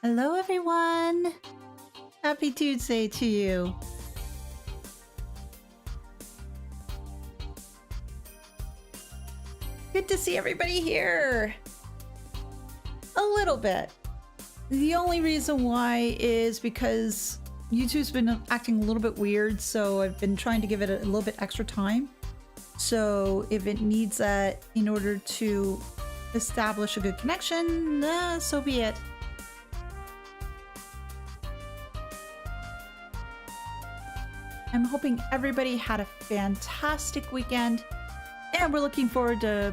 Hello everyone! Happy Tuesday to you. Good to see everybody here. A little bit. The only reason why is because YouTube's been acting a little bit weird, so I've been trying to give it a little bit extra time. So if it needs that in order to establish a good connection, so be it. I'm hoping everybody had a fantastic weekend, and we're looking forward to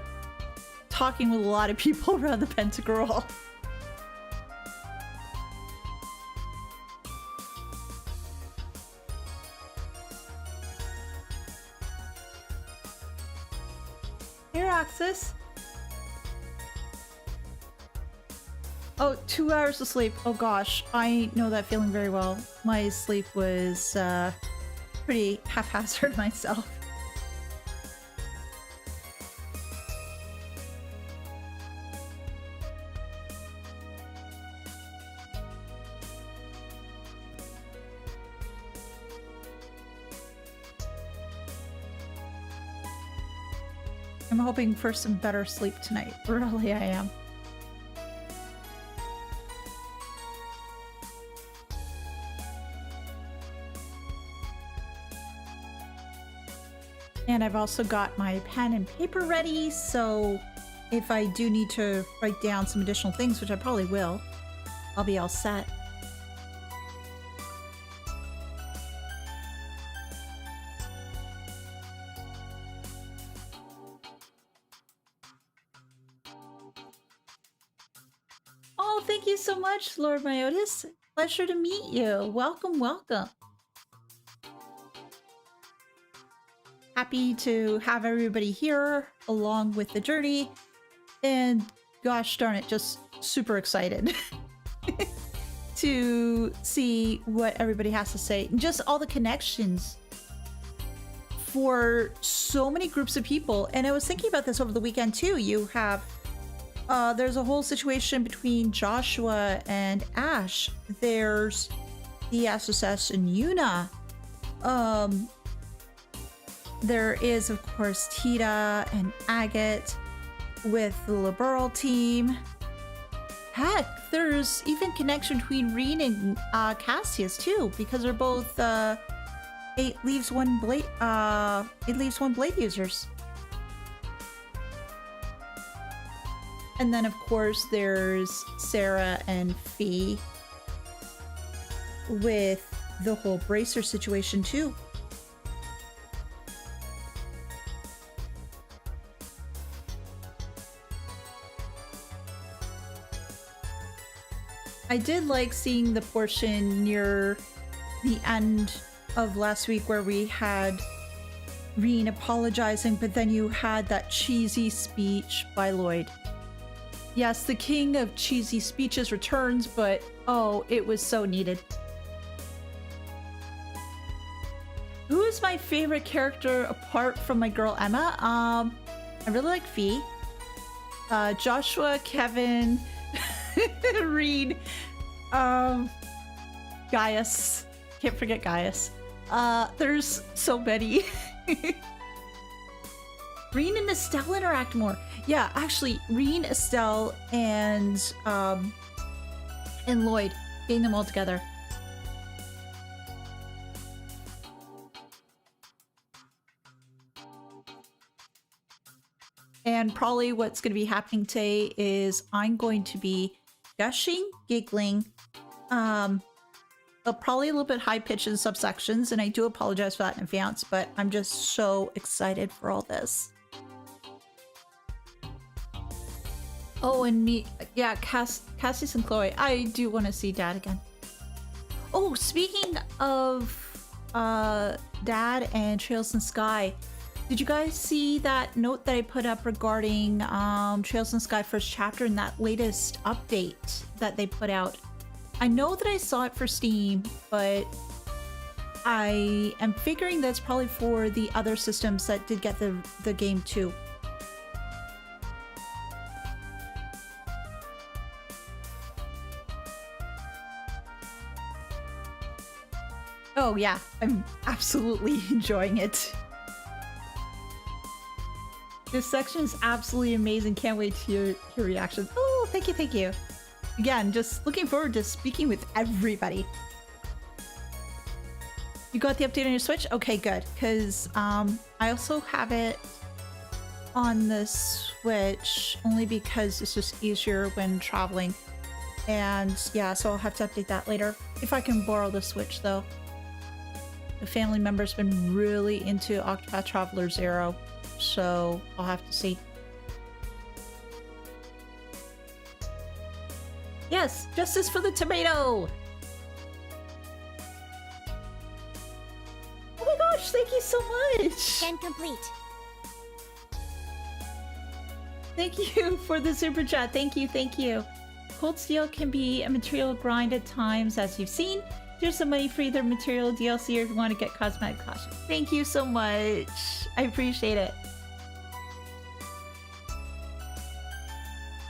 talking with a lot of people around the Pentagruel. Here, Axis. Oh, 2 hours of sleep. Oh gosh, I know that feeling very well. My sleep was pretty haphazard myself. I'm hoping for some better sleep tonight. Really, I am. And I've also got my pen and paper ready, so if I do need to write down some additional things, which I probably will, I'll be all set. Oh, thank you so much, Lord Myotis. Pleasure to meet you. Welcome, welcome. Happy to have everybody here along with the journey, and gosh darn it, just super excited to see what everybody has to say. And just all the connections for so many groups of people. And I was thinking about this over the weekend too. You have there's a whole situation between Joshua and Ash. There's the SSS and Yuna. There is, of course, Tita and Agate with the Liberal team. Heck, there's even connection between Rean and Cassius too, because they're both 8 leaves one blade users. And then, of course, there's Sarah and Fee with the whole bracer situation too. I did like seeing the portion near the end of last week where we had Rean apologizing, but then you had that cheesy speech by Lloyd. Yes, the king of cheesy speeches returns, but oh, it was so needed. Who is my favorite character apart from my girl Emma? I really like Fee. Joshua, Kevin, Reed, Gaius. Can't forget Gaius. There's so many. Rean and Estelle interact more. Yeah, actually, Rean, Estelle, and Lloyd, getting them all together. And probably what's going to be happening today is I'm going to be gushing, giggling, probably a little bit high-pitched in subsections, and I do apologize for that in advance, but I'm just so excited for all this. Oh, and me, yeah, Cassius and Chloe, I do want to see Dad again. Oh, speaking of Dad and Trails in Sky, did you guys see that note that I put up regarding Trails in Sky first chapter in that latest update that they put out? I know that I saw it for Steam, but I am figuring that's probably for the other systems that did get the game too. Oh yeah, I'm absolutely enjoying it. This section is absolutely amazing. Can't wait to hear your reactions. Oh, thank you, thank you. Again, just looking forward to speaking with everybody. You got the update on your Switch? Okay, good. Because I also have it on the Switch only because it's just easier when traveling. And yeah, so I'll have to update that later. If I can borrow the Switch though. The family member's been really into Octopath Traveler 0, so I'll have to see. Yes, justice for the tomato! Oh my gosh, thank you so much! Scan complete. Thank you for the super chat. Thank you, thank you. Cold steel can be a material grind at times, as you've seen. Here's some money for either material DLC or if you want to get cosmetic costumes. Thank you so much. I appreciate it.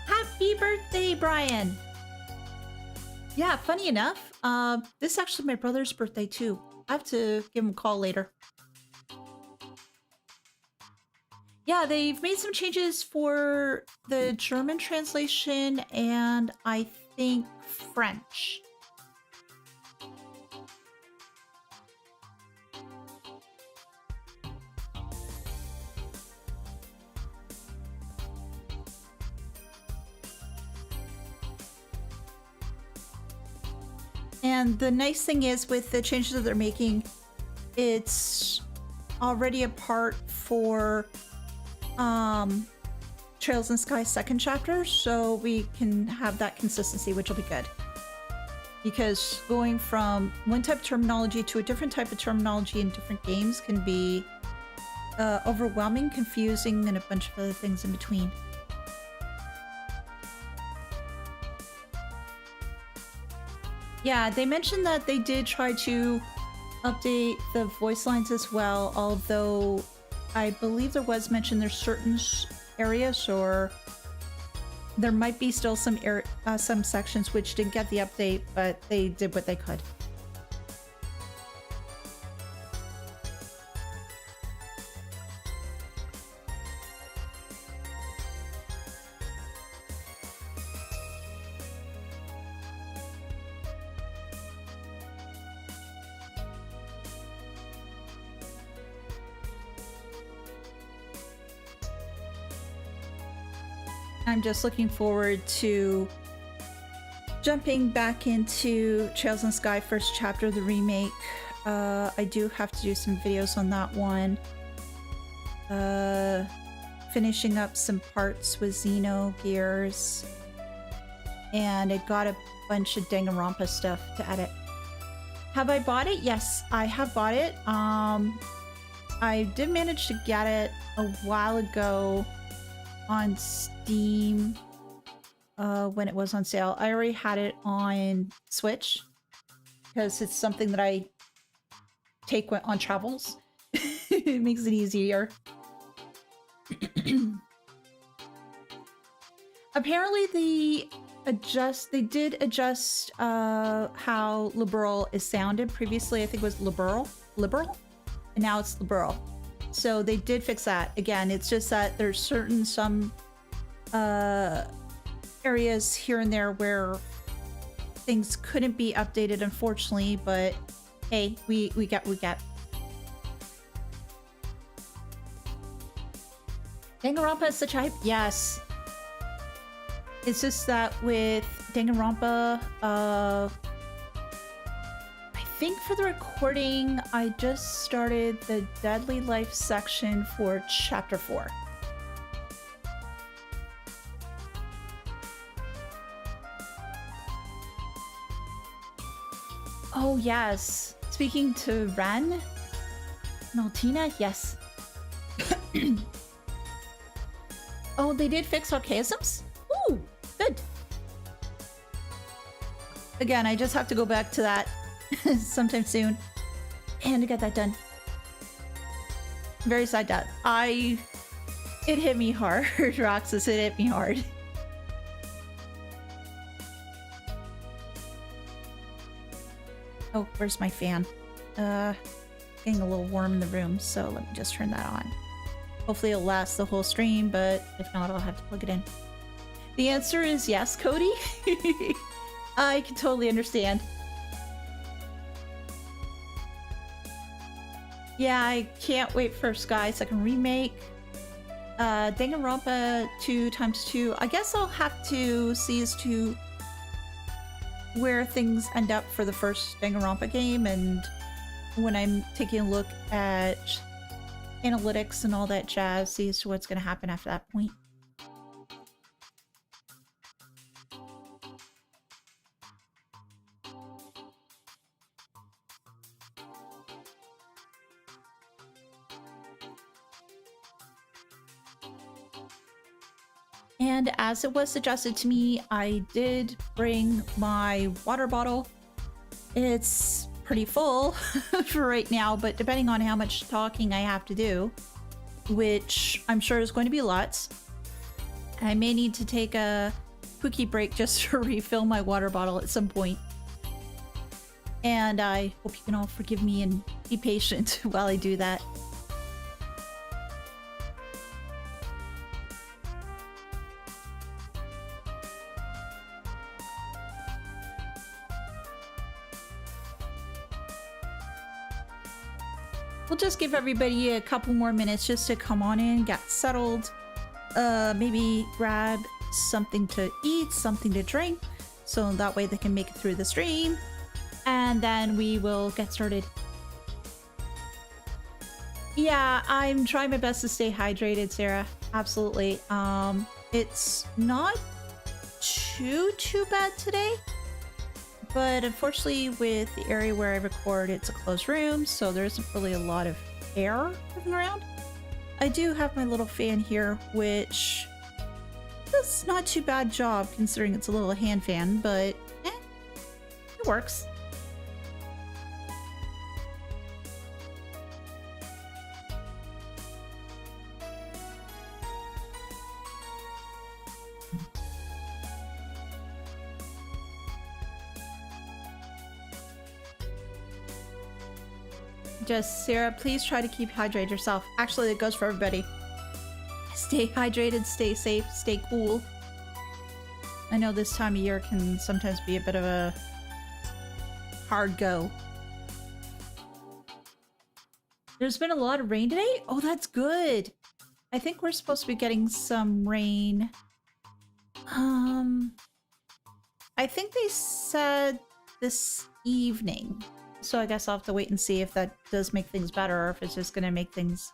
Happy birthday, Brian! Yeah, funny enough, this is actually my brother's birthday too. I have to give him a call later. Yeah, they've made some changes for the German translation and I think French. And the nice thing is with the changes that they're making, it's already a part for Trails in Sky second chapter, so we can have that consistency, which will be good. Because going from one type of terminology to a different type of terminology in different games can be overwhelming, confusing, and a bunch of other things in between. Yeah, they mentioned that they did try to update the voice lines as well, although I believe there was mention there's certain areas or there might be still some sections which didn't get the update, but they did what they could. I'm just looking forward to jumping back into Trails in Sky first chapter, the remake. I do have to do some videos on that one. Finishing up some parts with Xenogears. And I got a bunch of Danganronpa stuff to edit. Have I bought it? Yes, I have bought it. I did manage to get it a while ago on Steam when it was on sale. I already had it on Switch because it's something that I take on travels. It makes it easier. Apparently they did adjust how liberal is sounded. Previously I think it was liberal, and now it's liberal. So they did fix that. Again, it's just that there's some areas here and there where things couldn't be updated, unfortunately, but hey, we get. Danganronpa is such a hype. Yes. It's just that with Danganronpa, I think for the recording, I just started the Deadly Life section for Chapter 4. Oh yes, speaking to Rean, Maltina, yes. Oh, they did fix archaisms? Ooh, good. Again, I just have to go back to that sometime soon and to get that done. Very sad that it hit me hard. Roxas, it hit me hard. Oh, where's my fan? Getting a little warm in the room, so let me just turn that on. Hopefully it'll last the whole stream, but if not, I'll have to plug it in. The answer is yes, Cody. I can totally understand. Yeah, I can't wait for Sky Second Remake. Danganronpa 2x2. I guess I'll have to see as to where things end up for the first Danganronpa game, and when I'm taking a look at analytics and all that jazz, see as to what's going to happen after that point. And as it was suggested to me, I did bring my water bottle. It's pretty full for right now, but depending on how much talking I have to do, which I'm sure is going to be lots, I may need to take a quickie break just to refill my water bottle at some point. And I hope you can all forgive me and be patient while I do that. We'll just give everybody a couple more minutes just to come on in, get settled, maybe grab something to eat, something to drink, so that way they can make it through the stream, and then we will get started. Yeah, I'm trying my best to stay hydrated, Sarah. Absolutely. It's not too bad today. But unfortunately, with the area where I record, it's a closed room, so there isn't really a lot of air moving around. I do have my little fan here, which does not too bad job considering it's a little hand fan, but it works. Just, Sarah, please try to keep hydrated yourself. Actually, it goes for everybody. Stay hydrated, stay safe, stay cool. I know this time of year can sometimes be a bit of a hard go. There's been a lot of rain today? Oh, that's good. I think we're supposed to be getting some rain. I think they said this evening. So I guess I'll have to wait and see if that does make things better or if it's just going to make things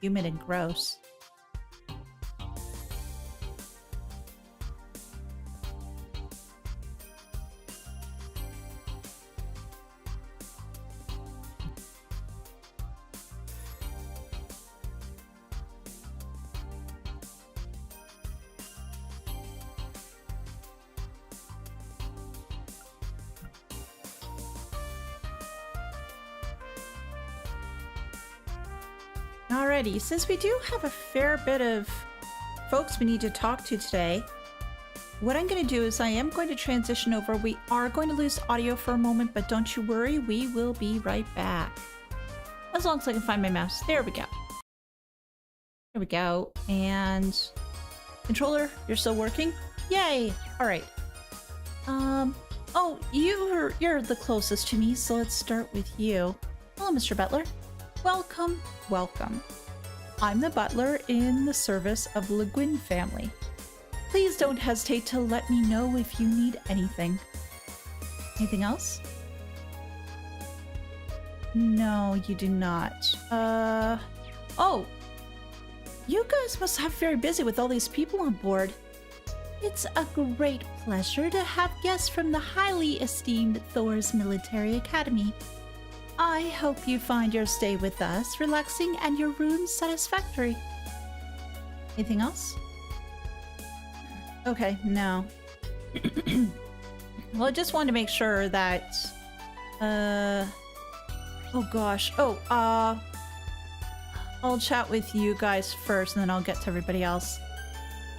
humid and gross. Alrighty, since we do have a fair bit of folks we need to talk to today, what I'm going to do is I am going to transition over. We are going to lose audio for a moment, but don't you worry, we will be right back. As long as I can find my mouse. There we go. There we go. And controller, you're still working? Yay! Alright. Oh, you're the closest to me, so let's start with you. Hello, Mr. Butler. Welcome, welcome. I'm the butler in the service of Le Guin family. Please don't hesitate to let me know if you need anything. Anything else? No, you do not. Oh! You guys must have very busy with all these people on board. It's a great pleasure to have guests from the highly esteemed Thor's Military Academy. I hope you find your stay with us relaxing and your rooms satisfactory. Anything else? Okay, no. Well, I just wanted to make sure that... Oh gosh. Oh, I'll chat with you guys first and then I'll get to everybody else.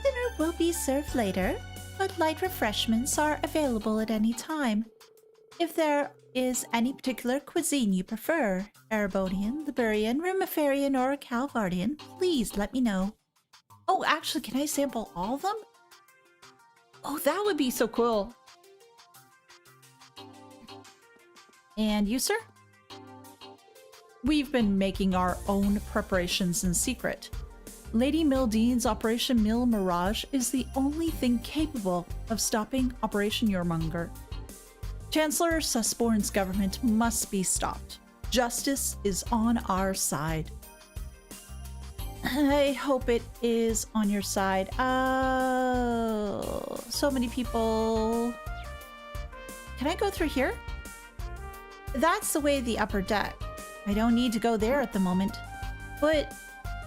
Dinner will be served later, but light refreshments are available at any time. If there is any particular cuisine you prefer, Erebonian, Liberian, Rumiferian, or Calvardian, please let me know. Oh, actually, can I sample all of them? Oh, that would be so cool. And you, sir? We've been making our own preparations in secret. Lady Mildean's Operation Mille Mirage is the only thing capable of stopping Operation Jormungandr. Chancellor Susborne's government must be stopped. Justice is on our side. I hope it is on your side. Oh, so many people. Can I go through here? That's the way the upper deck. I don't need to go there at the moment, but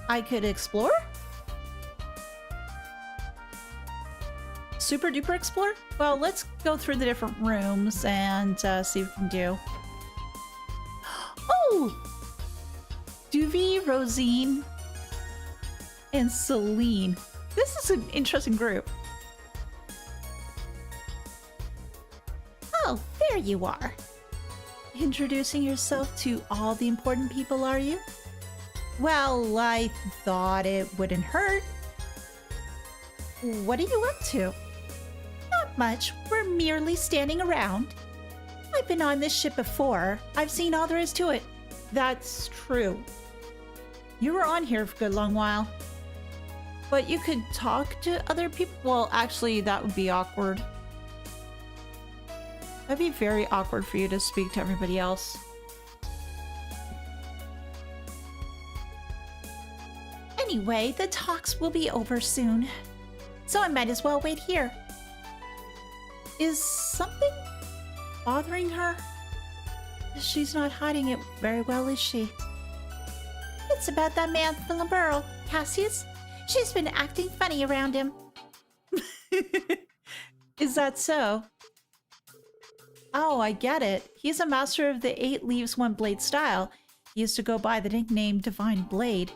I could explore? Super duper explore? Well, let's go through the different rooms and see what we can do. Oh! Duvie, Rosine, and Celine. This is an interesting group. Oh, there you are. Introducing yourself to all the important people, are you? Well, I thought it wouldn't hurt. What are you up to? Not much. We're merely standing around. I've been on this ship before. I've seen all there is to it. That's true. You were on here for a good long while. But you could talk to other people? Well, actually, that would be awkward. That'd be very awkward for you to speak to everybody else. Anyway, the talks will be over soon, so I might as well wait here. Is something bothering her? She's not hiding it very well, is she? It's about that man from the Burrow, Cassius. She's been acting funny around him. Is that so? Oh, I get it. He's a master of the 8 leaves 1 blade style. He used to go by the nickname Divine Blade.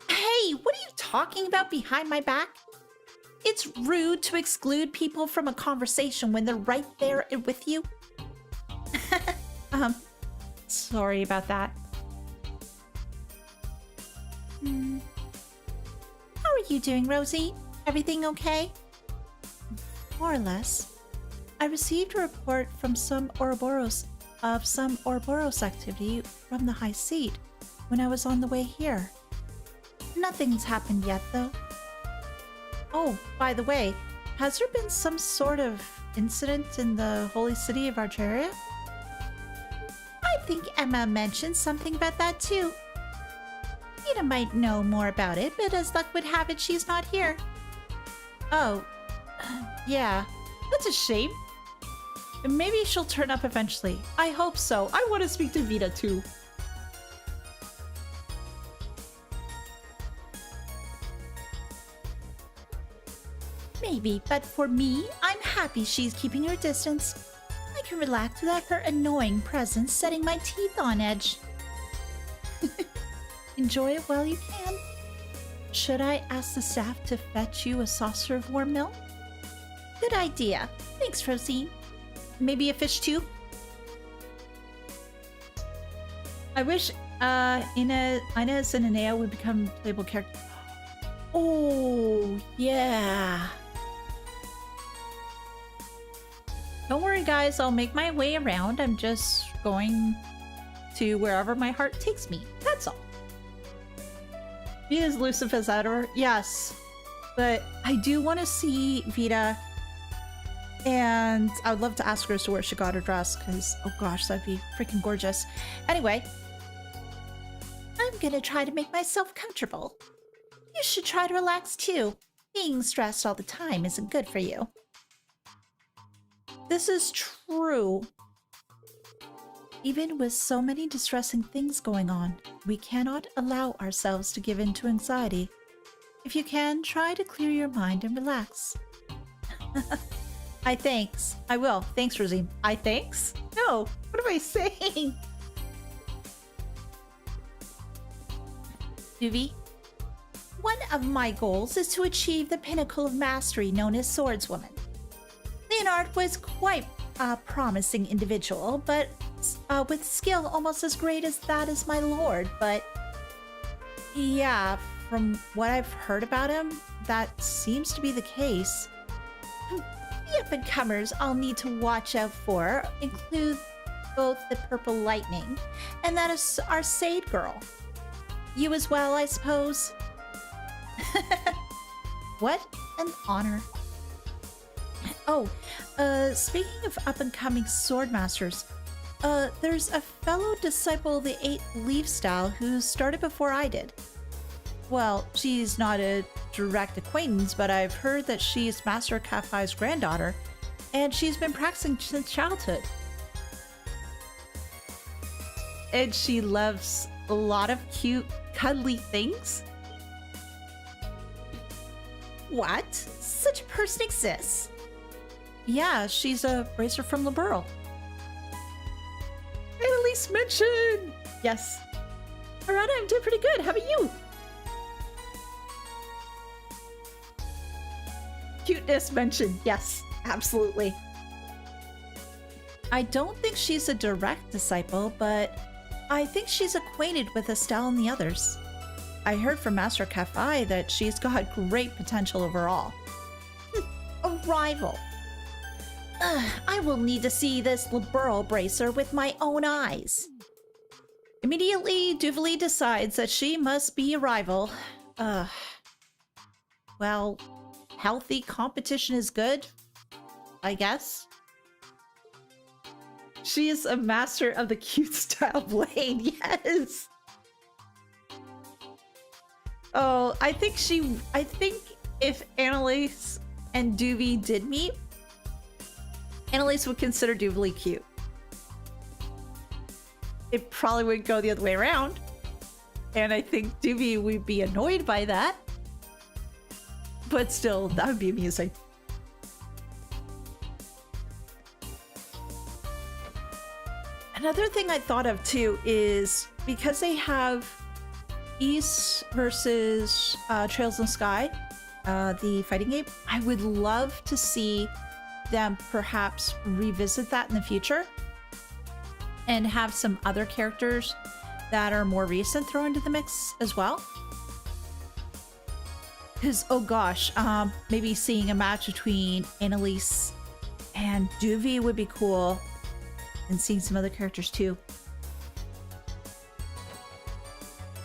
Hey, what are you talking about behind my back? It's rude to exclude people from a conversation when they're right there with you. Sorry about that. How are you doing, Rosie? Everything okay? More or less. I received a report from some Ouroboros activity from the High Seat when I was on the way here. Nothing's happened yet, though. Oh, by the way, has there been some sort of incident in the holy city of Argeria? I think Emma mentioned something about that too. Nina might know more about it, but as luck would have it, she's not here. Oh, yeah, that's a shame. Maybe she'll turn up eventually. I hope so. I want to speak to Vita too. Maybe, but for me, I'm happy she's keeping her distance. I can relax without her annoying presence setting my teeth on edge. Enjoy it while you can. Should I ask the staff to fetch you a saucer of warm milk? Good idea. Thanks, Rosine. Maybe a fish too? I wish Inez and Anea would become playable characters. Oh, yeah. Don't worry, guys. I'll make my way around. I'm just going to wherever my heart takes me. That's all. He is elusive as ever. Yes. But I do want to see Vita. And I would love to ask her as to where she got her dress. Because, oh gosh, that'd be freaking gorgeous. Anyway. I'm going to try to make myself comfortable. You should try to relax too. Being stressed all the time isn't good for you. This is true. Even with so many distressing things going on, we cannot allow ourselves to give in to anxiety. If you can, try to clear your mind and relax. I thanks. I will. Thanks, Rosine. I thanks? No. What am I saying? Duvie? One of my goals is to achieve the pinnacle of mastery known as Swordswoman. Leonard was quite promising individual, but with skill almost as great as that as my lord. But yeah, from what I've heard about him, that seems to be the case. The up-and-comers I'll need to watch out for include both the Purple Lightning and that is our Sade girl. You as well, I suppose? What an honor. Oh, speaking of up-and-coming swordmasters, there's a fellow disciple of the Eight Leaf style who started before I did. Well, she's not a direct acquaintance, but I've heard that she's Master Kafai's granddaughter, and she's been practicing since childhood. And she loves a lot of cute, cuddly things. What? Such a person exists? Yeah, she's a bracer from Liberl. Annalise mention! Yes. Alright, I'm doing pretty good. How about you? Cuteness mentioned. Yes, absolutely. I don't think she's a direct disciple, but I think she's acquainted with Estelle and the others. I heard from Master Kafai that she's got great potential overall. A rival. I will need to see this Liberl bracer with my own eyes. Immediately, Duvalie decides that she must be a rival. Well, healthy competition is good, I guess. She is a master of the cute style blade, yes! Oh, I think if Annalise and Duvie did meet, Annalise would consider Duvalie cute. It probably would go the other way around. And I think Duvie would be annoyed by that. But still, that would be amusing. Another thing I thought of too is because they have East versus Trails in the Sky, the fighting game, I would love to see them perhaps revisit that in the future and have some other characters that are more recent thrown into the mix as well. Because, oh gosh, maybe seeing a match between Annalise and Duvie would be cool. And seeing some other characters too.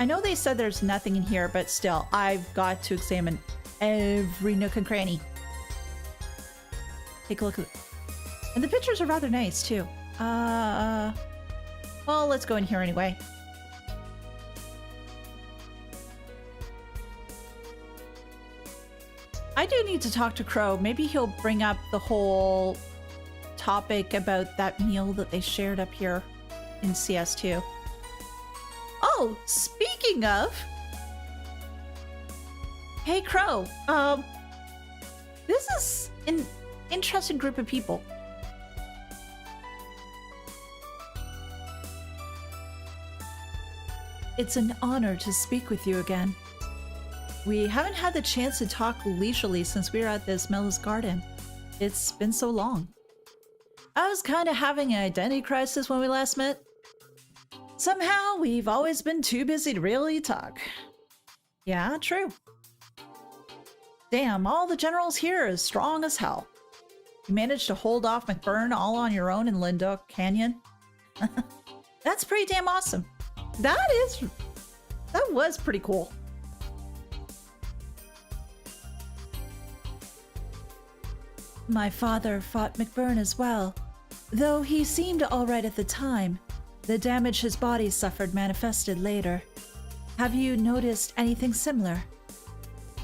I know they said there's nothing in here, but still, I've got to examine every nook and cranny. Take a look at it. And the pictures are rather nice too. Well, let's go in here anyway. I do need to talk to Crow. Maybe he'll bring up the whole topic about that meal that they shared up here in CS2. Oh, speaking of, hey Crow, this is an interesting group of people. It's an honor to speak with you again. We haven't had the chance to talk leisurely since we were at this Mella's garden. It's been so long. I was kind of having an identity crisis when we last met. Somehow, we've always been too busy to really talk. Yeah, true. Damn, all the generals here are as strong as hell. You managed to hold off McBurn all on your own in Lindock Canyon? That's pretty damn awesome. That was pretty cool. My father fought McBurn as well. Though he seemed alright at the time, the damage his body suffered manifested later. Have you noticed anything similar?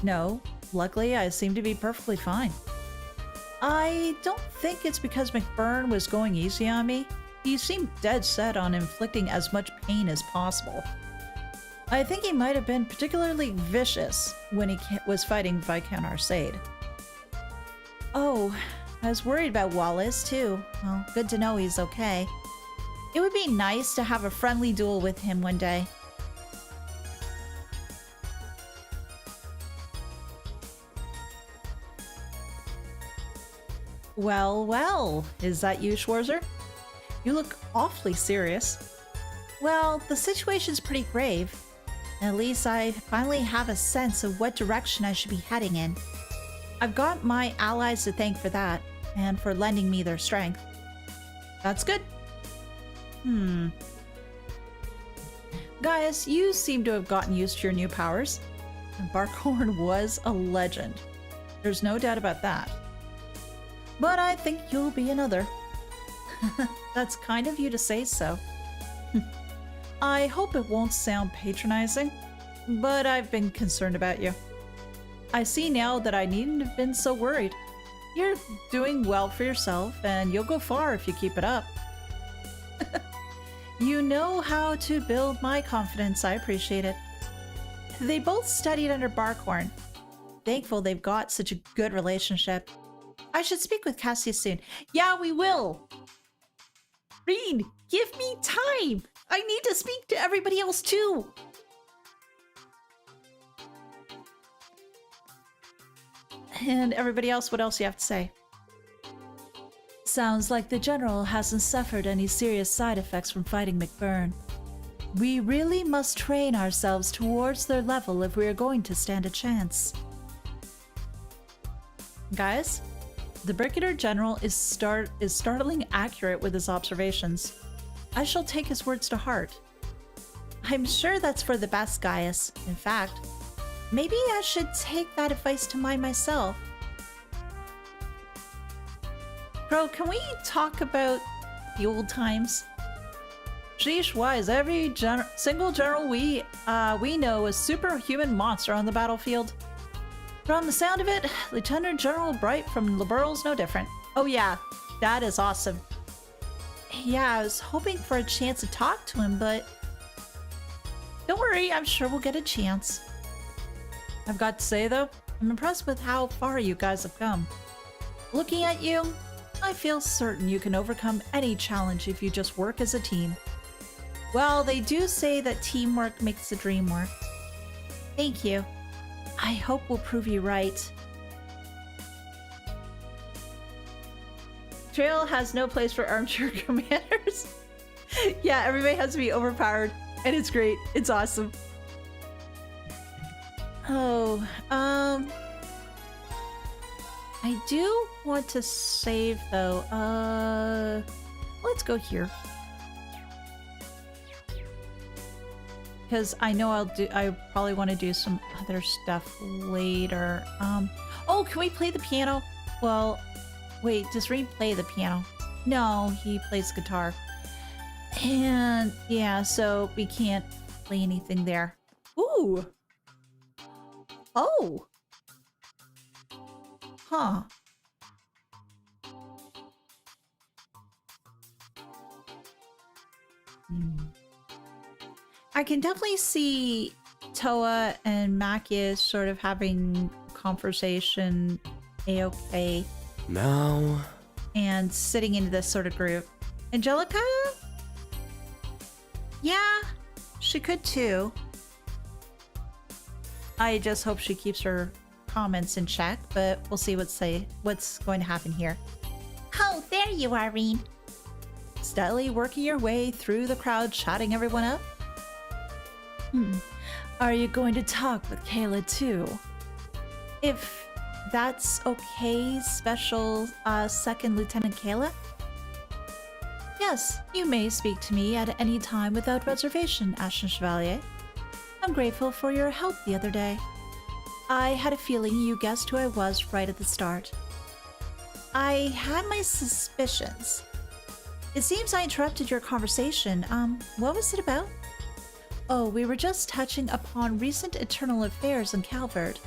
No, luckily I seem to be perfectly fine. I don't think it's because McBurn was going easy on me. He seemed dead set on inflicting as much pain as possible. I think he might have been particularly vicious when he was fighting Viscount Arcade. Oh, I was worried about Wallace too. Well, good to know he's okay. It would be nice to have a friendly duel with him one day. Well, well, is that you, Schwarzer? You look awfully serious. Well, the situation's pretty grave. At least I finally have a sense of what direction I should be heading in. I've got my allies to thank for that, and for lending me their strength. That's good. Guys, you seem to have gotten used to your new powers. Barkhorn was a legend. There's no doubt about that. But I think you'll be another. That's kind of you to say so. I hope it won't sound patronizing, but I've been concerned about you. I see now that I needn't have been so worried. You're doing well for yourself, and you'll go far if you keep it up. You know how to build my confidence. I appreciate it. They both studied under Barkhorn. Thankful they've got such a good relationship. I should speak with Cassius soon. Yeah, we will. Rean, give me time. I need to speak to everybody else too. And everybody else, what else do you have to say? Sounds like the General hasn't suffered any serious side effects from fighting McBurn. We really must train ourselves towards their level if we are going to stand a chance. Guys, the Brigadier General is startling accurate with his observations. I shall take his words to heart. I'm sure that's for the best, Gaius. In fact, maybe I should take that advice to mind myself. Bro, can we talk about the old times? Sheesh, why is every single general we know a superhuman monster on the battlefield? From the sound of it, Lieutenant General Bright from Liberal's no different. Oh yeah, that is awesome. Yeah, I was hoping for a chance to talk to him, but don't worry, I'm sure we'll get a chance. I've got to say though, I'm impressed with how far you guys have come. Looking at you, I feel certain you can overcome any challenge if you just work as a team. Well, they do say that teamwork makes the dream work. Thank you. I hope we'll prove you right. Trail has no place for armchair commanders. Yeah, everybody has to be overpowered, and it's great. It's awesome. Oh, I do want to save though. Let's go here. Because I know I probably want to do some other stuff later. Oh, can we play the piano? Well, wait, does Rean play the piano? No, he plays guitar. And yeah, so we can't play anything there. Ooh. Oh. Huh. I can definitely see Toa and Macias sort of having conversation A-okay. Now. And sitting into this sort of group. Angelica? Yeah, she could too. I just hope she keeps her comments in check, but we'll see what's going to happen here. Oh, there you are, Rean. Steadily working your way through the crowd, chatting everyone up. Are you going to talk with Kayla too? If that's okay, Special Second Lieutenant Kayla? Yes, you may speak to me at any time without reservation, Ashen Chevalier. I'm grateful for your help the other day. I had a feeling you guessed who I was right at the start. I had my suspicions. It seems I interrupted your conversation. What was it about? Oh, we were just touching upon recent internal affairs in Calvert.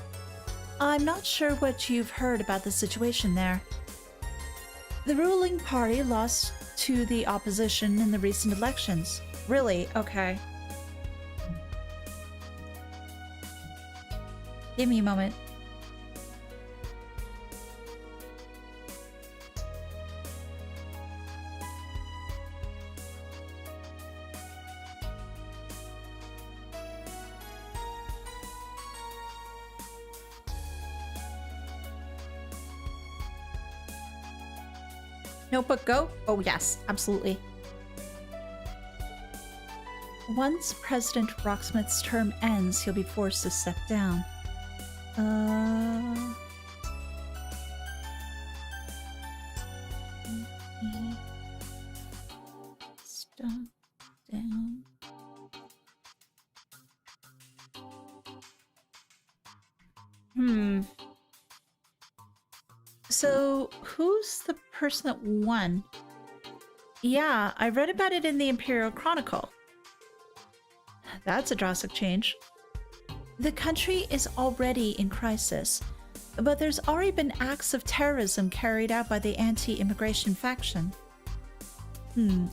I'm not sure what you've heard about the situation there. The ruling party lost to the opposition in the recent elections. Really? Okay. Give me a moment. Notebook, go. Oh, yes, absolutely. Once President Rocksmith's term ends, he'll be forced to step down. Step down. So, who's the person that won? Yeah, I read about it in the Imperial Chronicle. That's a drastic change. The country is already in crisis, but there's already been acts of terrorism carried out by the anti-immigration faction.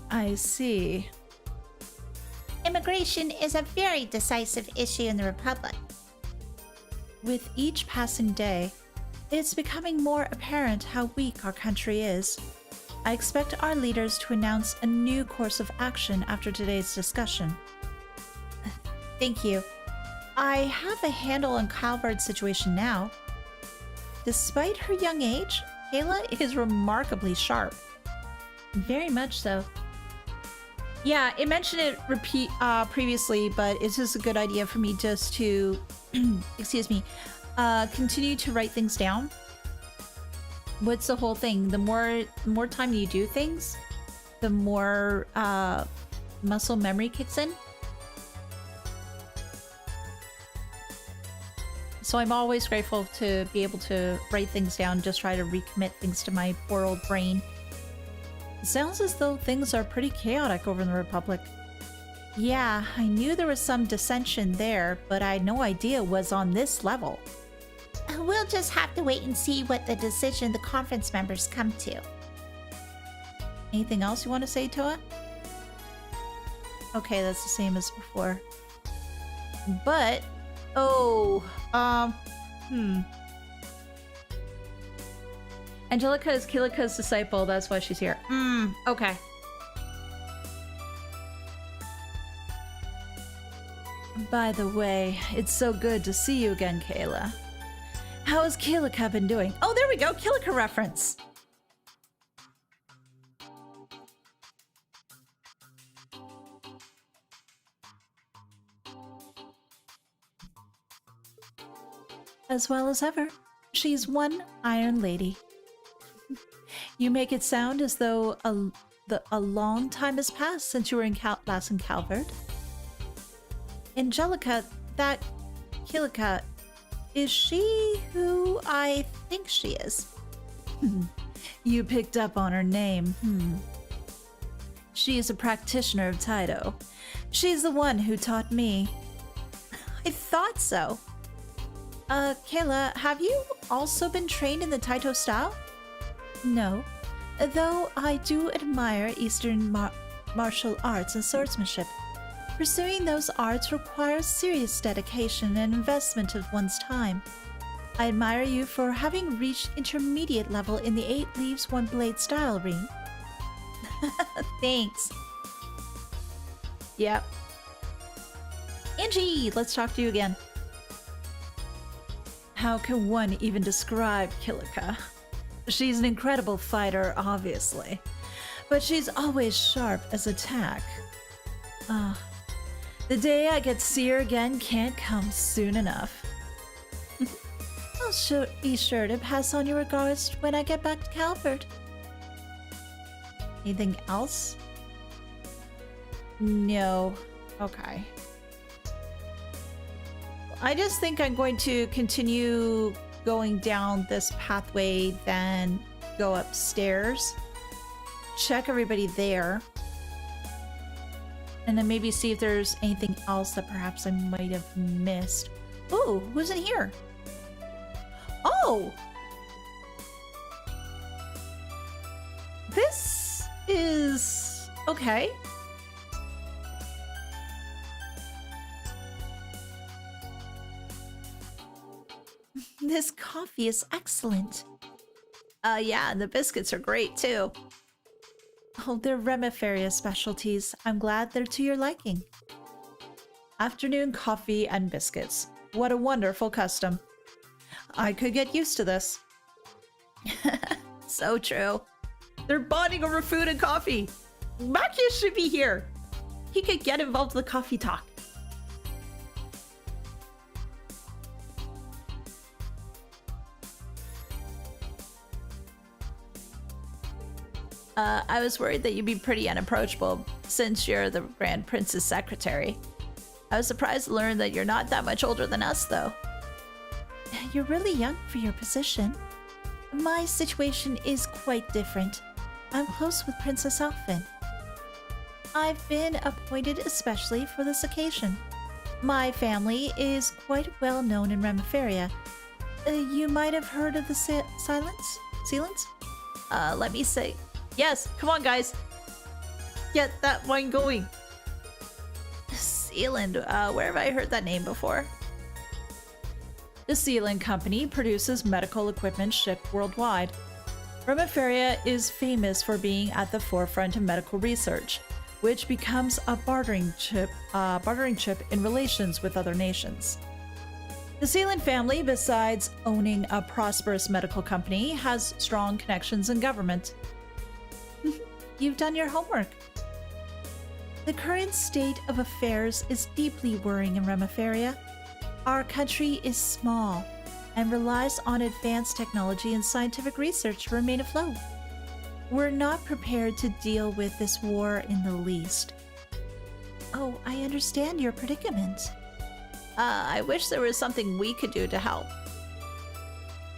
I see. Immigration is a very decisive issue in the Republic. With each passing day, it's becoming more apparent how weak our country is. I expect our leaders to announce a new course of action after today's discussion. Thank you. I have a handle on Calvard's situation now. Despite her young age, Kayla is remarkably sharp. Very much so. Yeah, it mentioned it previously, but it's just a good idea for me just to, excuse me, continue to write things down. What's the whole thing? The more time you do things, the more muscle memory kicks in. So I'm always grateful to be able to write things down, just try to recommit things to my poor old brain. It sounds as though things are pretty chaotic over in the Republic. Yeah, I knew there was some dissension there, but I had no idea it was on this level. We'll just have to wait and see what the decision the conference members come to. Anything else you want to say to it? Okay, that's the same as before. But, Angelica is Kilika's disciple, that's why she's here. Okay. By the way, it's so good to see you again, Kayla. How has Kilika been doing? Oh, there we go, Kilika reference. As well as ever, she's one Iron Lady. You make it sound as though a long time has passed since you were last in Calvard. Angelica, that Kilika, is she who I think she is? You picked up on her name. She is a practitioner of Taito. She's the one who taught me. I thought so. Kayla, have you also been trained in the Taito style? No, though I do admire Eastern martial arts and swordsmanship. Pursuing those arts requires serious dedication and investment of one's time. I admire you for having reached intermediate level in the 8 leaves 1 blade style, Rean. Thanks. Yep. Angie, let's talk to you again. How can one even describe Kilika? She's an incredible fighter, obviously, but she's always sharp as a tack. The day I get to see her again can't come soon enough. I'll be sure to pass on your regards when I get back to Calvard. Anything else? No. Okay. I just think I'm going to continue going down this pathway, then go upstairs, check everybody there, and then maybe see if there's anything else that perhaps I might have missed. Ooh, who's in here? Oh! This is... okay. This coffee is excellent. Yeah, and the biscuits are great too. Oh, they're Remiferia specialties. I'm glad they're to your liking. Afternoon coffee and biscuits. What a wonderful custom. I could get used to this. So true. They're bonding over food and coffee. Machias should be here. He could get involved with the coffee talk. I was worried that you'd be pretty unapproachable since you're the Grand Prince's secretary. I was surprised to learn that you're not that much older than us, though. You're really young for your position. My situation is quite different. I'm close with Princess Elfin. I've been appointed especially for this occasion. My family is quite well known in Remiferia. You might have heard of the Sealants? Let me say... Yes, come on, guys. Get that wine going. Sealand, where have I heard that name before? The Sealand Company produces medical equipment shipped worldwide. Remiferia is famous for being at the forefront of medical research, which becomes a bartering chip in relations with other nations. The Sealand family, besides owning a prosperous medical company, has strong connections in government. You've done your homework. The current state of affairs is deeply worrying in Remiferia. Our country is small and relies on advanced technology and scientific research to remain afloat. We're not prepared to deal with this war in the least. Oh, I understand your predicament. I wish there was something we could do to help.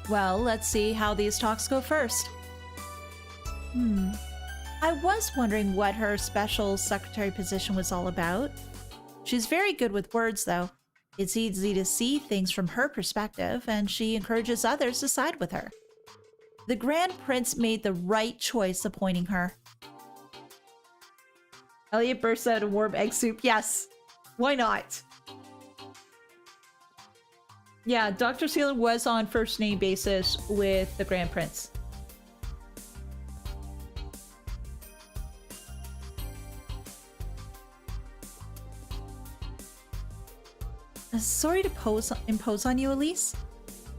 Well, let's see how these talks go first. I was wondering what her special secretary position was all about. She's very good with words, though. It's easy to see things from her perspective, and she encourages others to side with her. The Grand Prince made the right choice appointing her. Elliot bursts out a warm egg soup. Yes, why not? Yeah, Dr. Sealand was on first name basis with the Grand Prince. Sorry to impose on you, Elise.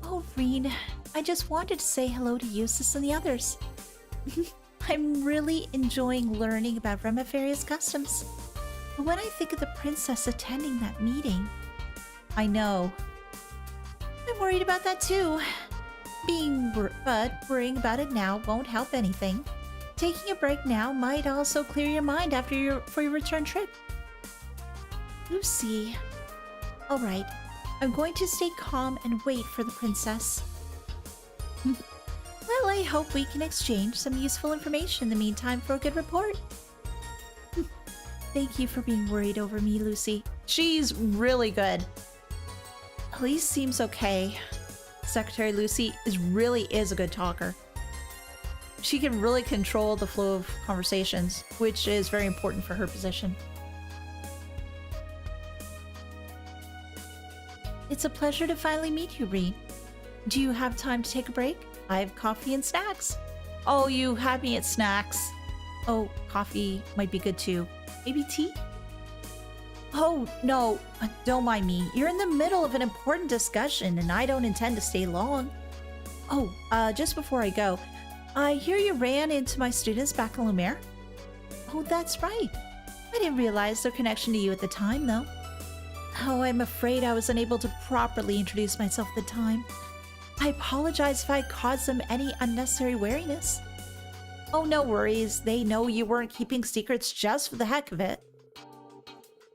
Oh, Rean, I just wanted to say hello to Eustace and the others. I'm really enjoying learning about Remiferia's customs. But when I think of the princess attending that meeting... I know. I'm worried about that too. But worrying about it now won't help anything. Taking a break now might also clear your mind for your return trip. Lucy... Alright, I'm going to stay calm and wait for the princess. Well, I hope we can exchange some useful information in the meantime for a good report. Thank you for being worried over me, Lucy. She's really good. Elise seems okay. Secretary Lucy really is a good talker. She can really control the flow of conversations, which is very important for her position. It's a pleasure to finally meet you, Rean. Do you have time to take a break? I have coffee and snacks. Oh, you had me at snacks. Oh, coffee might be good too. Maybe tea? Oh, no, don't mind me. You're in the middle of an important discussion and I don't intend to stay long. Oh, just before I go, I hear you ran into my students back in Lumiere. Oh, that's right. I didn't realize their connection to you at the time, though. Oh, I'm afraid I was unable to properly introduce myself at the time. I apologize if I caused them any unnecessary wariness. Oh, no worries. They know you weren't keeping secrets just for the heck of it.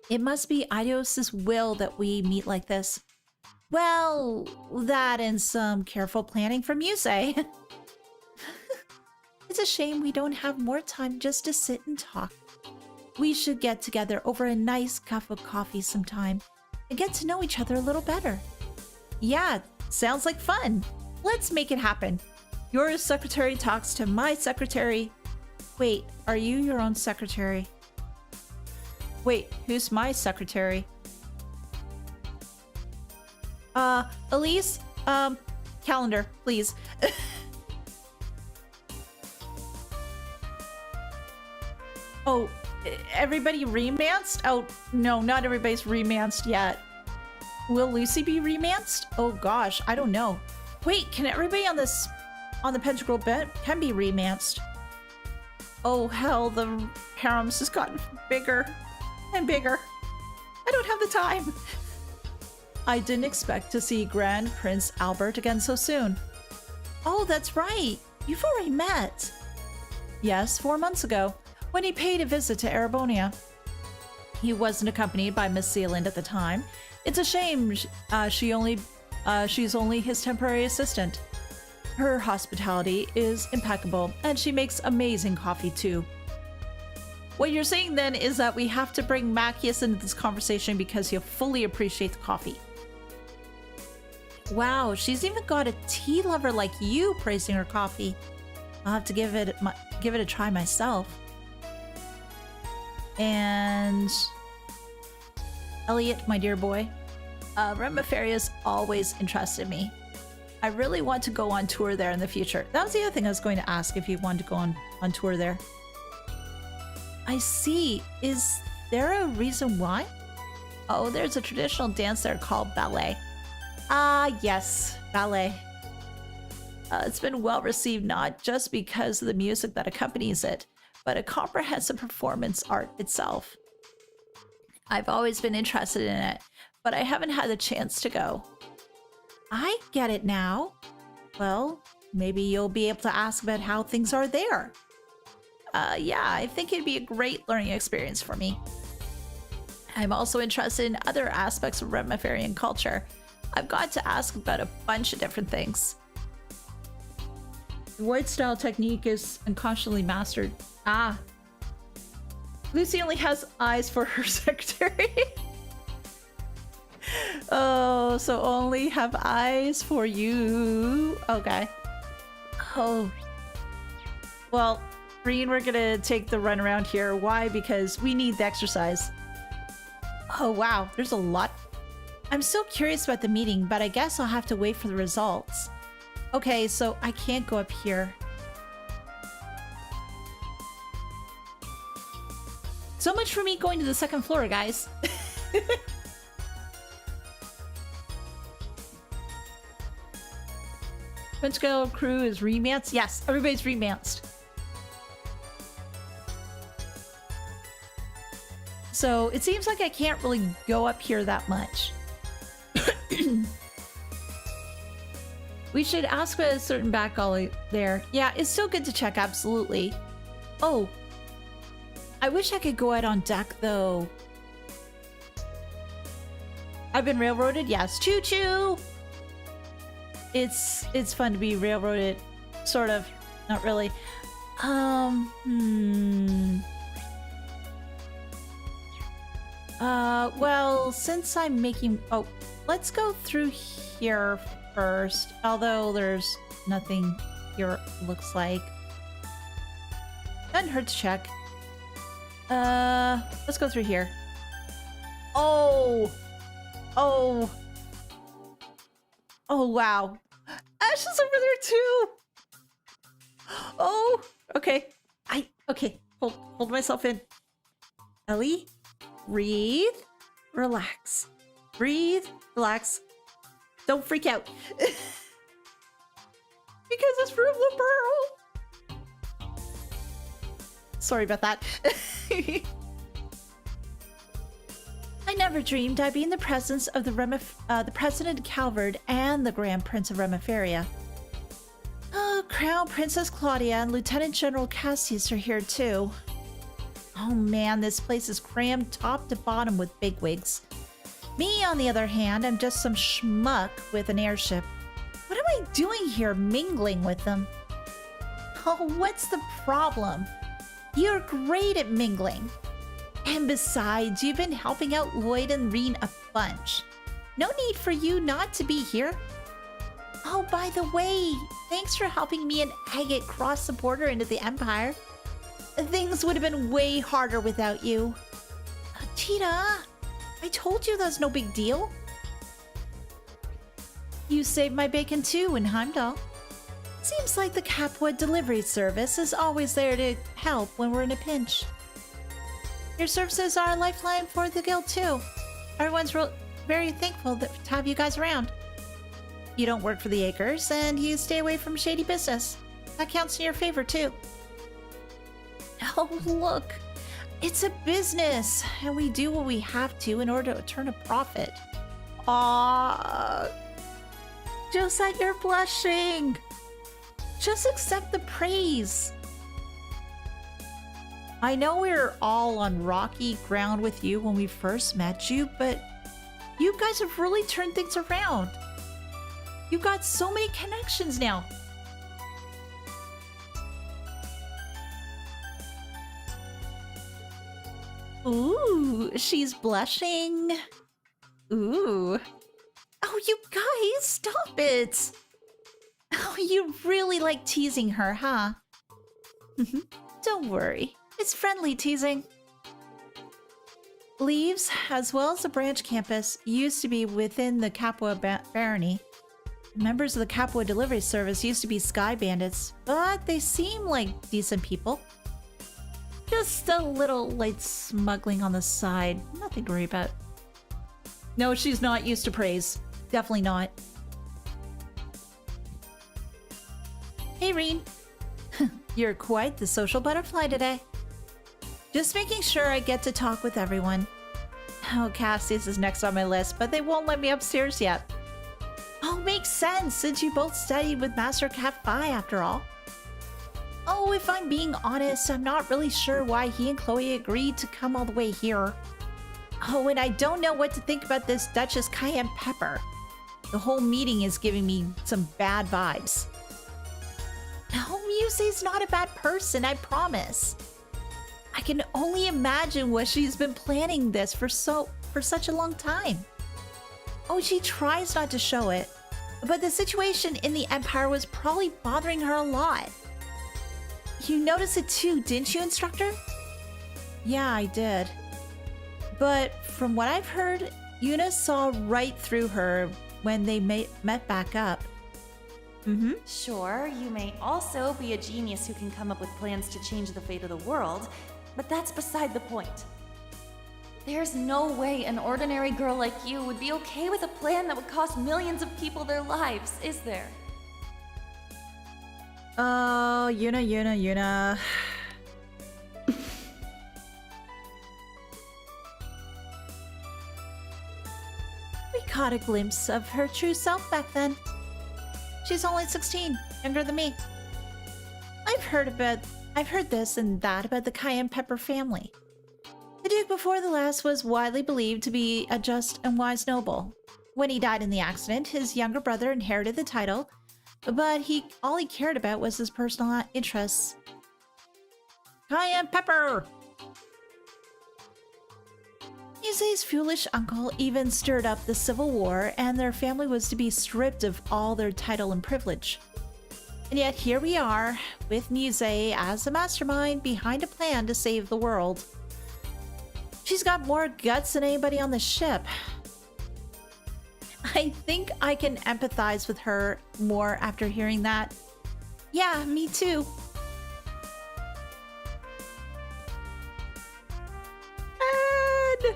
It must be Idios's will that we meet like this. Well, that and some careful planning from you, say. It's a shame we don't have more time just to sit and talk. We should get together over a nice cup of coffee sometime and get to know each other a little better. Yeah, sounds like fun. Let's make it happen. Your secretary talks to my secretary. Wait, are you your own secretary? Wait, who's my secretary? Elise, calendar, please. Oh, everybody remanced? Oh, no, not everybody's remanced yet. Will Lucy be remanced? Oh gosh, I don't know. Wait, can everybody on the Pentagruel can be remanced? Oh hell, the harem's just gotten bigger and bigger. I don't have the time. I didn't expect to see Grand Prince Albert again so soon. Oh, that's right. You've already met. Yes, 4 months ago, when he paid a visit to Erebonia. He wasn't accompanied by Miss Zealand at the time. It's a shame she's only his temporary assistant. Her hospitality is impeccable, and she makes amazing coffee too. What you're saying then is that we have to bring Macius into this conversation because he'll fully appreciate the coffee. Wow, she's even got a tea lover like you praising her coffee. I'll have to give it a try myself. And Elliot, my dear boy, Remiferia's always interested me. I really want to go on tour there in the future. That was the other thing I was going to ask, if you wanted to go on tour there. I see. Is there a reason why? Oh, there's a traditional dance there called ballet. Ah, yes, ballet. It's been well received not just because of the music that accompanies it, but a comprehensive performance art itself. I've always been interested in it, but I haven't had the chance to go. I get it now. Well, maybe you'll be able to ask about how things are there. Yeah, I think it'd be a great learning experience for me. I'm also interested in other aspects of Remiferian culture. I've got to ask about a bunch of different things. The white style technique is unconsciously mastered. Ah. Lucy only has eyes for her secretary. Oh, so only have eyes for you. Okay. Oh. Well, Rean, we're gonna take the run around here. Why? Because we need the exercise. Oh, wow. There's a lot. I'm still curious about the meeting, but I guess I'll have to wait for the results. Okay, so I can't go up here. So much for me going to the second floor, guys. Pentagruel crew is remanced? Yes, everybody's remanced. So it seems like I can't really go up here that much. We should ask for a certain back alley there. Yeah, it's still good to check, absolutely. Oh, I wish I could go out on deck though. I've been railroaded, yes. Choo choo! It's fun to be railroaded, sort of, not really. Well, since I'm making, oh, let's go through here first, although there's nothing here, looks like. Doesn't hurt to check. Let's go through here. Oh, wow. Ash is over there too. Oh, okay. Okay, hold myself in. Ellie, breathe, relax. Breathe, relax. Don't freak out. Because it's from the pearl. Sorry about that. I never dreamed I'd be in the presence of the President Calvard and the Grand Prince of Remiferia. Oh, Crown Princess Claudia and Lieutenant General Cassius are here too. Oh man, this place is crammed top to bottom with bigwigs. Me, on the other hand, I'm just some schmuck with an airship. What am I doing here mingling with them? Oh, what's the problem? You're great at mingling. And besides, you've been helping out Lloyd and Rean a bunch. No need for you not to be here. Oh, by the way, thanks for helping me and Agate cross the border into the Empire. Things would have been way harder without you. Tita, I told you that's no big deal. You saved my bacon too in Heimdall. Seems like the Capwood delivery service is always there to help when we're in a pinch. Your services are a lifeline for the guild too. Everyone's very thankful to have you guys around. You don't work for the Acres, and you stay away from shady business. That counts in your favor too. Oh, look. It's a business, and we do what we have to in order to turn a profit. Aww. Josette, you're blushing. Just accept the praise. I know we were all on rocky ground with you when we first met you, but you guys have really turned things around. You've got so many connections now. Ooh, she's blushing. Ooh. Oh, you guys, stop it. Oh, you really like teasing her, huh? Don't worry. It's friendly teasing. Leaves, as well as the branch campus, used to be within the Capua Barony. Members of the Capua Delivery Service used to be sky bandits, but they seem like decent people. Just a little light smuggling on the side. Nothing to worry about. No, she's not used to praise. Definitely not. Hey, Rean. You're quite the social butterfly today. Just making sure I get to talk with everyone. Oh, Cassius is next on my list, but they won't let me upstairs yet. Oh, makes sense, since you both studied with Master Cat Phi after all. Oh, if I'm being honest, I'm not really sure why he and Chloe agreed to come all the way here. Oh, and I don't know what to think about this Duchess Cayenne Pepper. The whole meeting is giving me some bad vibes. Oh, Musei's not a bad person, I promise. I can only imagine what she's been planning this for such a long time. Oh, she tries not to show it, but the situation in the Empire was probably bothering her a lot. You noticed it too, didn't you, Instructor? Yeah, I did. But from what I've heard, Yuna saw right through her when they met back up. Sure, you may also be a genius who can come up with plans to change the fate of the world, but that's beside the point. There's no way an ordinary girl like you would be okay with a plan that would cost millions of people their lives, is there? Oh, Yuna. We caught a glimpse of her true self back then. She's only 16, younger than me. I've heard this and that about the Cayenne Pepper family. The Duke before the last was widely believed to be a just and wise noble. When he died in the accident, his younger brother inherited the title, but all he cared about was his personal interests. Cayenne Pepper! Musei's foolish uncle even stirred up the Civil War, and their family was to be stripped of all their title and privilege. And yet here we are, with Musei as a mastermind behind a plan to save the world. She's got more guts than anybody on the ship. I think I can empathize with her more after hearing that. Yeah, me too. And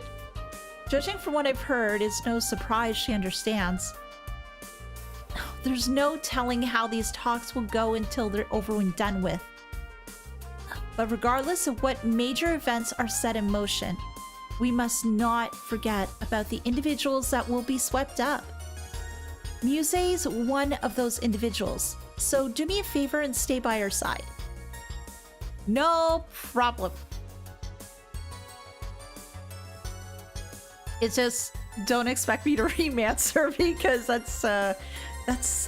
judging from what I've heard, it's no surprise she understands. There's no telling how these talks will go until they're over and done with. But regardless of what major events are set in motion, we must not forget about the individuals that will be swept up. Musei's one of those individuals, so do me a favor and stay by her side. No problem. It's just, don't expect me to romance her because that's a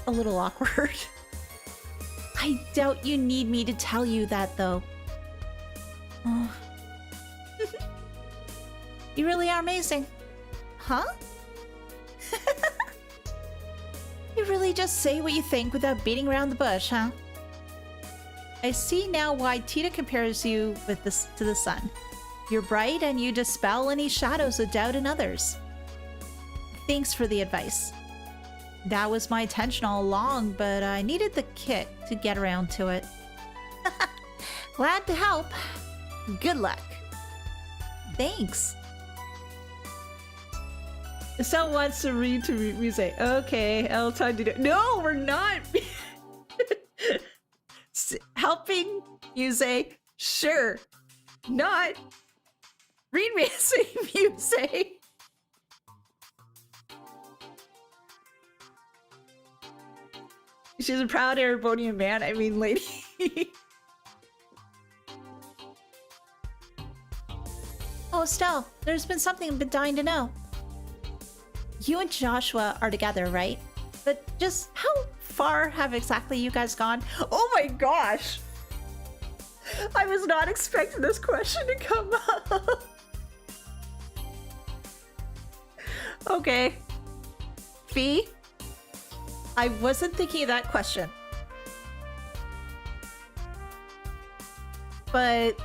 little awkward. I doubt you need me to tell you that, though. Oh. You really are amazing. Huh? You really just say what you think without beating around the bush, huh? I see now why Tita compares you to the sun. You're bright and you dispel any shadows of doubt in others. Thanks for the advice. That was my intention all along, but I needed the kick to get around to it. Glad to help. Good luck. Thanks. Someone wants to read to Musei. Okay, I'll try to do it. No, we're not. Helping Musei. Sure. not read me music. She's a proud Erebonian man. I mean, lady. Oh, Estelle, there's been something I've been dying to know. You and Joshua are together, right? But just how far have exactly you guys gone? Oh my gosh! I was not expecting this question to come up. Okay. Fee? I wasn't thinking of that question. But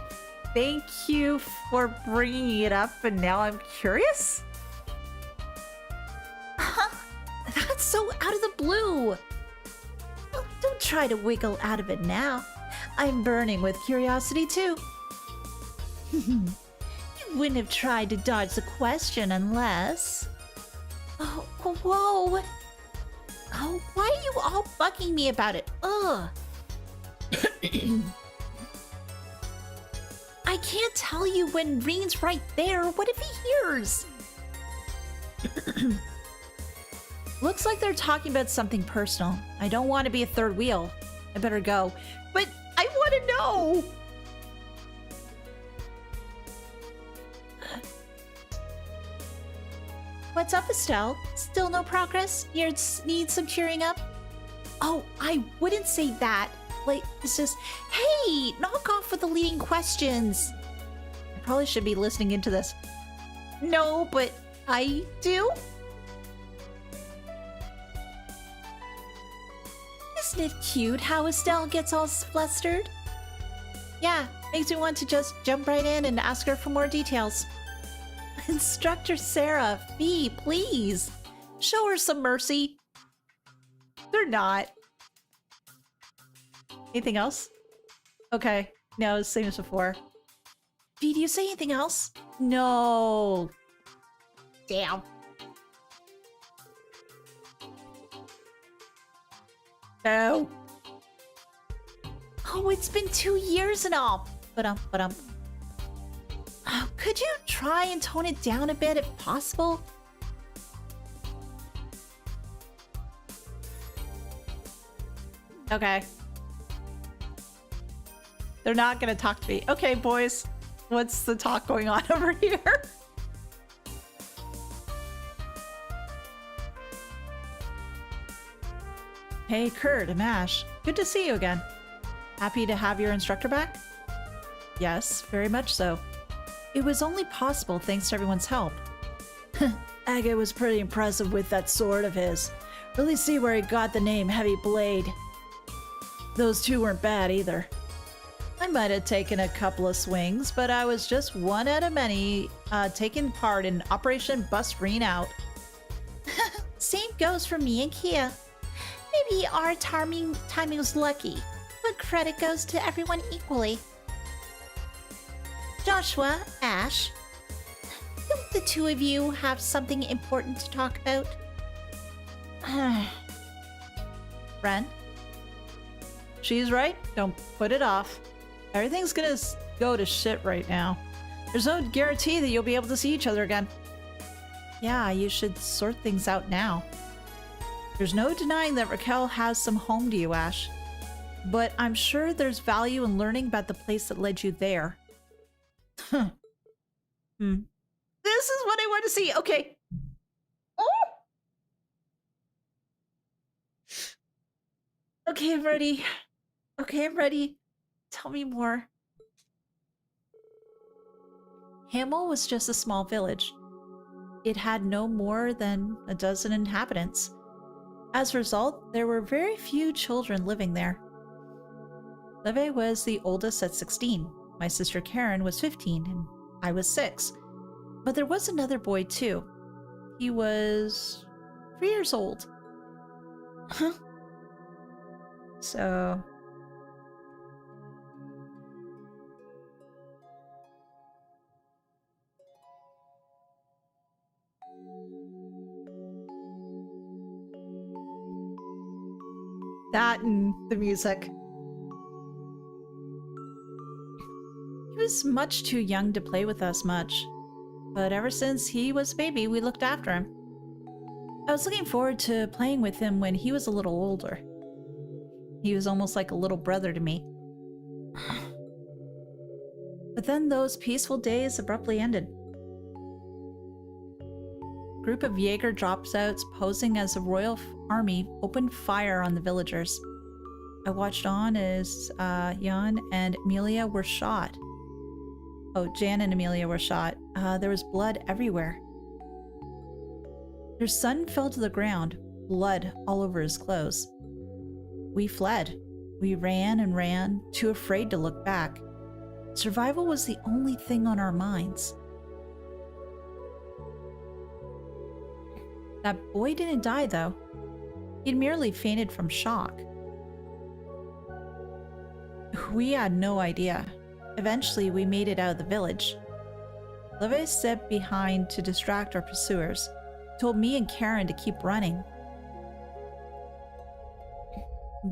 thank you for bringing it up, and now I'm curious? That's so out of the blue. Oh, don't try to wiggle out of it now. I'm burning with curiosity too. You wouldn't have tried to dodge the question unless... Oh, whoa. Oh, why are you all bugging me about it? Ugh. I can't tell you when Rean's right there. What if he hears? Looks like they're talking about something personal. I don't want to be a third wheel. I better go. But I want to know! What's up, Estelle? Still no progress? You need some cheering up? Oh, I wouldn't say that. Like, it's just, hey, knock off with the leading questions. I probably should be listening into this. No, but I do? Isn't it cute how Estelle gets all flustered? Yeah, makes me want to just jump right in and ask her for more details. Instructor Sarah, Fee, please. Show her some mercy. They're not. Anything else? Okay. No, same as before. Fee, do you say anything else? No. Damn. No. Oh, it's been 2 years and all. Could you try and tone it down a bit if possible? Okay. They're not gonna talk to me. Okay, boys. What's the talk going on over here? Hey, Kurt and Ash. Good to see you again. Happy to have your instructor back? Yes, very much so. It was only possible thanks to everyone's help. Agate was pretty impressive with that sword of his. Really see where he got the name Heavy Blade. Those two weren't bad either. I might have taken a couple of swings, but I was just one out of many taking part in Operation Bust Rean Out. Same goes for me and Kia. Maybe our timing was lucky, but credit goes to everyone equally. Joshua, Ash, don't the two of you have something important to talk about? Ren? She's right. Don't put it off. Everything's gonna go to shit right now. There's no guarantee that you'll be able to see each other again. Yeah, you should sort things out now. There's no denying that Raquel has some home to you, Ash. But I'm sure there's value in learning about the place that led you there. This is what I want to see. Okay. Oh! Okay, I'm ready. Okay, I'm ready. Tell me more. Hamel was just a small village. It had no more than a dozen inhabitants. As a result, there were very few children living there. Leve was the oldest at 16. My sister Karen was 15, and I was 6. But there was another boy, too. He was 3 years old. Huh? So... that and the music. He was much too young to play with us much, but ever since he was a baby, we looked after him. I was looking forward to playing with him when he was a little older. He was almost like a little brother to me. But then those peaceful days abruptly ended. A group of Jaeger dropouts posing as a royal army opened fire on the villagers. I watched on as Jan and Amelia were shot. Oh, Jan and Amelia were shot. There was blood everywhere. Their son fell to the ground, blood all over his clothes. We fled. We ran and ran, too afraid to look back. Survival was the only thing on our minds. That boy didn't die, though. He'd merely fainted from shock. We had no idea. Eventually, we made it out of the village. Leve stepped behind to distract our pursuers, told me and Karen to keep running.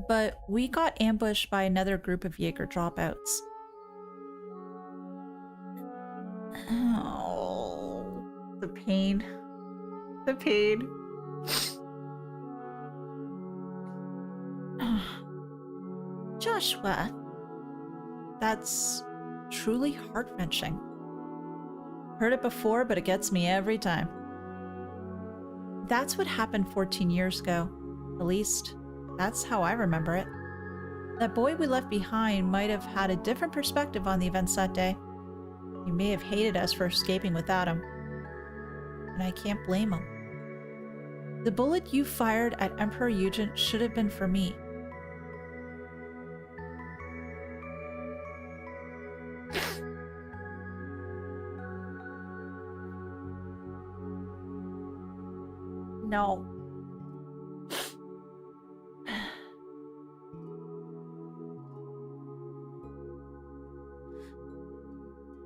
But we got ambushed by another group of Jaeger dropouts. Oh, the pain. The pain. Joshua. That's truly heart-wrenching. Heard it before, but it gets me every time. That's what happened 14 years ago. At least, that's how I remember it. That boy we left behind might have had a different perspective on the events that day. He may have hated us for escaping without him. And I can't blame him. The bullet you fired at Emperor Eugen should have been for me. No.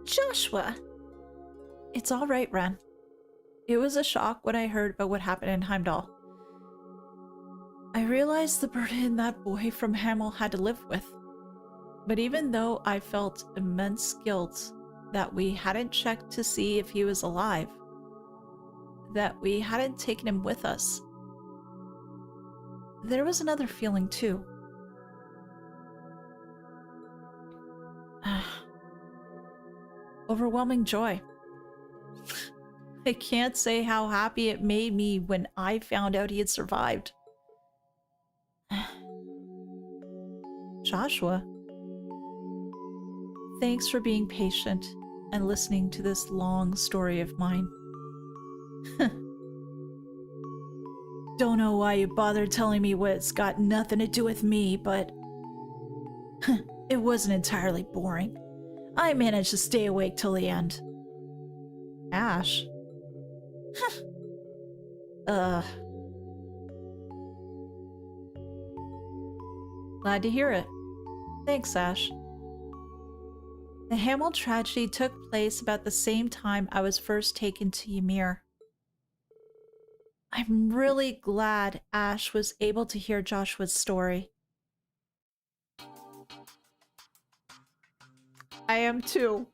Joshua! It's all right, Rean. It was a shock when I heard about what happened in Heimdall. I realized the burden that boy from Hamel had to live with. But even though I felt immense guilt that we hadn't checked to see if he was alive, that we hadn't taken him with us, there was another feeling too. Overwhelming joy. I can't say how happy it made me when I found out he had survived. Joshua, thanks for being patient and listening to this long story of mine. Don't know why you bothered telling me what's got nothing to do with me, but it wasn't entirely boring. I managed to stay awake till the end. Ash? Glad to hear it. Thanks, Ash. The Hamel tragedy took place about the same time I was first taken to Ymir. I'm really glad Ash was able to hear Joshua's story. I am too.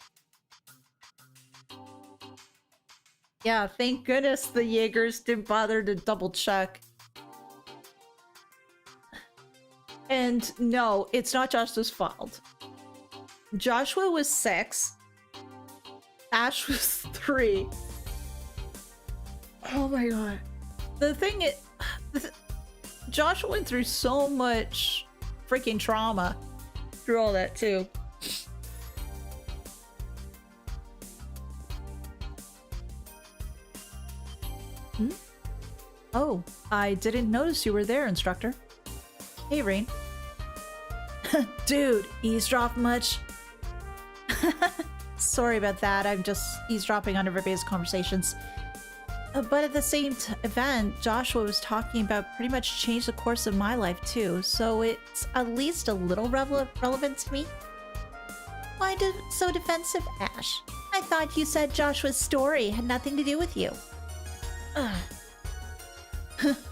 Yeah, thank goodness the Jaegers didn't bother to double check. And no, it's not Joshua's fault. Joshua was 6. Ash was 3. Oh my god. The thing is, Joshua went through so much freaking trauma through all that too. Oh, I didn't notice you were there, instructor. Hey, Rean. Dude, eavesdrop much? Sorry about that, I'm just eavesdropping on everybody's conversations. But at the same event, Joshua was talking about pretty much changed the course of my life too, so it's at least a little relevant to me. Why so defensive, Ash? I thought you said Joshua's story had nothing to do with you.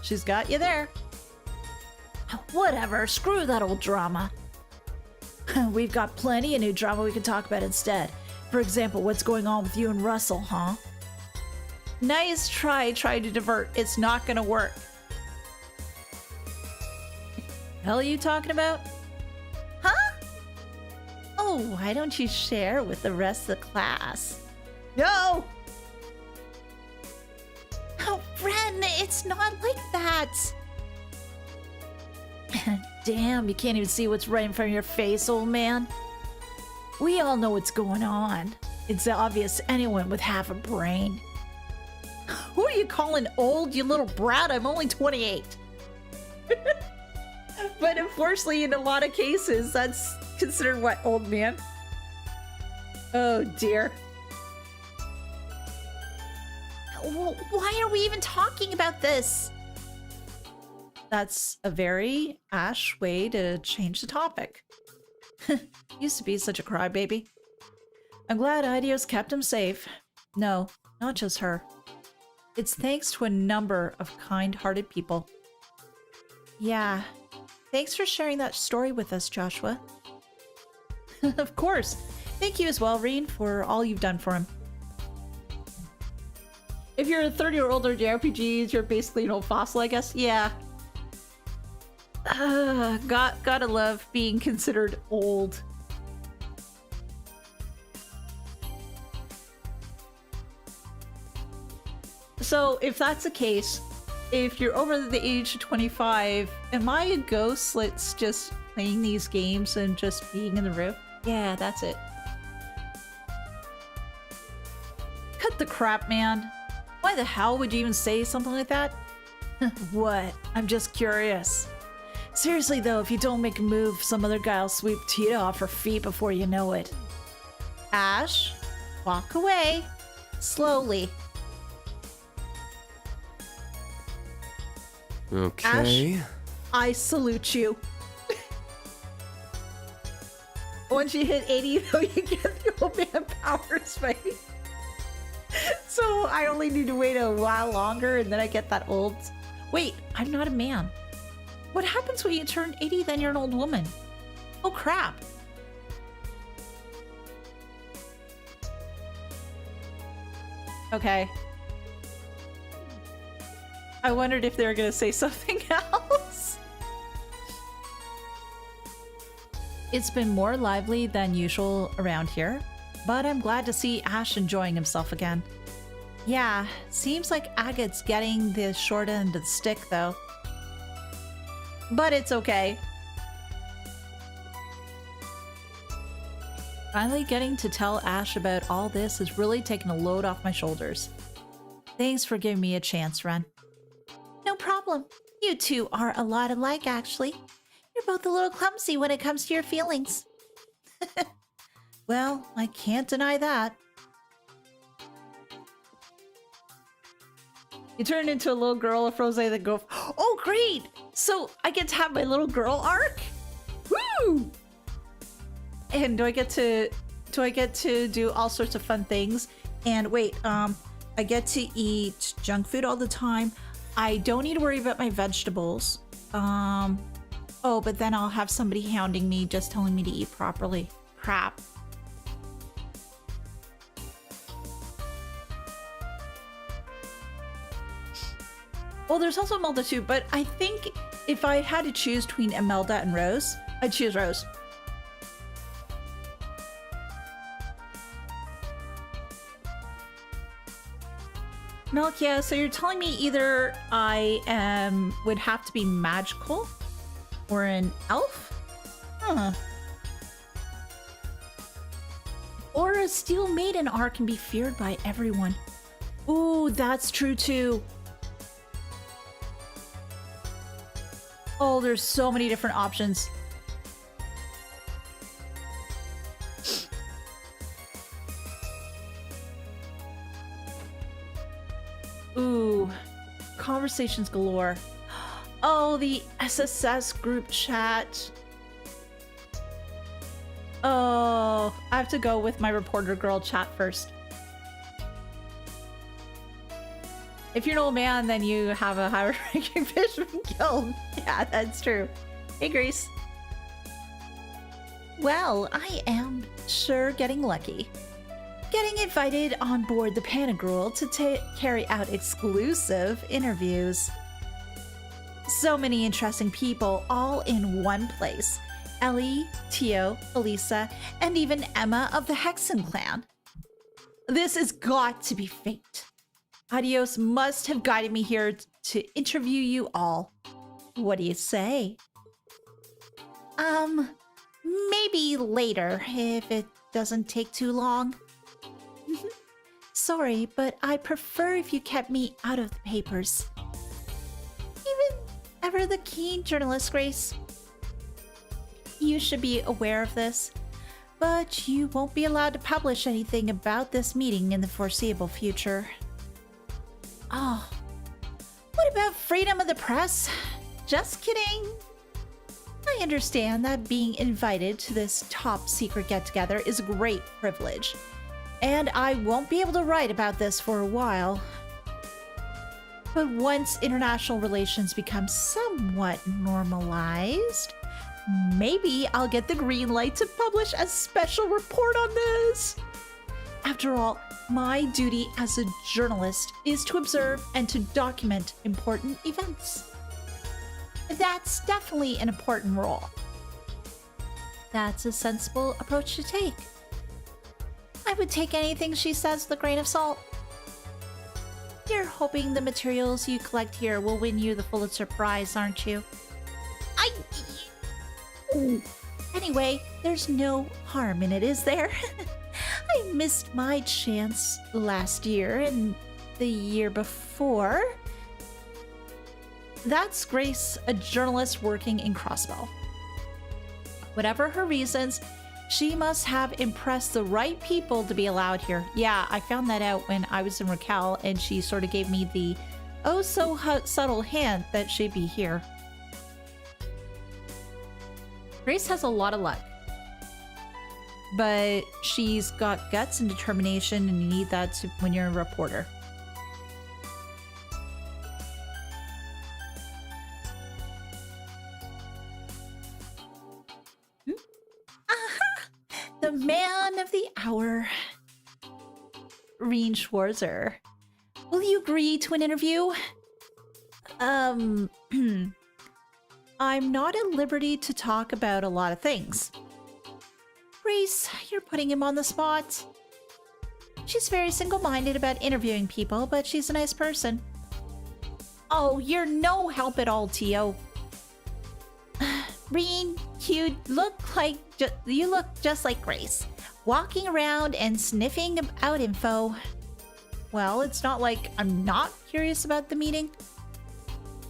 She's got you there. Whatever, screw that old drama. We've got plenty of new drama we can talk about instead. For example, what's going on with you and Russell, huh? Nice try trying to divert. It's not gonna work. Hell are you talking about? Huh? Oh, why don't you share with the rest of the class? No! Oh, Ren, it's not like that. Damn, you can't even see what's right in front of your face, old man. We all know what's going on. It's obvious to anyone with half a brain. Who are you calling old, you little brat? I'm only 28. But unfortunately, in a lot of cases, that's considered what, old man? Oh dear. Why are we even talking about this? That's a very Ash way to change the topic. Used to be such a crybaby. I'm glad Ideos kept him safe. No, not just her. It's thanks to a number of kind-hearted people. Yeah. Thanks for sharing that story with us, Joshua. Of course. Thank you as well, Rean, for all you've done for him. If you're a 30 or older JRPGs, you're basically an old fossil, I guess. Yeah. Gotta love being considered old. So if that's the case, if you're over the age of 25, am I a ghost that's just playing these games and just being in the room? Yeah, that's it. Cut the crap, man. Why the hell would you even say something like that? What? I'm just curious. Seriously though, if you don't make a move, some other guy'll sweep Tita off her feet before you know it. Ash, walk away. Slowly. Okay. Ash, I salute you. Once you hit 80, though, you get the old man powers, right? So I only need to wait a while longer and then I get that old... Wait, I'm not a man. What happens when you turn 80, then you're an old woman? Oh, crap. Okay. I wondered if they were going to say something else. It's been more lively than usual around here, but I'm glad to see Ash enjoying himself again. Yeah, seems like Agate's getting the short end of the stick, though. But it's okay. Finally getting to tell Ash about all this has really taken a load off my shoulders. Thanks for giving me a chance, Ren. No problem. You two are a lot alike, actually. You're both a little clumsy when it comes to your feelings. Well, I can't deny that. You turn into a little girl, a Froze that go, oh great! So I get to have my little girl arc? Woo! And do I get to do all sorts of fun things? And wait, I get to eat junk food all the time. I don't need to worry about my vegetables. Oh, but then I'll have somebody hounding me just telling me to eat properly. Crap. Well, there's also Imelda too, but I think if I had to choose between Imelda and Rose, I'd choose Rose. Milk, yeah, so you're telling me either I would have to be magical or an elf? Huh. Or a steel maiden arc can be feared by everyone. Ooh, that's true too. Oh, there's so many different options. Ooh, conversations galore. Oh, the SSS group chat. Oh, I have to go with my reporter girl chat first. If you're an old man, then you have a higher ranking fisherman guild. Yeah, that's true. Hey, Grace. Well, I am sure getting lucky. Getting invited on board the Pentagruel to carry out exclusive interviews. So many interesting people all in one place. Ellie, Tio, Elisa, and even Emma of the Hexen clan. This has got to be fate. Adios must have guided me here to interview you all. What do you say? Maybe later, if it doesn't take too long. Sorry, but I prefer if you kept me out of the papers. Even ever the keen journalist, Grace. You should be aware of this, but you won't be allowed to publish anything about this meeting in the foreseeable future. Oh, what about freedom of the press? Just kidding. I understand that being invited to this top secret get-together is a great privilege, and I won't be able to write about this for a while. But once international relations become somewhat normalized, maybe I'll get the green light to publish a special report on this. After all, my duty as a journalist is to observe and to document important events. That's definitely an important role. That's a sensible approach to take. I would take anything she says with a grain of salt. You're hoping the materials you collect here will win you the Pulitzer Prize, aren't you? Anyway, there's no harm in it, is there? I missed my chance last year and the year before. That's Grace, a journalist working in Crossbow. Whatever her reasons, she must have impressed the right people to be allowed here. Yeah, I found that out when I was in Raquel, and she sort of gave me the oh-so-subtle hint that she'd be here. Grace has a lot of luck, but she's got guts and determination, and you need that when you're a reporter. The man of the hour, Rean Schwarzer. Will you agree to an interview? I'm not at liberty to talk about a lot of things. Grace, you're putting him on the spot. She's very single-minded about interviewing people, but she's a nice person. Oh, you're no help at all, Tio. Rean, you look just like Grace, walking around and sniffing out info. Well, it's not like I'm not curious about the meeting.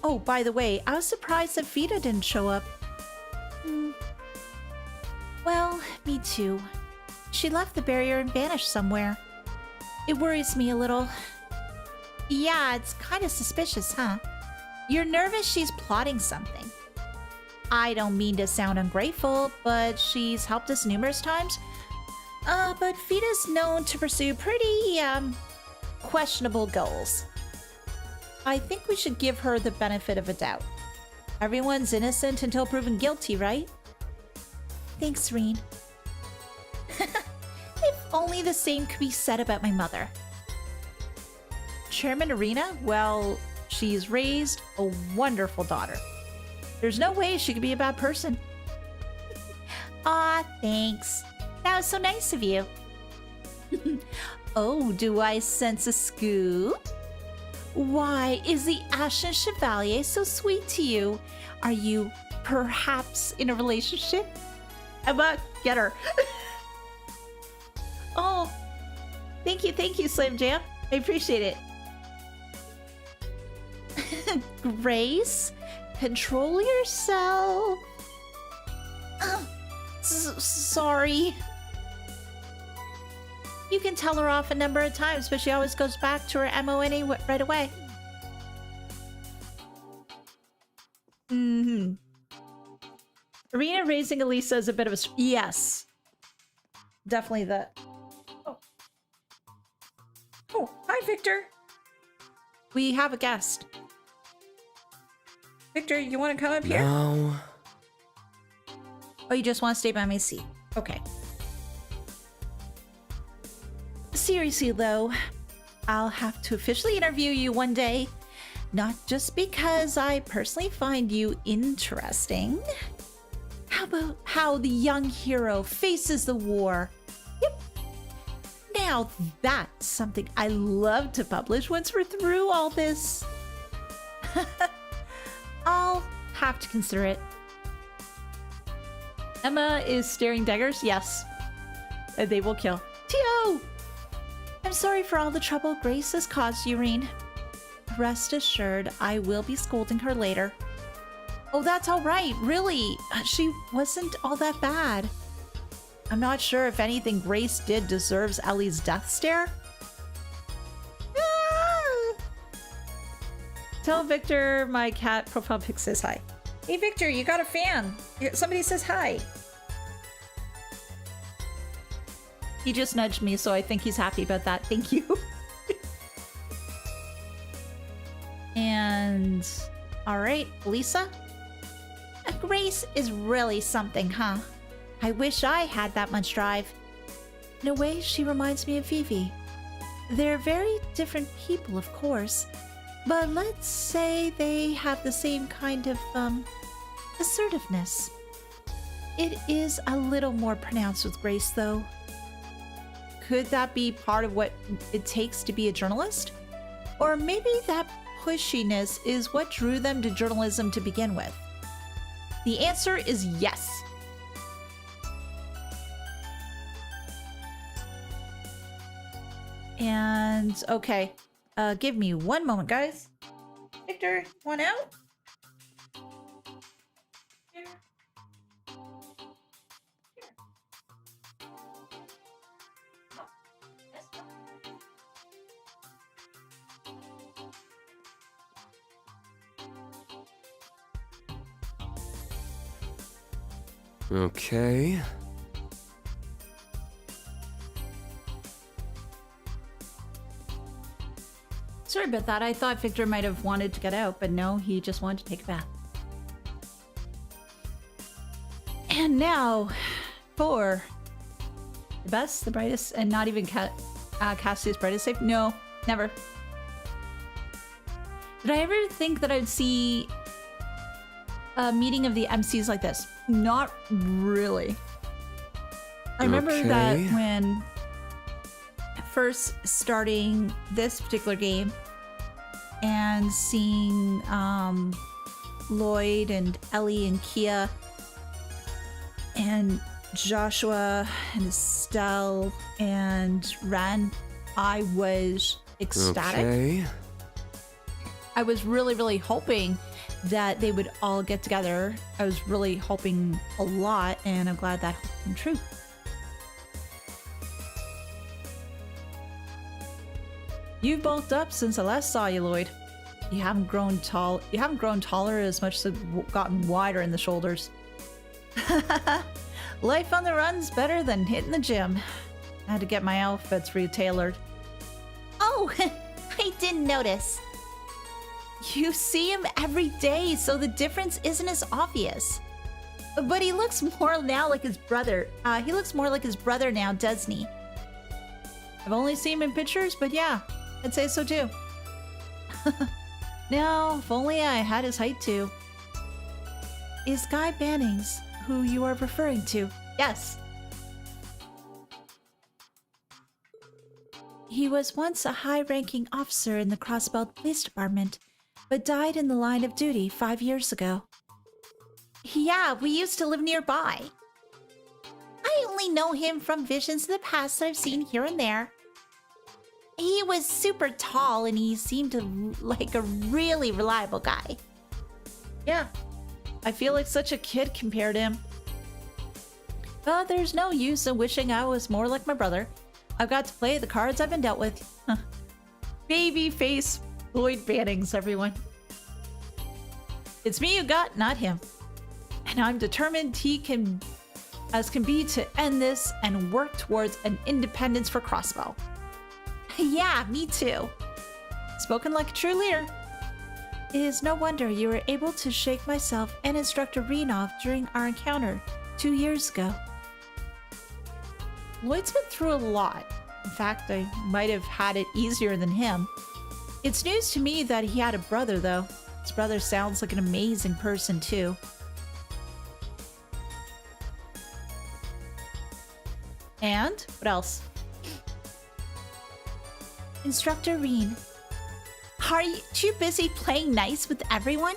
Oh, by the way, I was surprised that Vita didn't show up. Well, me too. She left the barrier and vanished somewhere. It worries me a little. Yeah, it's kind of suspicious, huh? You're nervous she's plotting something. I don't mean to sound ungrateful, but she's helped us numerous times. But Vita's known to pursue pretty, questionable goals. I think we should give her the benefit of a doubt. Everyone's innocent until proven guilty, right? Thanks, Rean. If only the same could be said about my mother. Chairman Arena? Well, she's raised a wonderful daughter. There's no way she could be a bad person. Aw, thanks. That was so nice of you. Oh, do I sense a scoop? Why is the Ashen Chevalier so sweet to you? Are you perhaps in a relationship? Emma, get her. Oh, thank you, Slim Jam. I appreciate it. Grace, control yourself. Sorry. You can tell her off a number of times, but she always goes back to her MO right away. Arena raising Elisa is a bit of a... Yes. Definitely that. Oh, hi, Victor. We have a guest. Victor, you want to come up here? No. Oh, you just want to stay by my seat? Okay. Seriously, though, I'll have to officially interview you one day. Not just because I personally find you interesting. How about how the young hero faces the war? Yep. Now that's something I love to publish once we're through all this. I'll have to consider it. Emma is staring daggers? Yes. They will kill. Tio! I'm sorry for all the trouble Grace has caused you, Rean. Rest assured, I will be scolding her later. Oh, that's all right. Really, she wasn't all that bad. I'm not sure if anything Grace did deserves Ellie's death stare. Ah! Tell Victor my cat profile pic says hi. Hey, Victor, you got a fan. Somebody says hi. He just nudged me, so I think he's happy about that. Thank you. And all right, Lisa. Grace is really something, huh? I wish I had that much drive. In a way, she reminds me of Vivi. They're very different people, of course, but let's say they have the same kind of, assertiveness. It is a little more pronounced with Grace, though. Could that be part of what it takes to be a journalist? Or maybe that pushiness is what drew them to journalism to begin with? The answer is yes. And okay, give me one moment, guys. Victor, one out. Here. Here. Oh, this one. Okay. Sorry about that. I thought Victor might have wanted to get out, but no, he just wanted to take a bath. And now for the best, the brightest, and not even Cassie's brightest safe. No, never. Did I ever think that I'd see a meeting of the MCs like this? Not really. I remember that when first starting this particular game and seeing Lloyd and Ellie and Kia and Joshua and Estelle and Rean, I was ecstatic. Okay. I was really, really hoping that they would all get together. I was really hoping a lot, and I'm glad that came true. You've bulked up since I last saw you, Lloyd. You haven't grown tall. You haven't grown taller as much as it's gotten wider in the shoulders. Life on the run's better than hitting the gym. I had to get my outfits retailored. Oh, I didn't notice. You see him every day, so the difference isn't as obvious. But he looks more now like his brother. He looks more like his brother now, doesn't he? I've only seen him in pictures, but yeah, I'd say so too. Now, if only I had his height too. Is Guy Bannings who you are referring to? Yes. He was once a high-ranking officer in the Crossbelt Police Department, but died in the line of duty 5 years ago. Yeah, we used to live nearby. I only know him from visions of the past that I've seen here and there. He was super tall and he seemed like a really reliable guy. Yeah, I feel like such a kid compared to him. But there's no use in wishing I was more like my brother. I've got to play the cards I've been dealt with. Baby face Lloyd Bannings, everyone. It's me you got, not him. And I'm determined he can be to end this and work towards an independence for Crossbow. Yeah, me too. Spoken like a true leader. It is no wonder you were able to shake myself and Instructor Rean off during our encounter 2 years ago. Lloyd's been through a lot. In fact, I might have had it easier than him. It's news to me that he had a brother, though. His brother sounds like an amazing person, too. And what else? Instructor Rean. Are you too busy playing nice with everyone?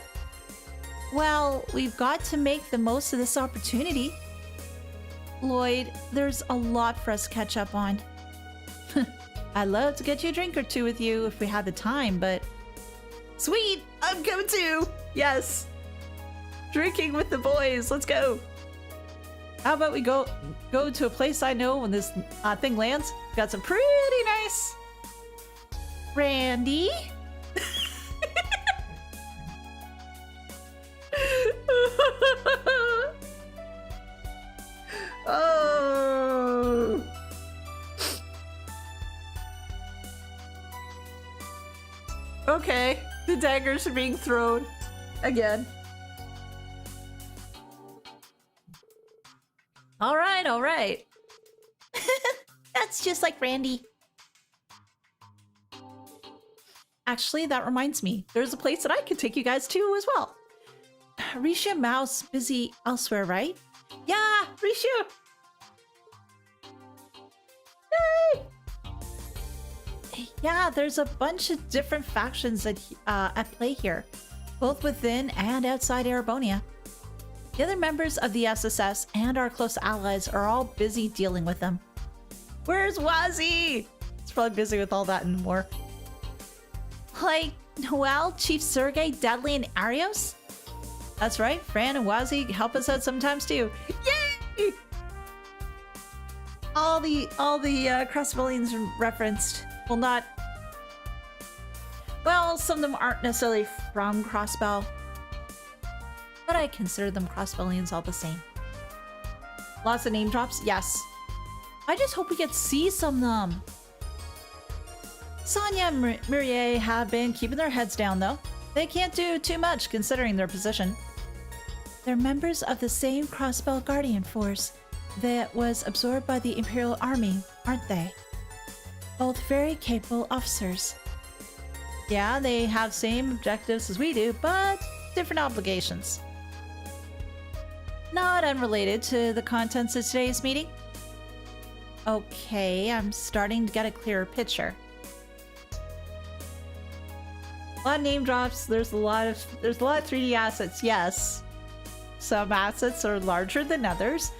Well, we've got to make the most of this opportunity. Lloyd, there's a lot for us to catch up on. I'd love to get you a drink or two with you if we had the time, but... Sweet! I'm coming too! Yes! Drinking with the boys, let's go! How about we go to a place I know when this thing lands? Got some pretty nice... Randy? Oh. Okay, the daggers are being thrown again. All right. That's just like Randy. Actually, that reminds me. There's a place that I could take you guys to as well. Risha Mao's busy elsewhere, right? Yeah, Risha! Yay! Yeah, there's a bunch of different factions at play here, both within and outside Erebonia. The other members of the SSS and our close allies are all busy dealing with them. Where's Wazzy? He's probably busy with all that and more. Like Noel, Chief Sergei, Dudley, and Arios? That's right, Fran and Wazzy help us out sometimes too. Yay! All the cross-civilians referenced. Well, not... Well, some of them aren't necessarily from Crossbell, but I consider them cross-civilians all the same. Lots of name drops? Yes. I just hope we get to see some of them. Sonia and Mireille have been keeping their heads down, though. They can't do too much considering their position. They're members of the same Crossbell Guardian Force that was absorbed by the Imperial Army, aren't they? Both very capable officers. Yeah, they have same objectives as we do, but different obligations. Not unrelated to the contents of today's meeting. Okay, I'm starting to get a clearer picture. A lot of name drops. There's a lot of 3D assets. Yes, some assets are larger than others,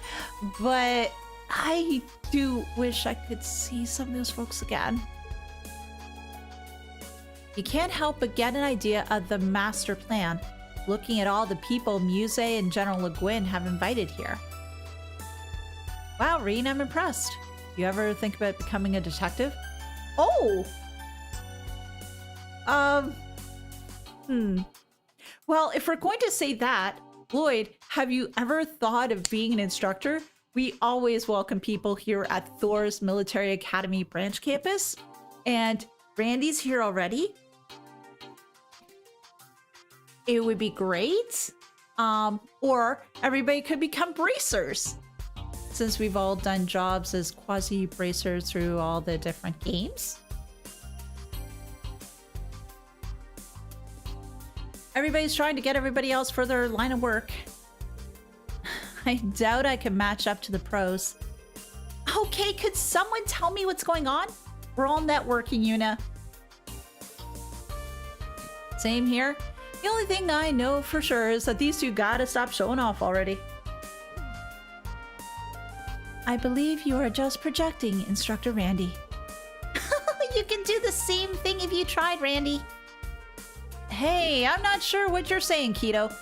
but I do wish I could see some of those folks again. You can't help but get an idea of the master plan, looking at all the people Muse and General Le Guin have invited here. Wow, Rean, I'm impressed. You ever think about becoming a detective? Oh! Well, if we're going to say that, Lloyd, have you ever thought of being an instructor? We always welcome people here at Thor's Military Academy branch campus. And Randy's here already. It would be great. Or everybody could become bracers. Since we've all done jobs as quasi-bracers through all the different games. Everybody's trying to get everybody else for their line of work. I doubt I can match up to the pros. Okay, could someone tell me what's going on? We're all networking, Yuna. Same here. The only thing I know for sure is that these two gotta stop showing off already. I believe you are just projecting, Instructor Randy. You can do the same thing if you tried, Randy. Hey, I'm not sure what you're saying, Keto.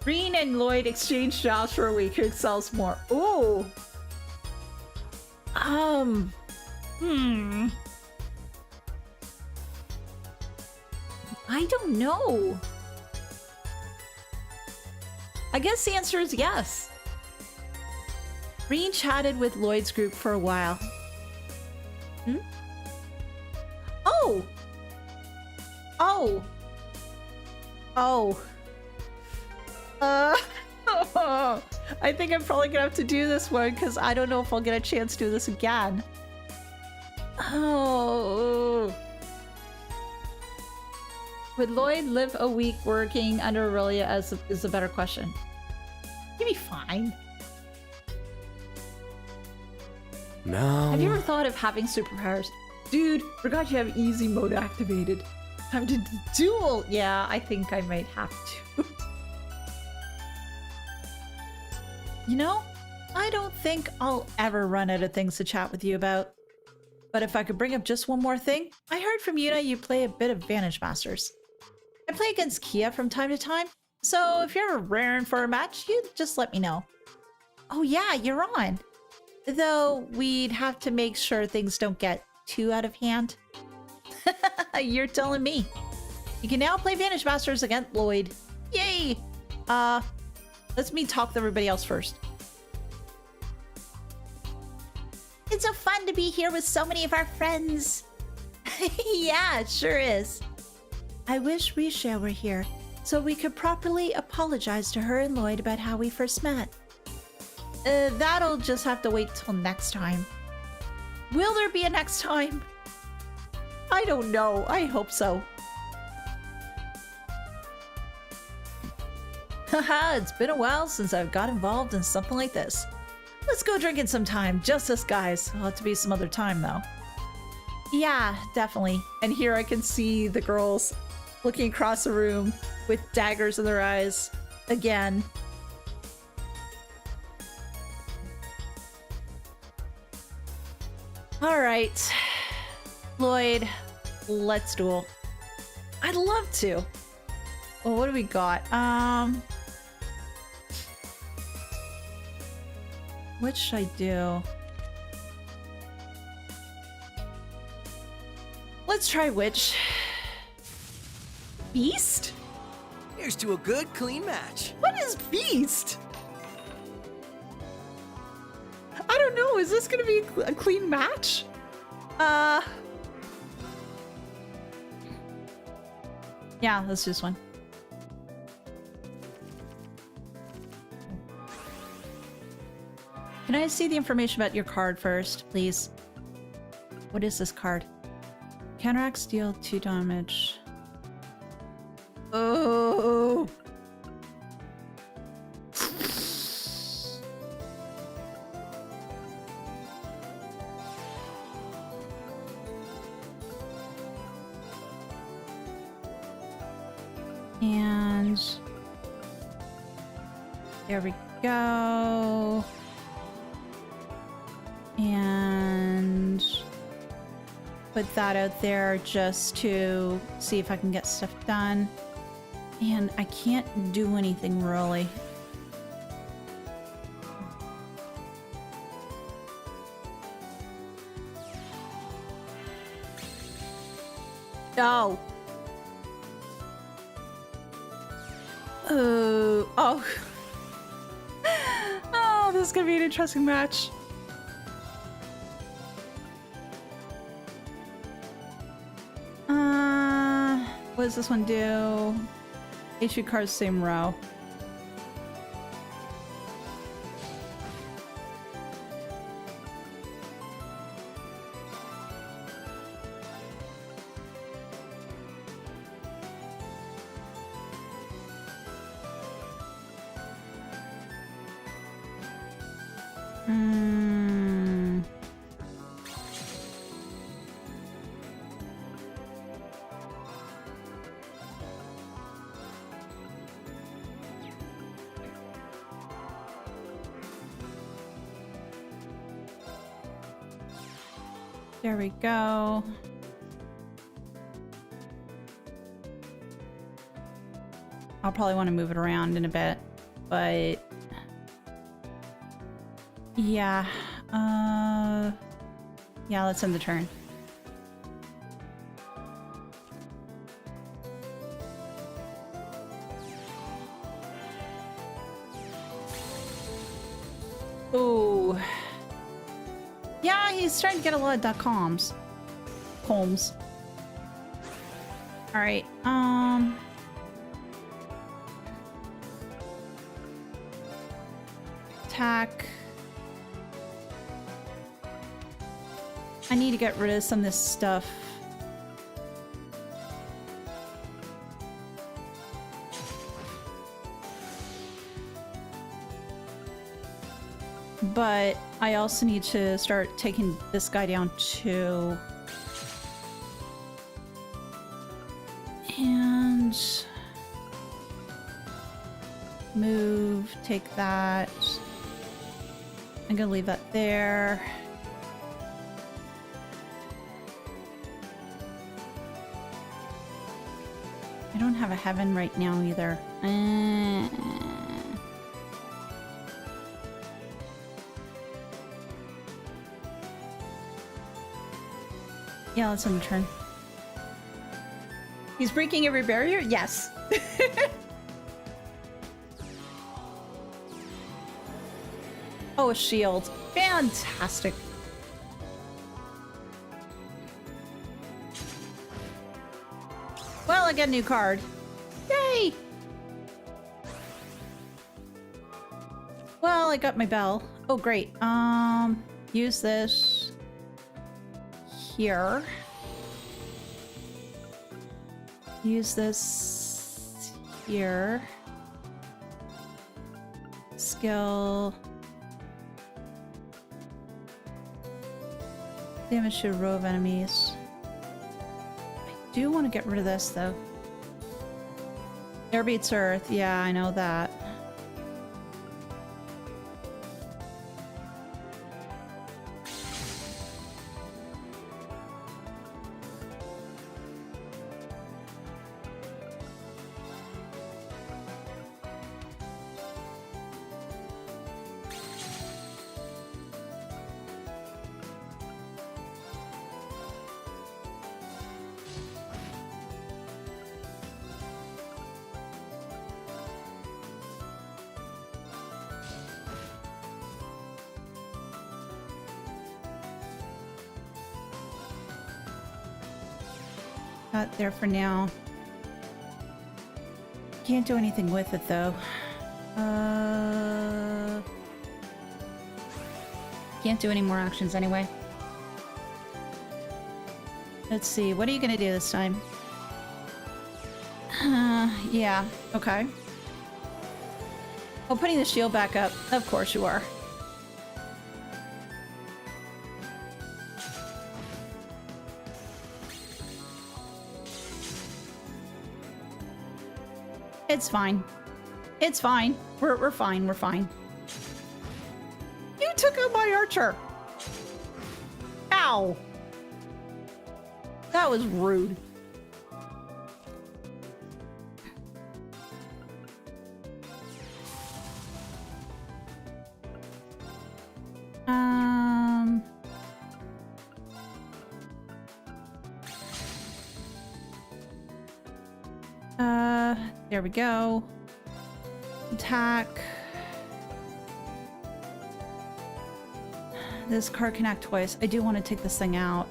Rean and Lloyd exchange jobs for a week. Who sells more? Ooh. I don't know. I guess the answer is yes. Rean chatted with Lloyd's group for a while. Oh! Oh! Oh. I think I'm probably gonna have to do this one because I don't know if I'll get a chance to do this again. Oh. Would Lloyd live a week working under Aurelia is a better question. He'd be fine. No. Have you ever thought of having superpowers? Dude, forgot you have easy mode activated. Time to duel. Yeah, I think I might have to. You know, I don't think I'll ever run out of things to chat with you about. But if I could bring up just one more thing, I heard from Yuna you play a bit of Vanish Masters. I play against Kia from time to time, so if you're ever raring for a match, you just let me know. Oh yeah, you're on. Though we'd have to make sure things don't get too out of hand. You're telling me. You can now play Vanish Masters against Lloyd. Yay! Let's me talk to everybody else first. It's so fun to be here with so many of our friends. Yeah, it sure is. I wish Risha were here, so we could properly apologize to her and Lloyd about how we first met. That'll just have to wait till next time. Will there be a next time? I don't know. I hope so. Haha, it's been a while since I've got involved in something like this. Let's go drinking sometime, just us guys. It'll have to be some other time though. Yeah, definitely. And here I can see the girls looking across the room with daggers in their eyes again. All right, Lloyd, let's duel. I'd love to. Well, what do we got? What should I do? Let's try Witch. Beast? Here's to a good, clean match. What is Beast? I don't know. Is this gonna be a clean match? Yeah, let's do this one. Can I see the information about your card first, please? What is this card? Counteracts deal 2 damage. Oh. And there we go. And put that out there just to see if I can get stuff done. And I can't do anything really. Oh. Oh. Oh, this is gonna be an interesting match. What does this one do? HP cards, same row. There we go. I'll probably want to move it around in a bit, but yeah. Yeah, let's end the turn. Ooh. Yeah, he's starting to get a lot of .coms. Combs. Alright, Attack. I need to get rid of some of this stuff. But I also need to start taking this guy down too. And move, take that. I'm gonna leave that there. I don't have a heaven right now either. Yeah, let's end the turn. He's breaking every barrier? Yes. Oh, a shield. Fantastic. Well, I got a new card. Yay! Well, I got my bell. Oh, great. Use this here. Use this here. Skill. Damage to a row of enemies. I do want to get rid of this though. Air beats earth. Yeah, I know that. Not there for now. Can't do anything with it though. Can't do any more actions anyway. Let's see, what are you gonna do this time? Yeah, okay. Oh, putting the shield back up. Of course you are. It's fine. It's fine. We're fine. We're fine. You took out my archer. Ow. That was rude. There we go. Attack. This card can act twice. I do want to take this thing out.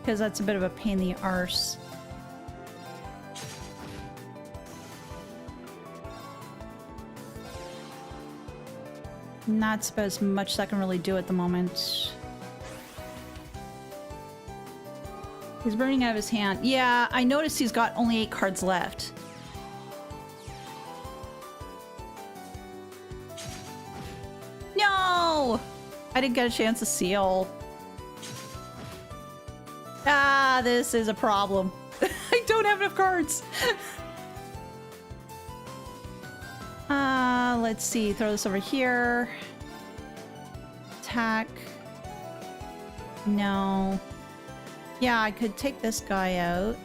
Because that's a bit of a pain in the arse. Not as much as I can really do at the moment. He's burning out of his hand. Yeah, I noticed he's got only 8 cards left. No! I didn't get a chance to seal. Ah, this is a problem. I don't have enough cards. Let's see. Throw this over here. Attack. No. Yeah, I could take this guy out.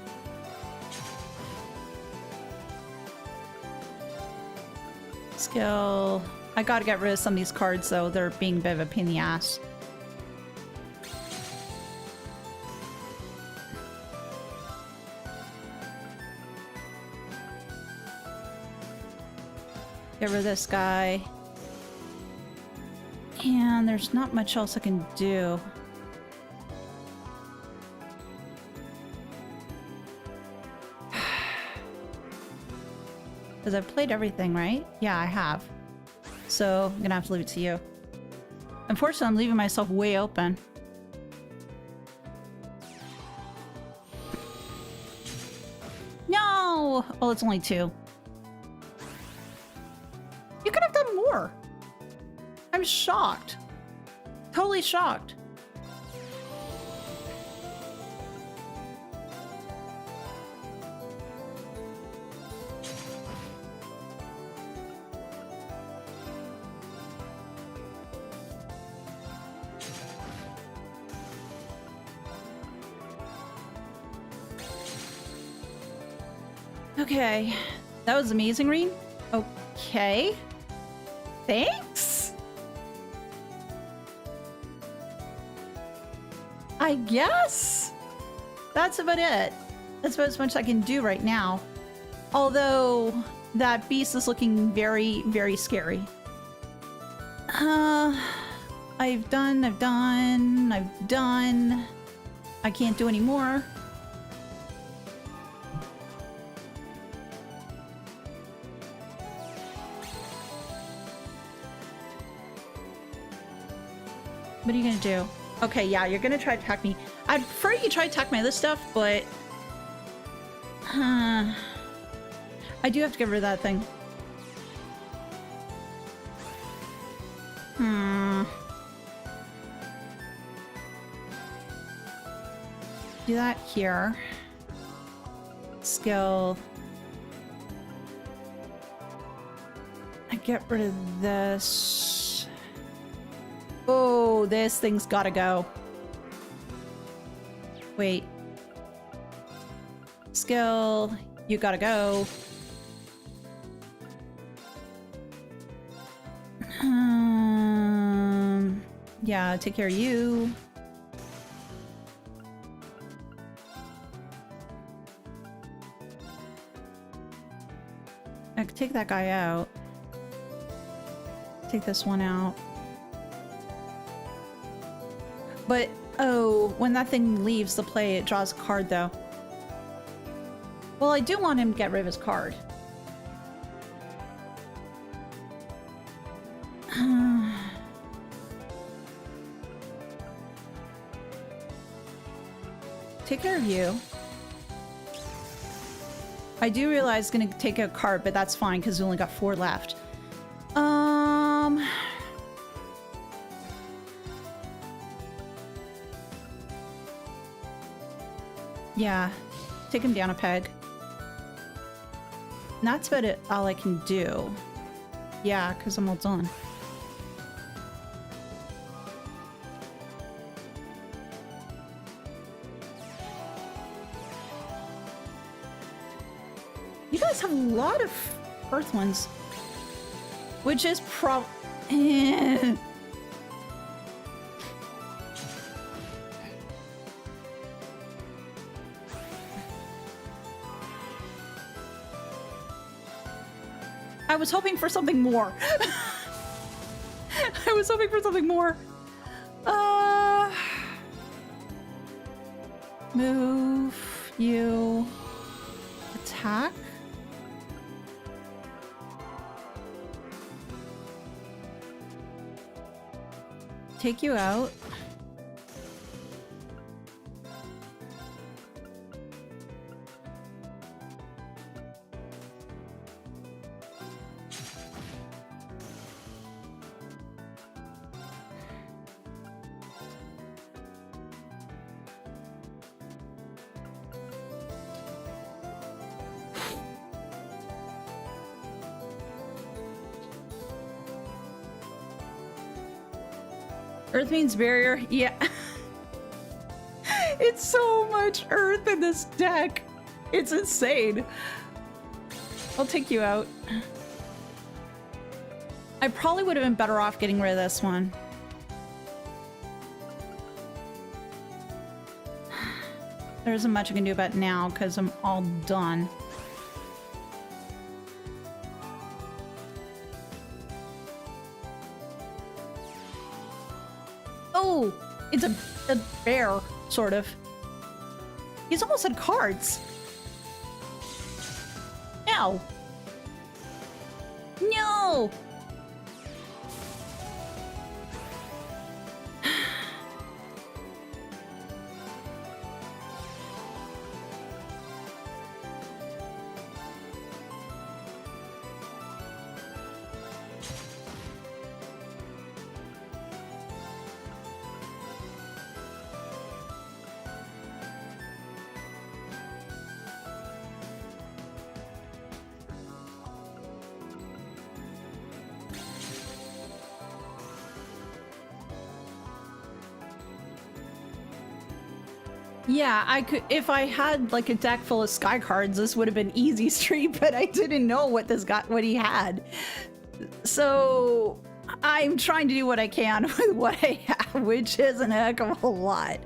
Skill. I gotta get rid of some of these cards though. They're being a bit of a pain in the ass. Get rid of this guy. And there's not much else I can do. Because I've played everything, right? Yeah, I have. So I'm gonna have to leave it to you. Unfortunately, I'm leaving myself way open. No! Well, it's only 2. You could have done more. I'm shocked. Totally shocked. Okay. That was amazing, Rean. Okay. Thanks. I guess that's about it. That's about as much I can do right now. Although that beast is looking very, very scary. I've done. I can't do any more. What are you gonna do? Okay, yeah, you're gonna try to attack me. I'd prefer you try to attack my other stuff, but... I do have to get rid of that thing. Do that here. Skill. I get rid of this. Oh, this thing's gotta go. Wait. Skill, you gotta go. Yeah, take care of you. I could take that guy out. Take this one out. But, oh, when that thing leaves the play, it draws a card, though. Well, I do want him to get rid of his card. Take care of you. I do realize it's gonna take a card, but that's fine because we only got 4 left. Yeah, take him down a peg. And that's about it, all I can do. Yeah, because I'm all done. You guys have a lot of earth ones. Which is I was hoping for something more. I was hoping for something more. Move you. Attack. Take you out. Earth means barrier. Yeah. It's so much earth in this deck. It's insane. I'll take you out. I probably would have been better off getting rid of this one. There isn't much I can do about it now because I'm all done. Oh, it's a bear, sort of. He's almost had cards. Ow. No! Yeah, I could, if I had like a deck full of sky cards, this would have been easy street, but I didn't know what this guy, what he had. So I'm trying to do what I can with what I have, which isn't a heck of a lot.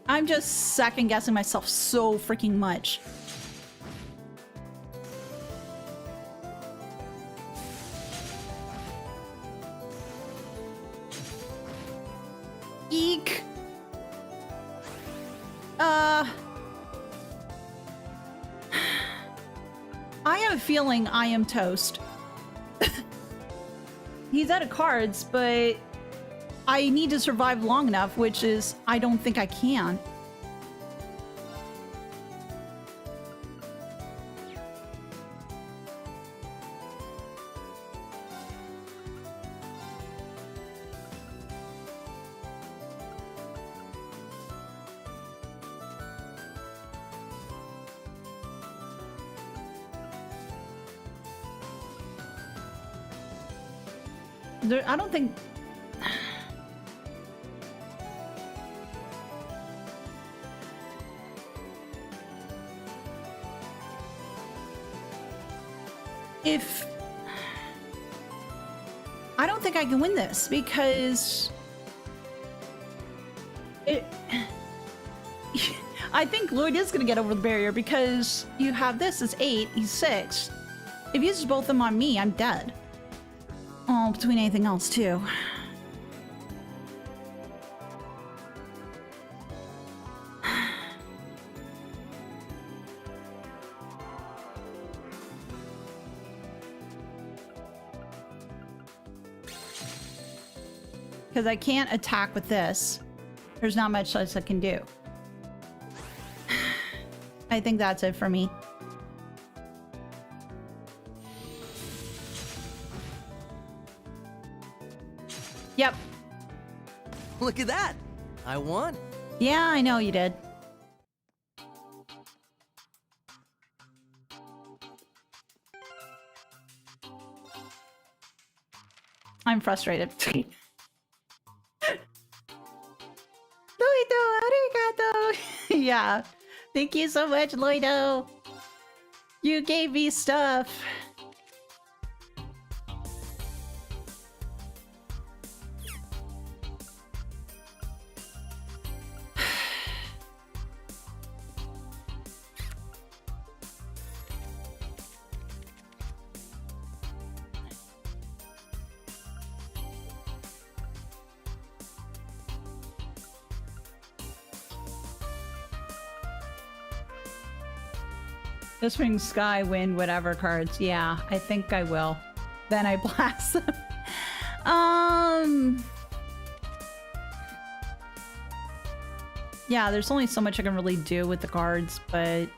I'm just second guessing myself so freaking much. Eek. I have a feeling I am toast. He's out of cards, but I need to survive long enough, which is, I don't think I can. I don't think... I don't think I can win this because I think Lloyd is gonna get over the barrier because you have this as 8, he's 6. If he uses both of them on me, I'm dead. Oh, between anything else too. Because I can't attack with this. There's not much else I can do. I think that's it for me. Yep. Look at that! I won. Yeah, I know you did. I'm frustrated. Loido, arigato! Yeah. Thank you so much, Loido. You gave me stuff. Whispering Sky, Wind, whatever cards. Yeah, I think I will. Then I blast them. Yeah, there's only so much I can really do with the cards, but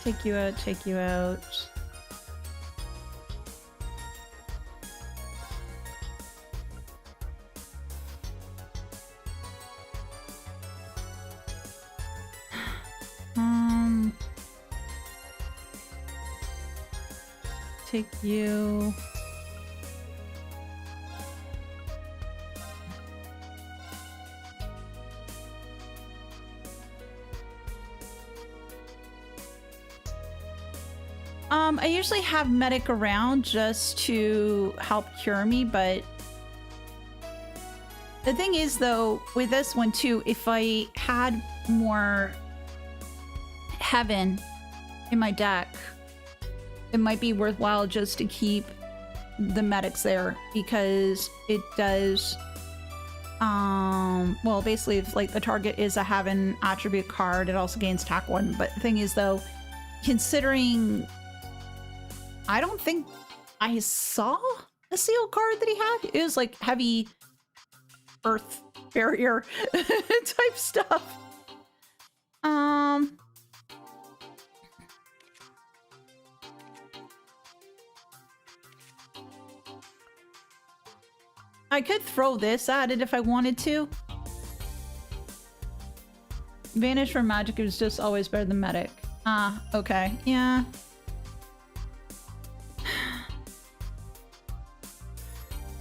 take you out, take you out. Take you. I usually have medic around just to help cure me, but the thing is though, with this one too, if I had more heaven in my deck, it might be worthwhile just to keep the medics there because it does well, basically if like the target is a have an attribute card, it also gains attack 1. But the thing is though, considering I don't think I saw a seal card that he had. It was like heavy earth barrier type stuff. I could throw this at it if I wanted to. Vanish from magic is just always better than medic. Ah, okay. Yeah.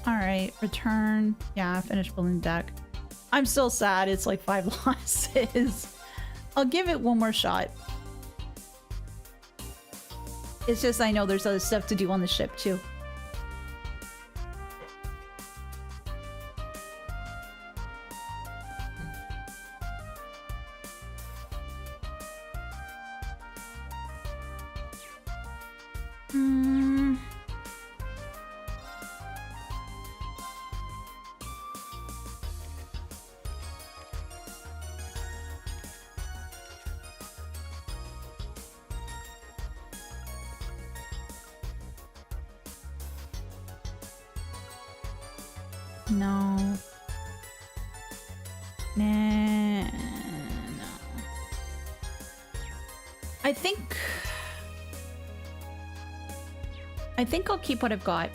Alright, return. Yeah, finish building deck. I'm still sad it's like 5 losses. I'll give it one more shot. It's just I know there's other stuff to do on the ship too. No. Nah. No. I think I'll keep what I've got.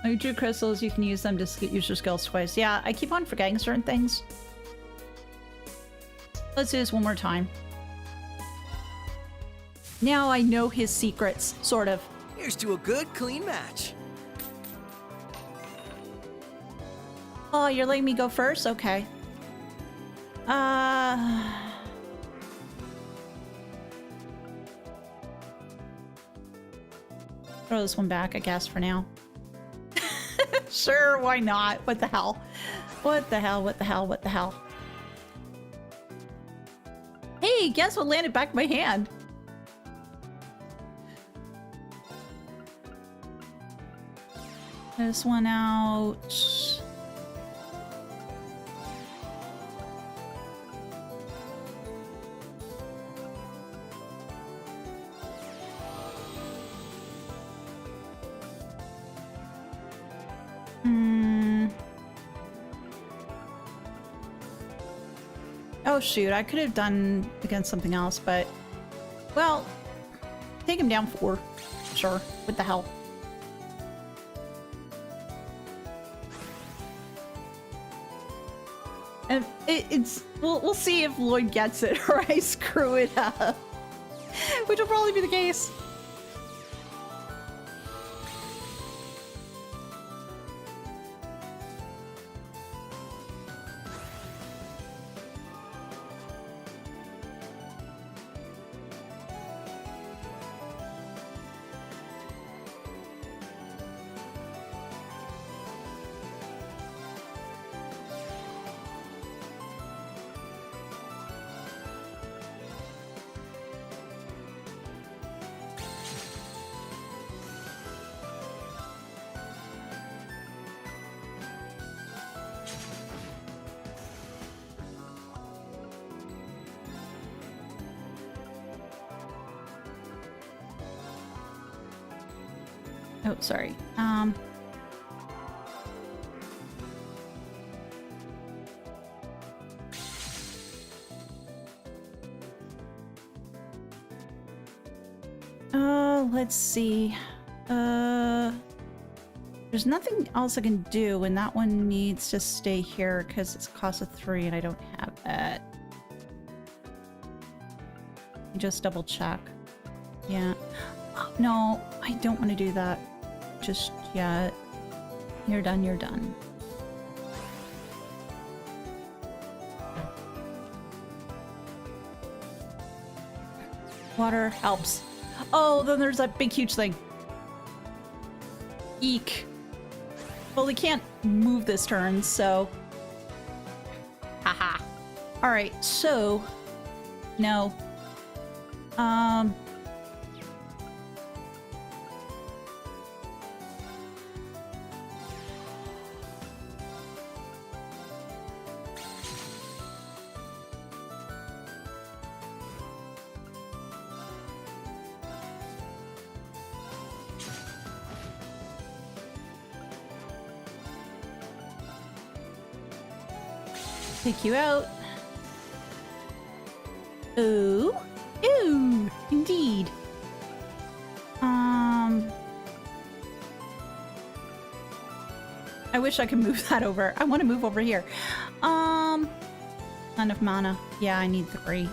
I drew crystals, you can use them to use your skills twice. Yeah, I keep on forgetting certain things. Let's do this one more time. Now I know his secrets, sort of. Here's to a good, clean match. Oh, you're letting me go first? Okay. Throw this one back, I guess, for now. Sure, why not? What the hell? What the hell? What the hell? What the hell? Hey, guess what landed back in my hand? This one out. Oh shoot, I could have done against something else, but... Well, take him down 4. Sure, what the hell. And it's... We'll see if Lloyd gets it or I screw it up. Which will probably be the case. Oh, sorry. Let's see. There's nothing else I can do, and that one needs to stay here because it's a cost of 3 and I don't have that. Just double check. Yeah. Oh, no, I don't want to do that just yet. You're done, you're done. Water helps. Oh, then there's that big huge thing. Eek. Well, we can't move this turn, so... Haha. Alright, so... No. Take you out. Ooh. Ooh, indeed. I wish I could move that over. I want to move over here. Not enough mana. Yeah, I need 3.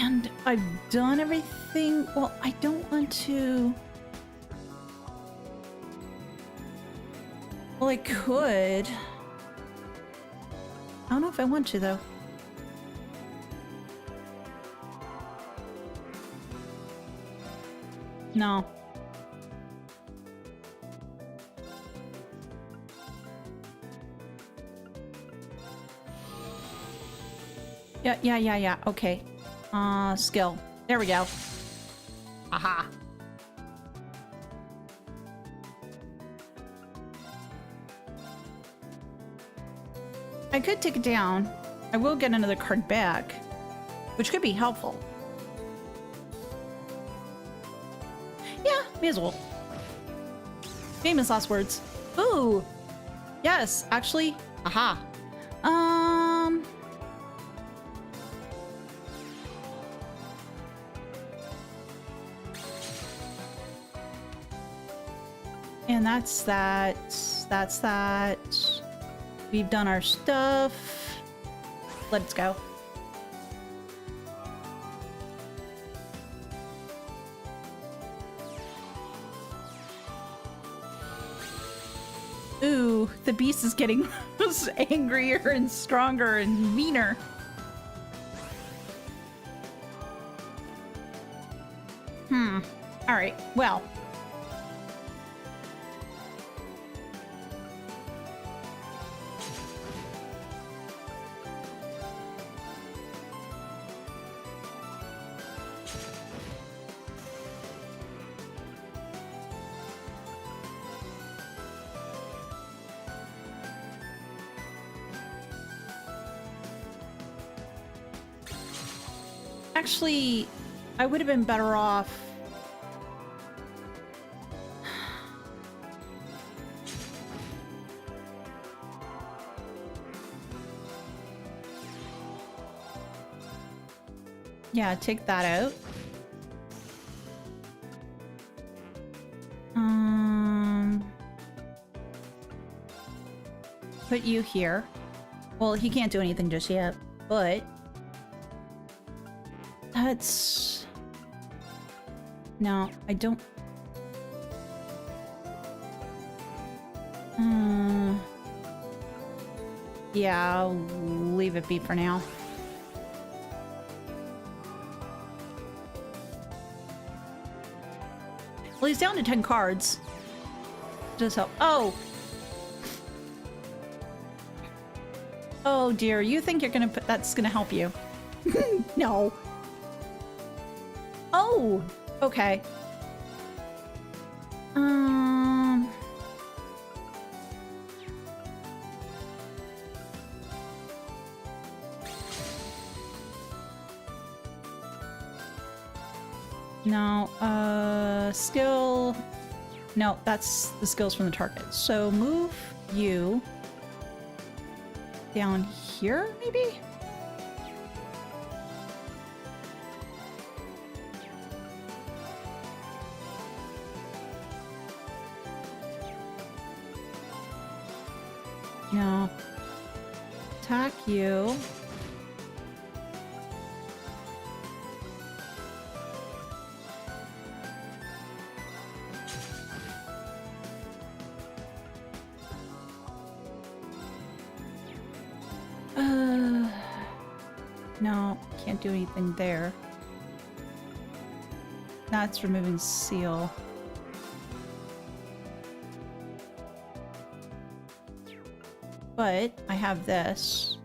And I've done everything. Well, I don't want to. Well, I could. I don't know if I want to, though. No. Yeah. Okay. Skill. There we go. Aha. I could take it down. I will get another card back, which could be helpful. Yeah, may as well. Famous last words. Ooh. Yes, actually. Aha. And that's that. That's that. We've done our stuff. Let's go. Ooh, the beast is getting angrier and stronger and meaner. All right, well. Actually, I would have been better off. Yeah, take that out. Put you here. Well, he can't do anything just yet, but that's... No, I don't... Yeah, I'll leave it be for now. Well, he's down to 10 cards. Does help. Oh! Oh dear, you think you're gonna put... That's gonna help you. No. Oh! Okay. No, skill... No, that's the skills from the target. So move you down here, maybe? No. Attack you. No, can't do anything there. That's removing seal. But I have this.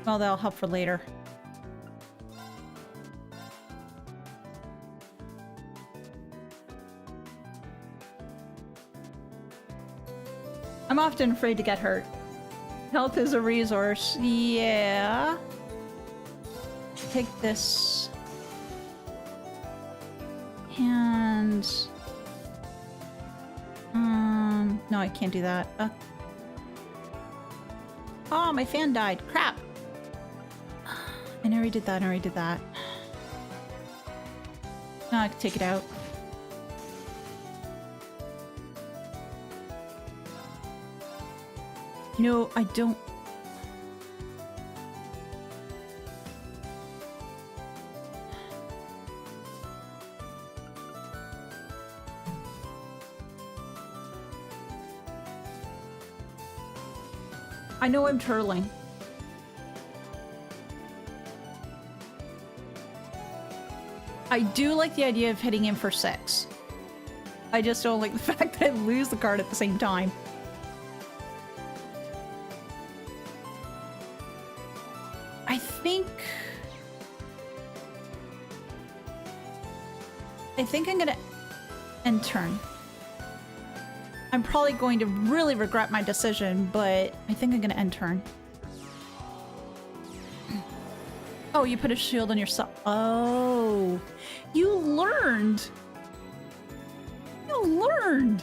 Well, that'll help for later. I'm often afraid to get hurt. Health is a resource. Yeah. Take this. And no, I can't do that. Oh, my fan died. Crap. I already did that. I already did that. No, I can take it out. No, I don't. I know I'm turtling. I do like the idea of hitting him for 6. I just don't like the fact that I lose the card at the same time. I think I'm gonna end turn. I'm probably going to really regret my decision, but I think I'm gonna end turn. Oh, you put a shield on yourself. Oh, you learned. You learned.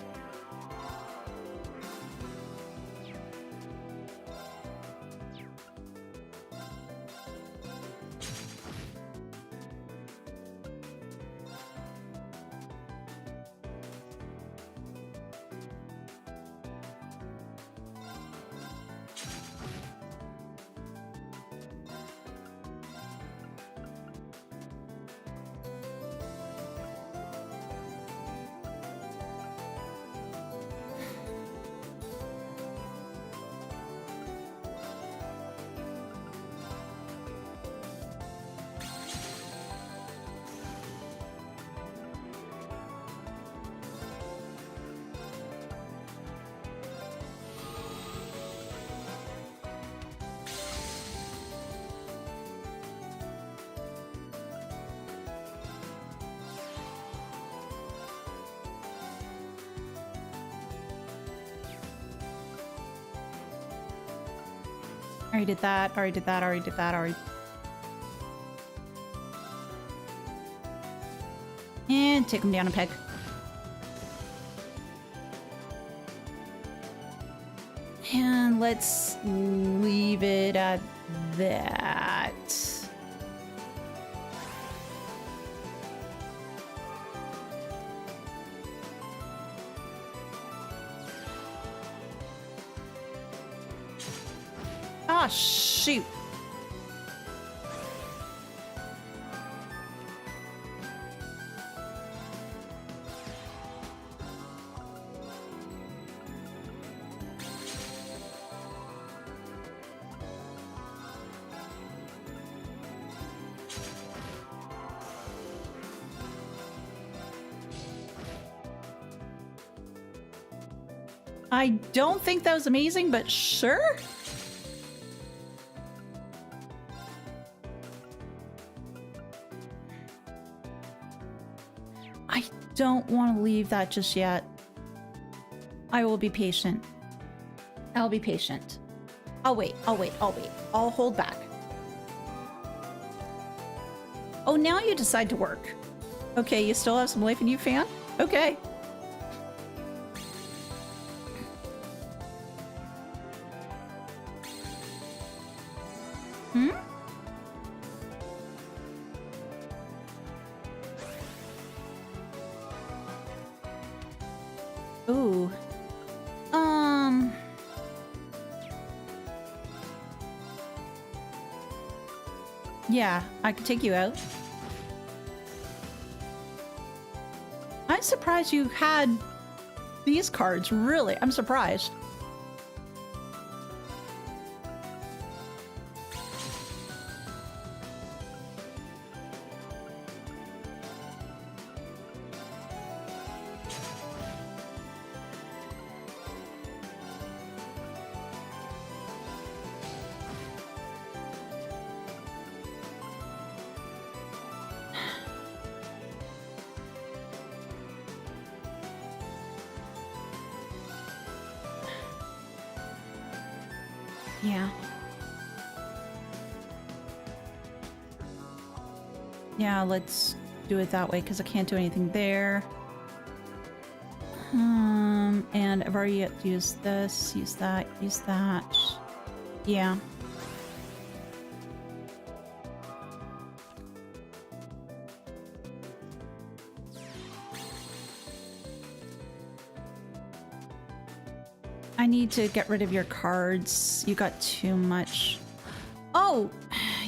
Already did that, already did that, already did that, already. And take him down a peg. And let's leave it at that. Ah, shoot. I don't think that was amazing, but sure. I don't want to leave that just yet. I will be patient. I'll be patient. I'll wait, I'll wait, I'll wait. I'll hold back. Oh, now you decide to work. Okay, you still have some life in you, fan? Okay. Hmm? Ooh. Yeah, I could take you out. I'm surprised you had these cards, really. I'm surprised. Yeah. Yeah, let's do it that way because I can't do anything there. And I've already used this, use that, use that. Yeah. I need to get rid of your cards. You got too much. Oh,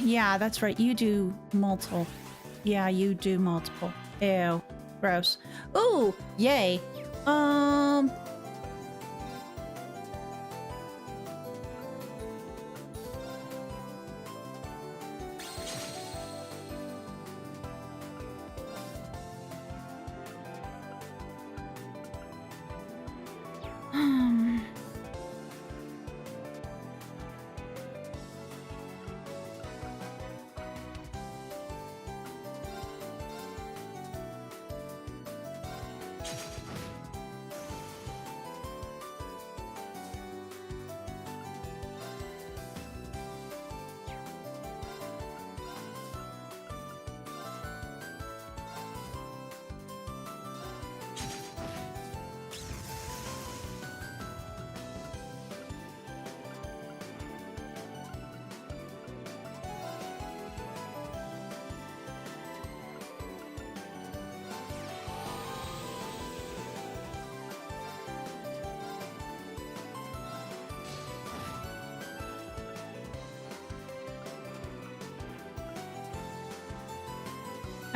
yeah, that's right. You do multiple. Yeah, you do multiple. Ew, gross. Ooh, yay.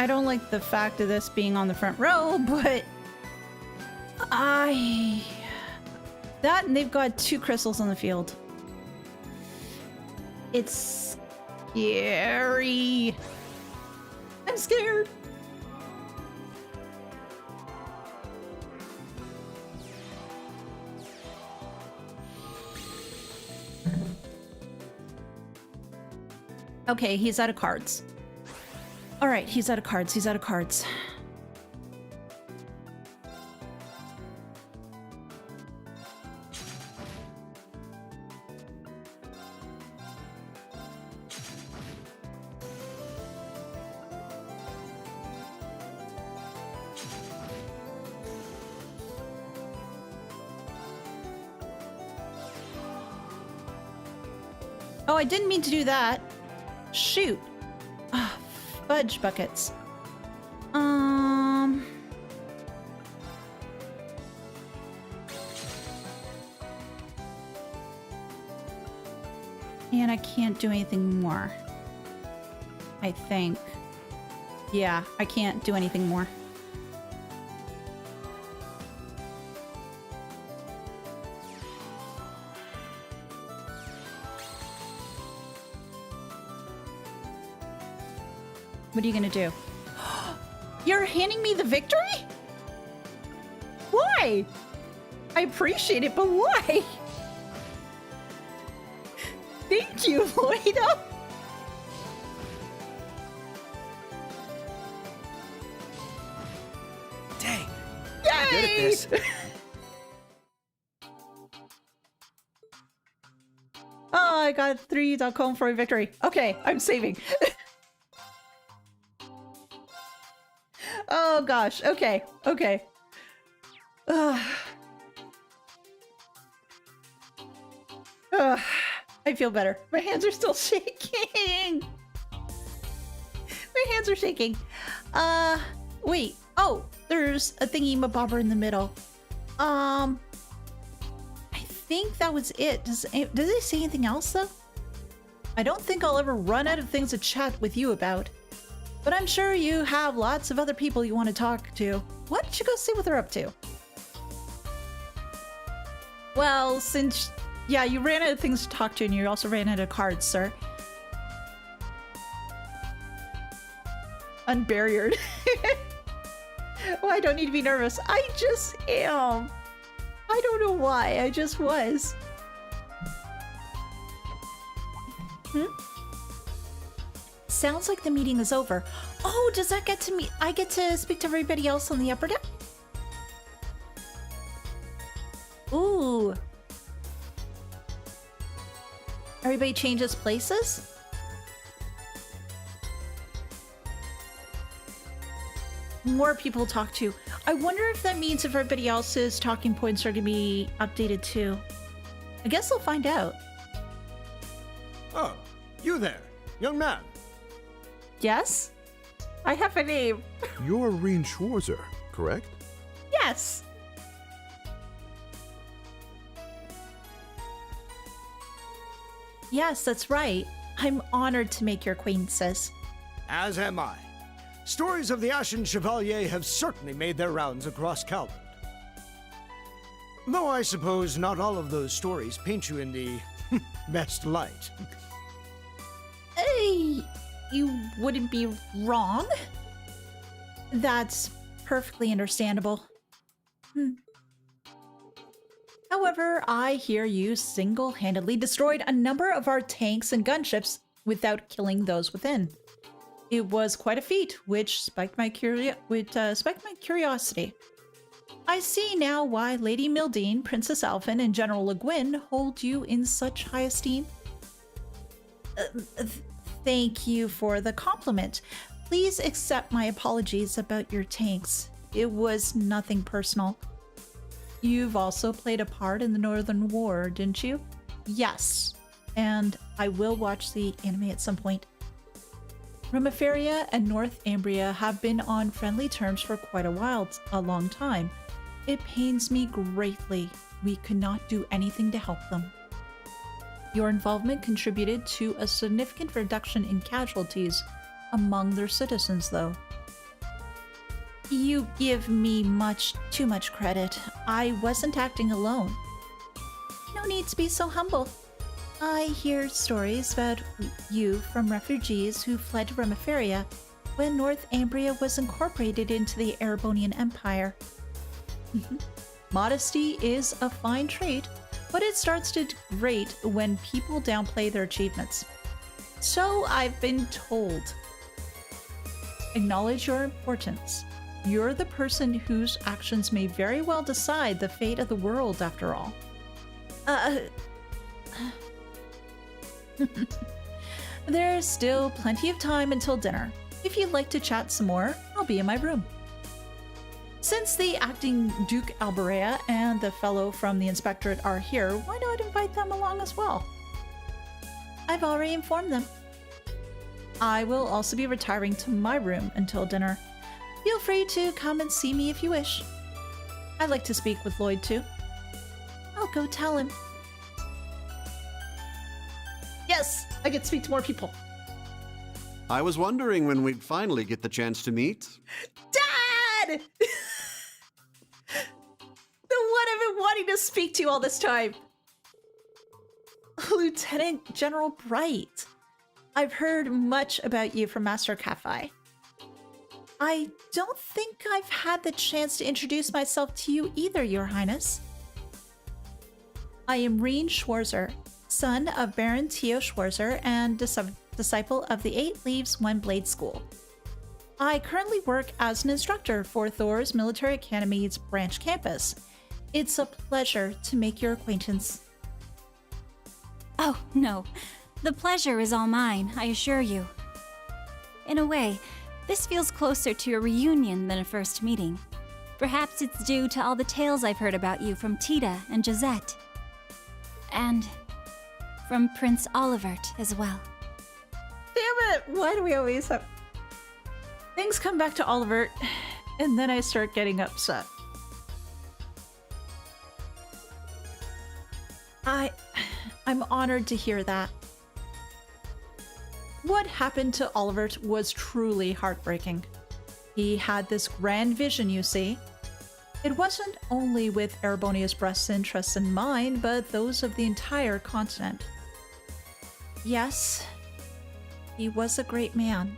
I don't like the fact of this being on the front row, but that and they've got 2 crystals on the field. It's scary. I'm scared. Okay, he's out of cards. All right, he's out of cards. He's out of cards. Oh, I didn't mean to do that. Shoot. Fudge buckets. And I can't do anything more. I think. Yeah, I can't do anything more. What are you gonna do? You're handing me the victory? Why? I appreciate it, but why? Thank you, Loida. Dang. Yay! I'm good at this. Oh, I got 3.com for a victory. Okay, I'm saving. Oh gosh, okay, okay. I feel better. My hands are still shaking. My hands are shaking. Wait. Oh, there's a thingy-mabobber in the middle. I think that was it. Does it say anything else though? I don't think I'll ever run out of things to chat with you about. But I'm sure you have lots of other people you want to talk to. Why don't you go see what they're up to? Well, since... yeah, you ran out of things to talk to and you also ran out of cards, sir. Unbarriered. Oh, I don't need to be nervous. I just am. I don't know why. I just was. Sounds like the meeting is over. Oh, does that get to me? I get to speak to everybody else on the upper deck? Ooh. Everybody changes places? more people to talk to. I wonder if that means if everybody else's talking points are going to be updated too. I guess we'll find out. Oh, you there, young man. Yes? I have a name. You're Rean Schwarzer, correct? Yes. Yes, that's right. I'm honored to make your acquaintances. As am I. Stories of the Ashen Chevalier have certainly made their rounds across Calvert. Though I suppose not all of those stories paint you in the best light. Hey, you wouldn't be wrong. That's perfectly understandable. However, I hear you single-handedly destroyed a number of our tanks and gunships without killing those within. It was quite a feat, which spiked my curiosity. I see now why Lady Mildine, Princess Alphen, and General Le Guin hold you in such high esteem. Thank you for the compliment. Please accept my apologies about your tanks. It was nothing personal. You've also played a part in the Northern War, didn't you? Yes, and I will watch the anime at some point. Remiferia and Northumbria have been on friendly terms for quite a long time. It pains me greatly we could not do anything to help them. Your involvement contributed to a significant reduction in casualties among their citizens, though. You give me too much credit. I wasn't acting alone. No need to be so humble. I hear stories about you from refugees who fled to Remiferia when Northumbria was incorporated into the Erebonian Empire. Modesty is a fine trait, but it starts to degrade when people downplay their achievements. So I've been told. Acknowledge your importance. You're the person whose actions may very well decide the fate of the world, after all. There's still plenty of time until dinner. If you'd like to chat some more, I'll be in my room. Since the acting Duke Alberea and the fellow from the Inspectorate are here, why not invite them along as well? I've already informed them. I will also be retiring to my room until dinner. Feel free to come and see me if you wish. I'd like to speak with Lloyd too. I'll go tell him. Yes, I get to speak to more people. I was wondering when we'd finally get the chance to meet. Dad! The one I've been wanting to speak to all this time. Lieutenant General Bright. I've heard much about you from Master Cafe. I don't think I've had the chance to introduce myself to you either, Your Highness. I am Rean Schwarzer, son of Baron Tio Schwarzer and disciple of the 8 Leaves, 1 Blade School. I currently work as an instructor for Thor's Military Academy's branch campus. It's a pleasure to make your acquaintance. Oh, no. The pleasure is all mine, I assure you. In a way, this feels closer to a reunion than a first meeting. Perhaps it's due to all the tales I've heard about you from Tita and Josette. And from Prince Olivert as well. Damn it! Why do we always have... Things come back to Olivert, and then I start getting upset. I'm honored to hear that. What happened to Olivert was truly heartbreaking. He had this grand vision, you see. It wasn't only with Erebonia's best interests in mind, but those of the entire continent. Yes, he was a great man.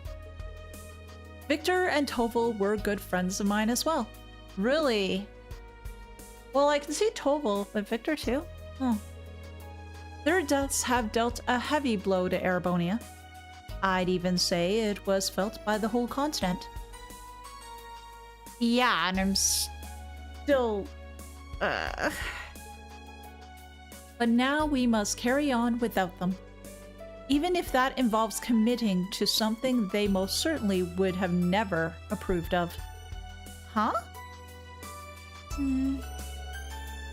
Victor and Toval were good friends of mine as well. Really? Well, I can see Toval, but Victor too? Oh. Their deaths have dealt a heavy blow to Erebonia. I'd even say it was felt by the whole continent. Yeah, and I'm still... But now we must carry on without them. Even if that involves committing to something they most certainly would have never approved of. Huh?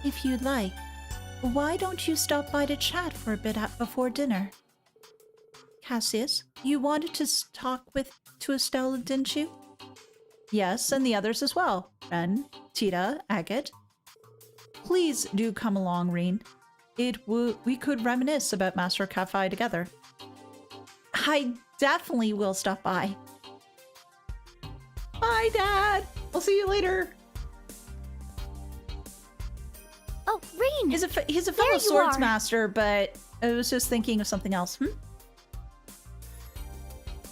If you'd like, why don't you stop by to chat for a bit before dinner? Cassius, you wanted to talk to Estelle, didn't you? Yes, and the others as well. Ren, Tita, Agate. Please do come along, Rean. We could reminisce about Master Cafe together. I definitely will stop by. Bye, Dad. I'll see you later. Oh, Rean! He's a There fellow you swords are. master, but I was just thinking of something else.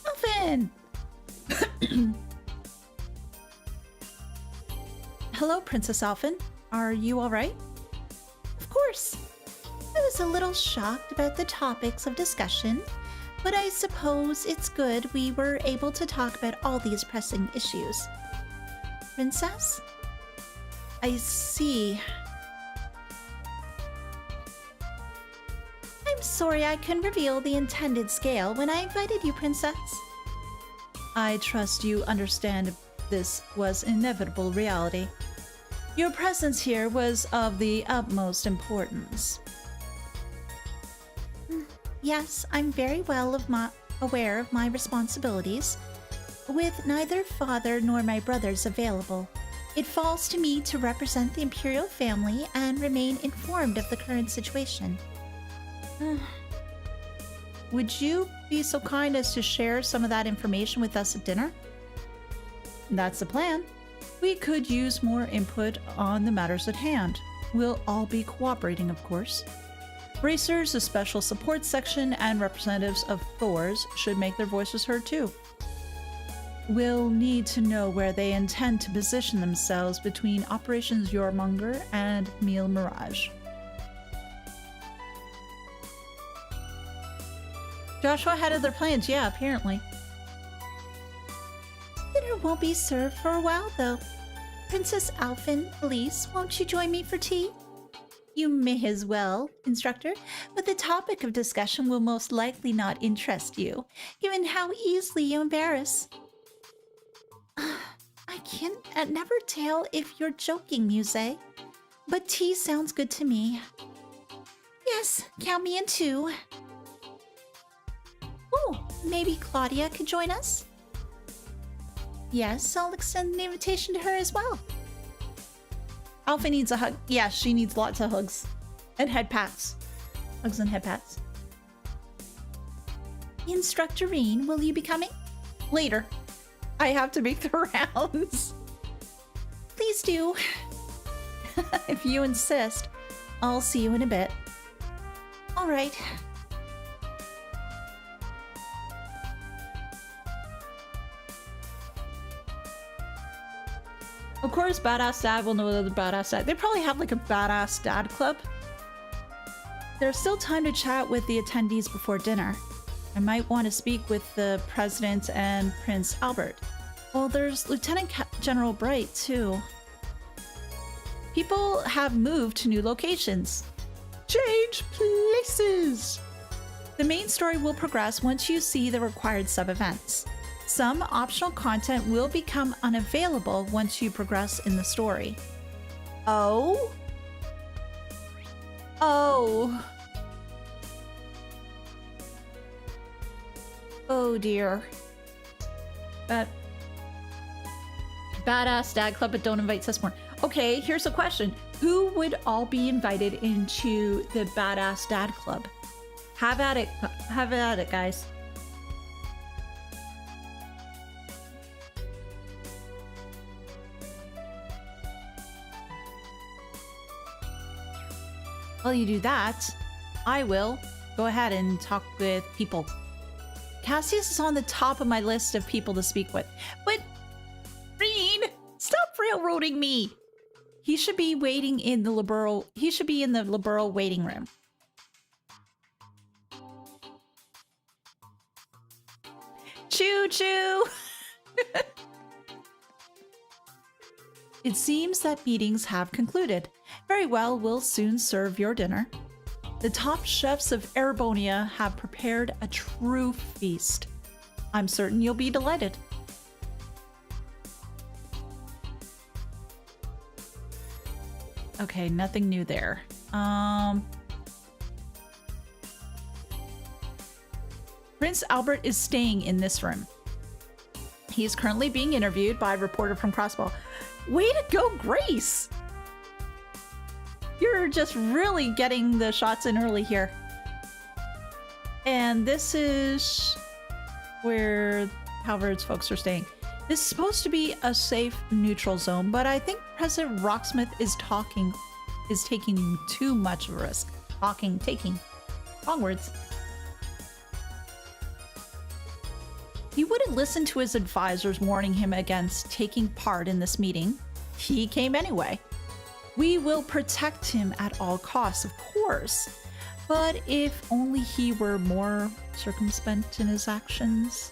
Elfin! Hello, Princess Alphen. Are you all right? Of course. I was a little shocked about the topics of discussion, but I suppose it's good we were able to talk about all these pressing issues. Princess? I see. I'm sorry I couldn't reveal the intended scale when I invited you, Princess. I trust you understand this was inevitable reality. Your presence here was of the utmost importance. Yes, I'm very well aware of my responsibilities. With neither father nor my brothers available, it falls to me to represent the Imperial family and remain informed of the current situation. Would you be so kind as to share some of that information with us at dinner? That's the plan. We could use more input on the matters at hand. We'll all be cooperating, of course. Bracers, a special support section, and representatives of Thor's should make their voices heard too. We'll need to know where they intend to position themselves between Operations Jormungandr and Mille Mirage. Joshua had other plans, yeah, apparently. Dinner won't be served for a while, though. Princess Alphen, Elise, won't you join me for tea? You may as well, Instructor, but the topic of discussion will most likely not interest you, given how easily you embarrass. I can never tell if you're joking, Muse, but tea sounds good to me. Yes, count me in too. Oh, maybe Claudia could join us? Yes, I'll extend an invitation to her as well. Alpha needs a hug. Yeah, she needs lots of hugs. And head pats. Hugs and head pats. Instructor Rean, will you be coming? Later. I have to make the rounds. Please do. If you insist. I'll see you in a bit. All right. Of course, Badass Dad will know the Badass Dad. They probably have like a Badass Dad club. There's still time to chat with the attendees before dinner. I might want to speak with the President and Prince Albert. Well, there's Lieutenant General Bright, too. People have moved to new locations. Change places! The main story will progress once you see the required sub-events. Some optional content will become unavailable once you progress in the story. Oh? Oh. Oh dear. Badass Dad Club, but don't invite Susborne. Okay, here's a question. Who would all be invited into the Badass Dad Club? Have at it. Have at it, guys. While you do that, I will go ahead and talk with people. Cassius is on the top of my list of people to speak with. But, Rean, stop railroading me. He should be waiting in the Liberal. He should be in the Liberal waiting room. Choo choo. It seems that meetings have concluded. Very well, we'll soon serve your dinner. The top chefs of Erebonia have prepared a true feast. I'm certain you'll be delighted. Okay, nothing new there. Prince Albert is staying in this room. He is currently being interviewed by a reporter from Crossbow. Way to go, Grace! You're just really getting the shots in early here. And this is where Halvard's folks are staying. This is supposed to be a safe, neutral zone, but I think President Rocksmith is taking too much of a risk. Taking. Wrong words. He wouldn't listen to his advisors warning him against taking part in this meeting. He came anyway. We will protect him at all costs, of course. But if only he were more circumspect in his actions.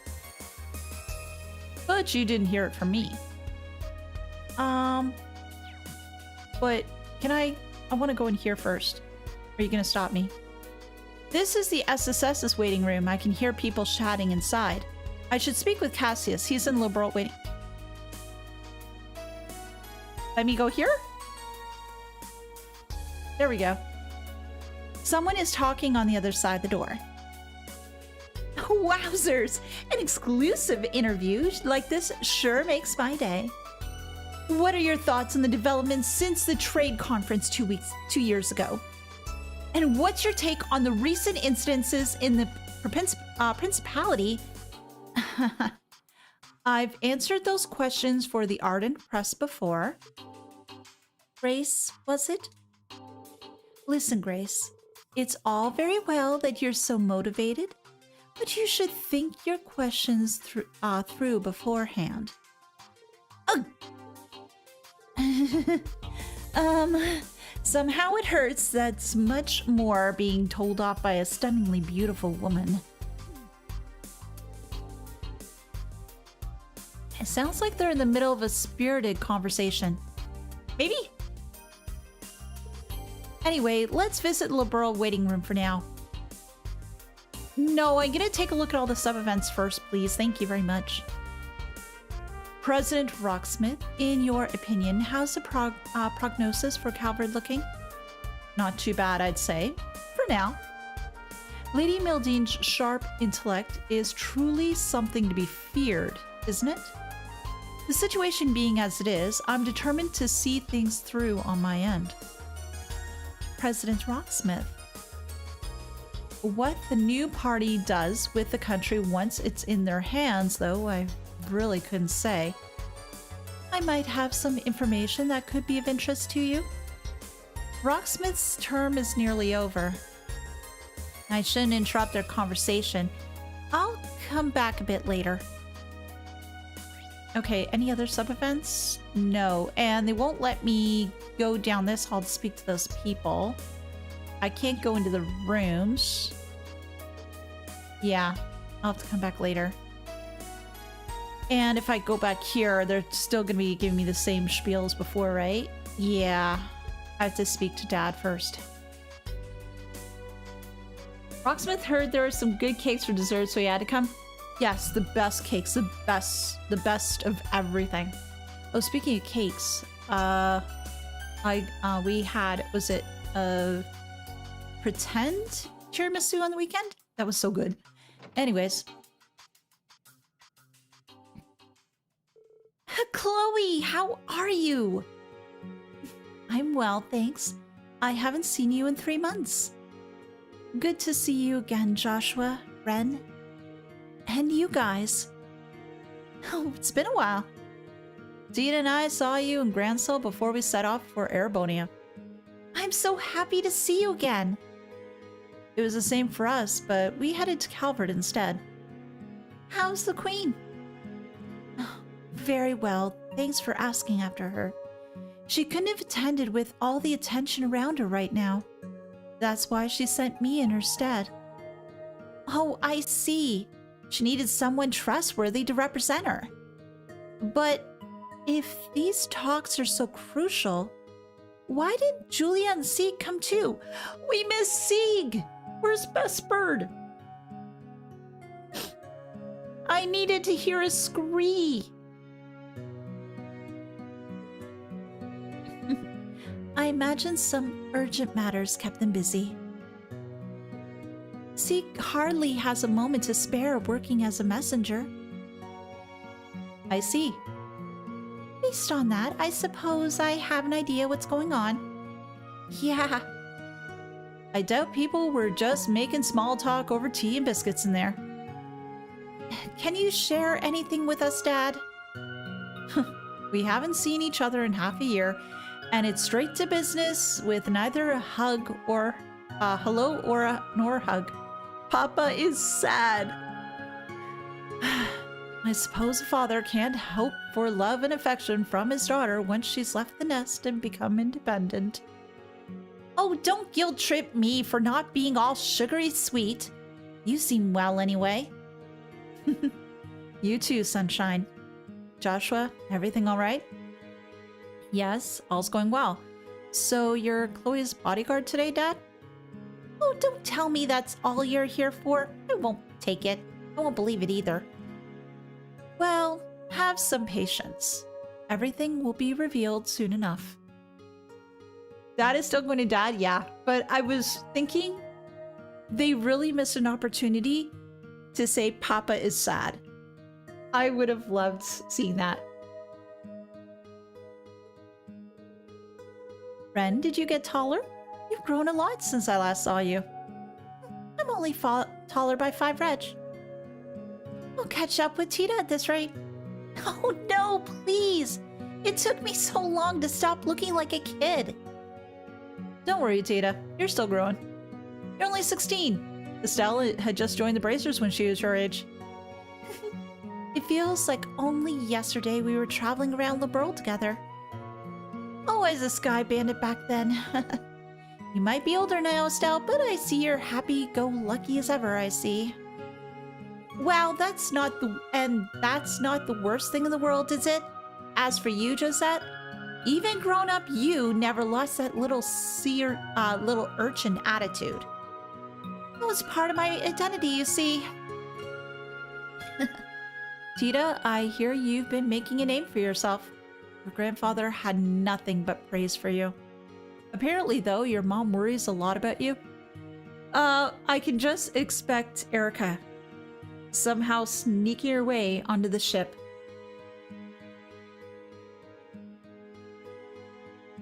But you didn't hear it from me. But can I want to go in here first. Are you going to stop me? This is the SSS's waiting room. I can hear people chatting inside. I should speak with Cassius. He's in liberal waiting. Let me go here? There we go. Someone is talking on the other side of the door. Wowzers! An exclusive interview like this sure makes my day. What are your thoughts on the developments since the trade conference 2 years ago? And what's your take on the recent incidences in the Principality? I've answered those questions for the Ardent Press before. Grace, was it? Listen, Grace. It's all very well that you're so motivated, but you should think your questions through beforehand. Somehow it hurts that's much more being told off by a stunningly beautiful woman. It sounds like they're in the middle of a spirited conversation. Maybe? Anyway, let's visit the liberal waiting room for now. No, I'm gonna take a look at all the sub-events first, please. Thank you very much. President Rocksmith, in your opinion, how's the prognosis for Calvard looking? Not too bad, I'd say. For now. Lady Mildine's sharp intellect is truly something to be feared, isn't it? The situation being as it is, I'm determined to see things through on my end. President Rocksmith. What the new party does with the country once it's in their hands, though, I really couldn't say. I might have some information that could be of interest to you. Rocksmith's term is nearly over. I shouldn't interrupt their conversation. I'll come back a bit later. Okay, any other sub-events? No, and they won't let me go down this hall to speak to those people. I can't go into the rooms. Yeah, I'll have to come back later. And if I go back here, they're still going to be giving me the same spiel as before, right? Yeah, I have to speak to Dad first. Rocksmith heard there were some good cakes for dessert, so he had to come. Yes, the best cakes, the best of everything. Oh, speaking of cakes, we had, was it pretend tiramisu on the weekend? That was so good. Anyways. Chloe, how are you? I'm well, thanks. I haven't seen you in 3 months. Good to see you again, Joshua, Ren, and you guys. Oh, it's been a while. Dean and I saw you in Gransel before we set off for Erebonia. I'm so happy to see you again. It was the same for us, but we headed to Calvert instead. How's the Queen? Oh, very well. Thanks for asking after her. She couldn't have attended with all the attention around her right now. That's why she sent me in her stead. Oh, I see. She needed someone trustworthy to represent her. But if these talks are so crucial, why didn't Julia and Sieg come too? We miss Sieg! Where's Best Bird? I needed to hear a scree. I imagine some urgent matters kept them busy. Zeke hardly has a moment to spare working as a messenger. I see. Based on that, I suppose I have an idea what's going on. Yeah. I doubt people were just making small talk over tea and biscuits in there. Can you share anything with us, Dad? We haven't seen each other in half a year, and it's straight to business with neither a hug or a hello or nor a hug. Papa is sad. I suppose a father can't hope for love and affection from his daughter once she's left the nest and become independent. Oh, don't guilt trip me for not being all sugary sweet. You seem well anyway. You too, sunshine. Joshua, everything all right? Yes, all's going well. So you're Chloe's bodyguard today, Dad? Oh, don't tell me that's all you're here for. I won't take it. I won't believe it either. Well, have some patience. Everything will be revealed soon enough. Dad is still going to Dad, yeah. But I was thinking they really missed an opportunity to say Papa is sad. I would have loved seeing that. Ren, did you get taller? You've grown a lot since I last saw you. I'm only taller by 5 reg. I'll catch up with Tita at this rate. Oh no, please! It took me so long to stop looking like a kid. Don't worry, Tita. You're still growing. You're only 16. Estelle had just joined the Bracers when she was your age. It feels like only yesterday we were traveling around the world together. Always a sky bandit back then. You might be older now, Estelle, but I see you're happy-go-lucky as ever, I see. Well, that's not the worst thing in the world, is it? As for you, Josette, even grown-up you never lost that little urchin attitude. That was part of my identity, you see. Tita, I hear you've been making a name for yourself. Your grandfather had nothing but praise for you. Apparently, though, your mom worries a lot about you. I can just expect Erica somehow sneaking her way onto the ship.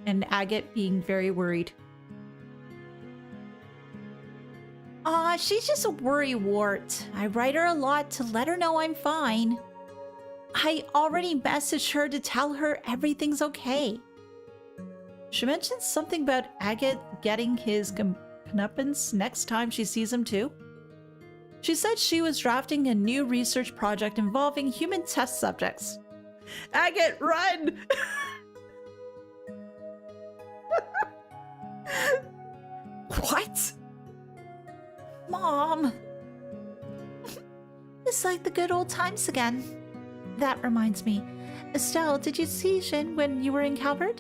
And Agate being very worried. Aw, she's just a worrywart. I write her a lot to let her know I'm fine. I already messaged her to tell her everything's okay. She mentioned something about Agate getting his comeuppance next time she sees him too. She said she was drafting a new research project involving human test subjects. Agate, run! What? Mom! It's like the good old times again. That reminds me. Estelle, did you see Jin when you were in Calvert?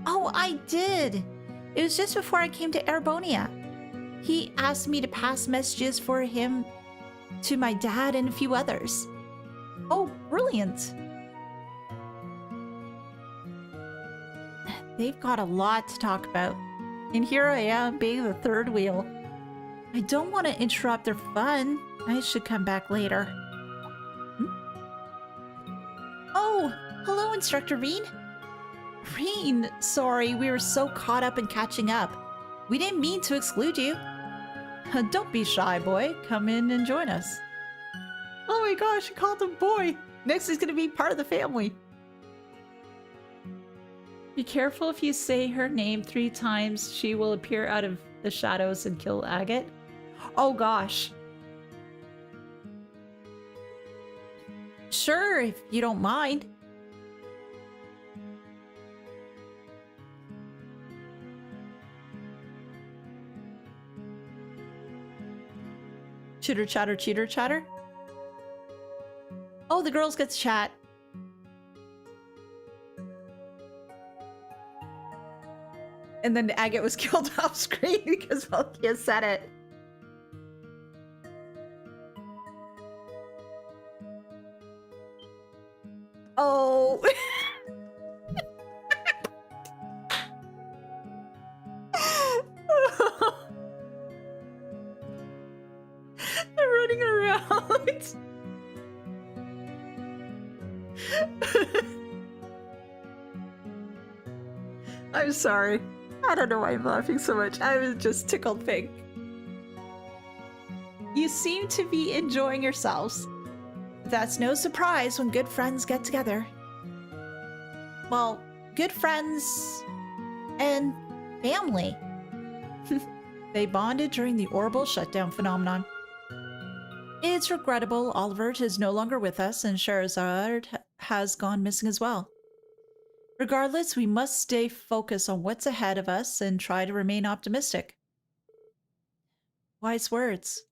Oh, I did! It was just before I came to Erebonia. He asked me to pass messages for him to my dad and a few others. Oh, brilliant! They've got a lot to talk about. And here I am, being the third wheel. I don't want to interrupt their fun. I should come back later. Oh, hello, Instructor Rean. Rean, sorry, we were so caught up in catching up. We didn't mean to exclude you. Don't be shy, boy. Come in and join us. Oh my gosh, I called him boy. Next he's gonna be part of the family. Be careful if you say her name 3 times. She will appear out of the shadows and kill Agate. Oh gosh. Sure, if you don't mind. Chitter chatter, cheater chatter. Oh, the girls get to chat. And then Agate was killed off screen because Valkia said it. Oh. out. I'm sorry. I don't know why I'm laughing so much. I was just tickled pink. You seem to be enjoying yourselves. That's no surprise when good friends get together. Well, good friends and family. They bonded during the Orbital shutdown phenomenon. It's regrettable Olivert is no longer with us and Scheherazade has gone missing as well. Regardless, we must stay focused on what's ahead of us and try to remain optimistic. Wise words.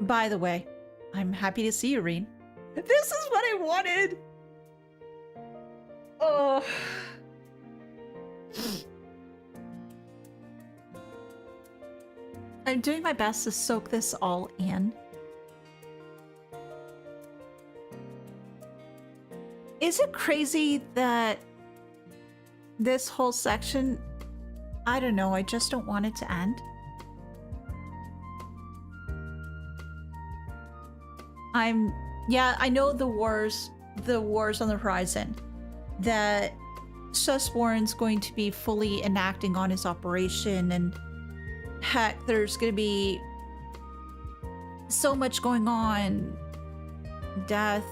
By the way, I'm happy to see you, Rean. This is what I wanted! Oh. I'm doing my best to soak this all in. Is it crazy that this whole section, I don't know, I just don't want it to end? Yeah, I know the war's on the horizon. That Susborne's going to be fully enacting on his operation, and heck, there's going to be so much going on. Death,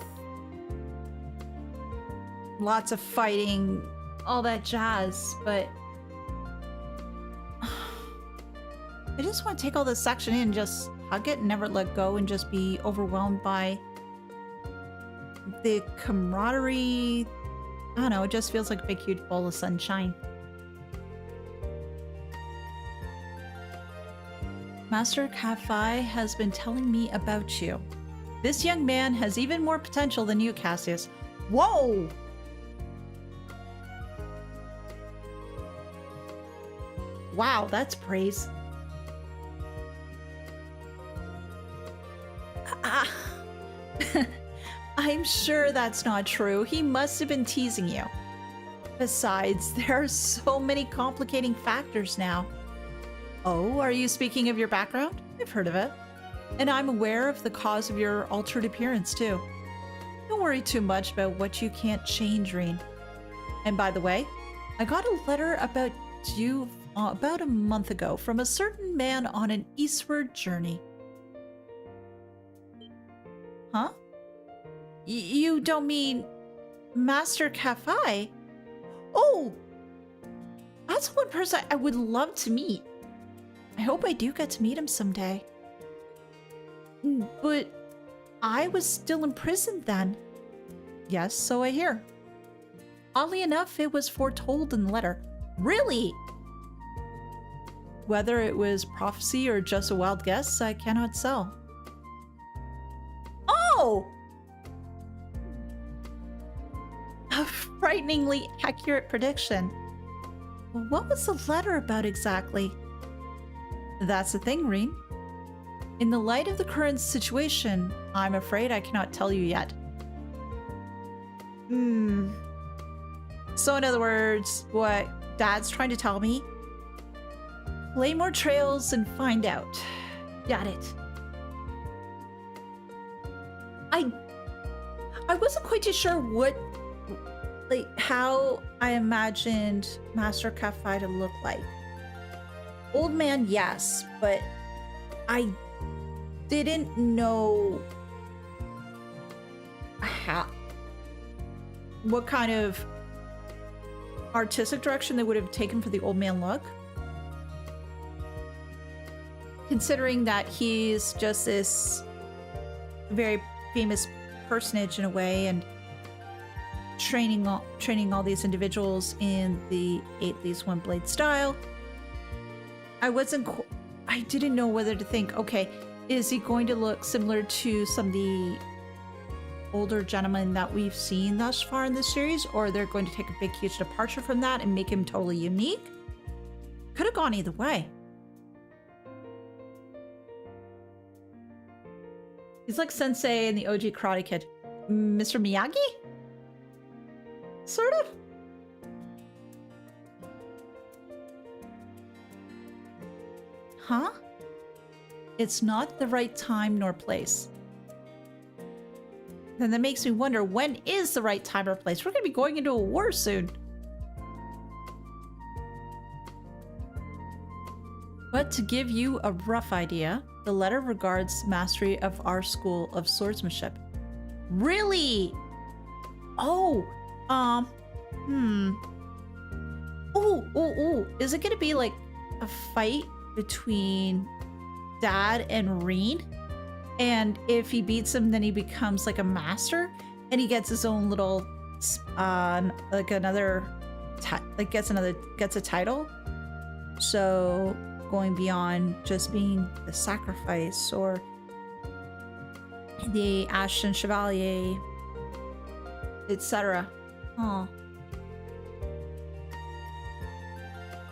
lots of fighting, all that jazz, but I just want to take all this section in, just hug it and never let go, and just be overwhelmed by the camaraderie. I don't know, it just feels like a big huge bowl of sunshine. Master Kafai has been telling me about you. This young man has even more potential than you, Cassius. Whoa! Wow, that's praise. I'm sure that's not true. He must have been teasing you. Besides, there are so many complicating factors now. Oh, are you speaking of your background? I've heard of it. And I'm aware of the cause of your altered appearance, too. Don't worry too much about what you can't change, Rean. And by the way, I got a letter about you about a month ago from a certain man on an eastward journey. Huh? You don't mean Master Kafai? Oh! That's one person I would love to meet. I hope I do get to meet him someday. But I was still imprisoned then. Yes, so I hear. Oddly enough, it was foretold in the letter. Really? Whether it was prophecy or just a wild guess, I cannot tell. Oh! A frighteningly accurate prediction. What was the letter about exactly? That's the thing, Rean. In the light of the current situation, I'm afraid I cannot tell you yet. So in other words, what Dad's trying to tell me? Play more trails and find out. Got it. I wasn't quite too sure how I imagined Master Kafai to look like. Old man, yes, but I didn't know what kind of artistic direction they would have taken for the old man look. Considering that he's just this very famous personage in a way, and training all these individuals in the 8 Leaves One Blade style. I didn't know whether to think, okay, is he going to look similar to some of the older gentlemen that we've seen thus far in this series, or they're going to take a big, huge departure from that and make him totally unique? Could have gone either way. He's like Sensei in the OG Karate Kid. Mr. Miyagi? Sort of. Huh? It's not the right time nor place. Then that makes me wonder, when is the right time or place? We're going to be going into a war soon. But to give you a rough idea, the letter regards mastery of our school of swordsmanship. Really? Oh, is it going to be like a fight between Dad and Rean? And if he beats him, then he becomes like a master, and he gets his own little, gets a title. So going beyond just being the sacrifice or the Ashen Chevalier, etc. Oh.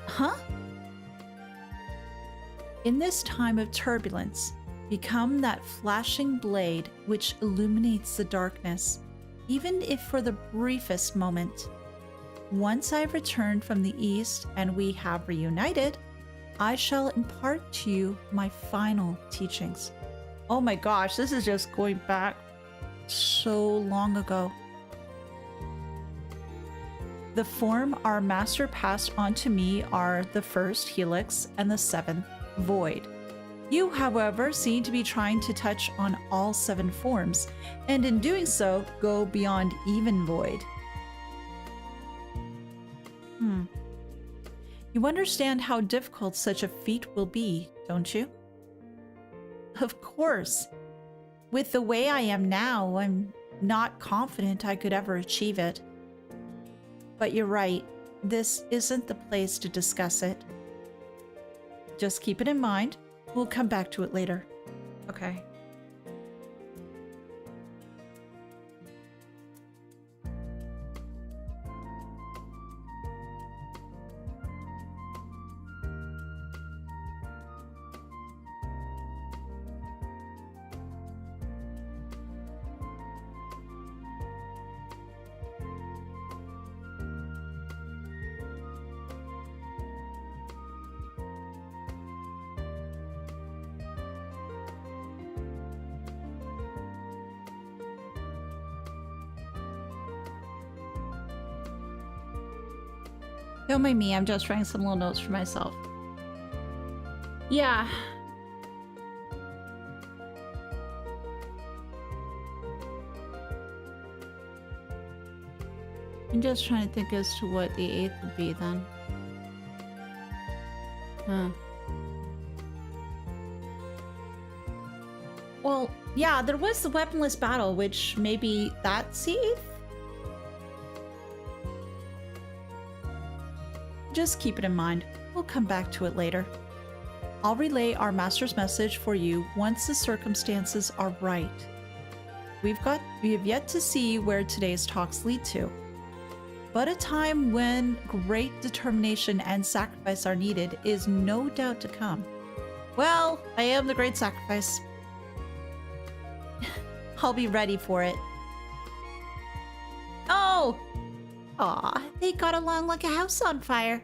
Huh? In this time of turbulence, become that flashing blade which illuminates the darkness, even if for the briefest moment. Once I've returned from the east and we have reunited, I shall impart to you my final teachings. Oh my gosh, this is just going back so long ago. The form our master passed on to me are the first helix and the seventh void. You, however, seem to be trying to touch on all 7 forms, and in doing so, go beyond even void. You understand how difficult such a feat will be, don't you? Of course. With the way I am now, I'm not confident I could ever achieve it. But you're right, this isn't the place to discuss it. Just keep it in mind. We'll come back to it later. Okay. Don't mind me, I'm just writing some little notes for myself. Yeah. I'm just trying to think as to what the 8th would be then. Huh. Well, yeah, there was the weaponless battle, which maybe that's the 8th? Just keep it in mind. We'll come back to it later. I'll relay our master's message for you once the circumstances are right. We have yet to see where today's talks lead to. But a time when great determination and sacrifice are needed is no doubt to come. Well, I am the great sacrifice. I'll be ready for it. Oh! Aw, they got along like a house on fire.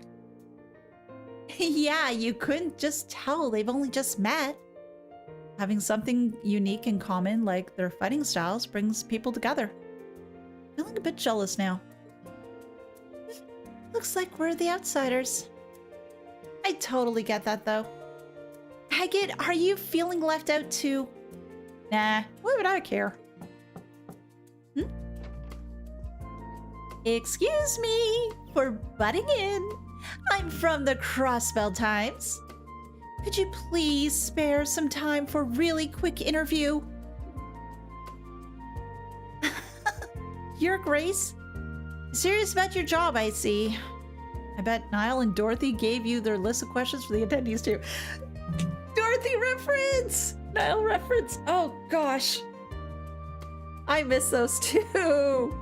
Yeah, you couldn't just tell they've only just met. Having something unique in common like their fighting styles brings people together. Feeling a bit jealous now. Looks like we're the outsiders. I totally get that though. Haggett, are you feeling left out too? Nah, why would I care? Excuse me for butting in. I'm from the Crossbell Times. Could you please spare some time for a really quick interview? Your Grace? Serious about your job, I see. I bet Niall and Dorothy gave you their list of questions for the attendees too. Dorothy reference! Niall reference! Oh gosh. I miss those too.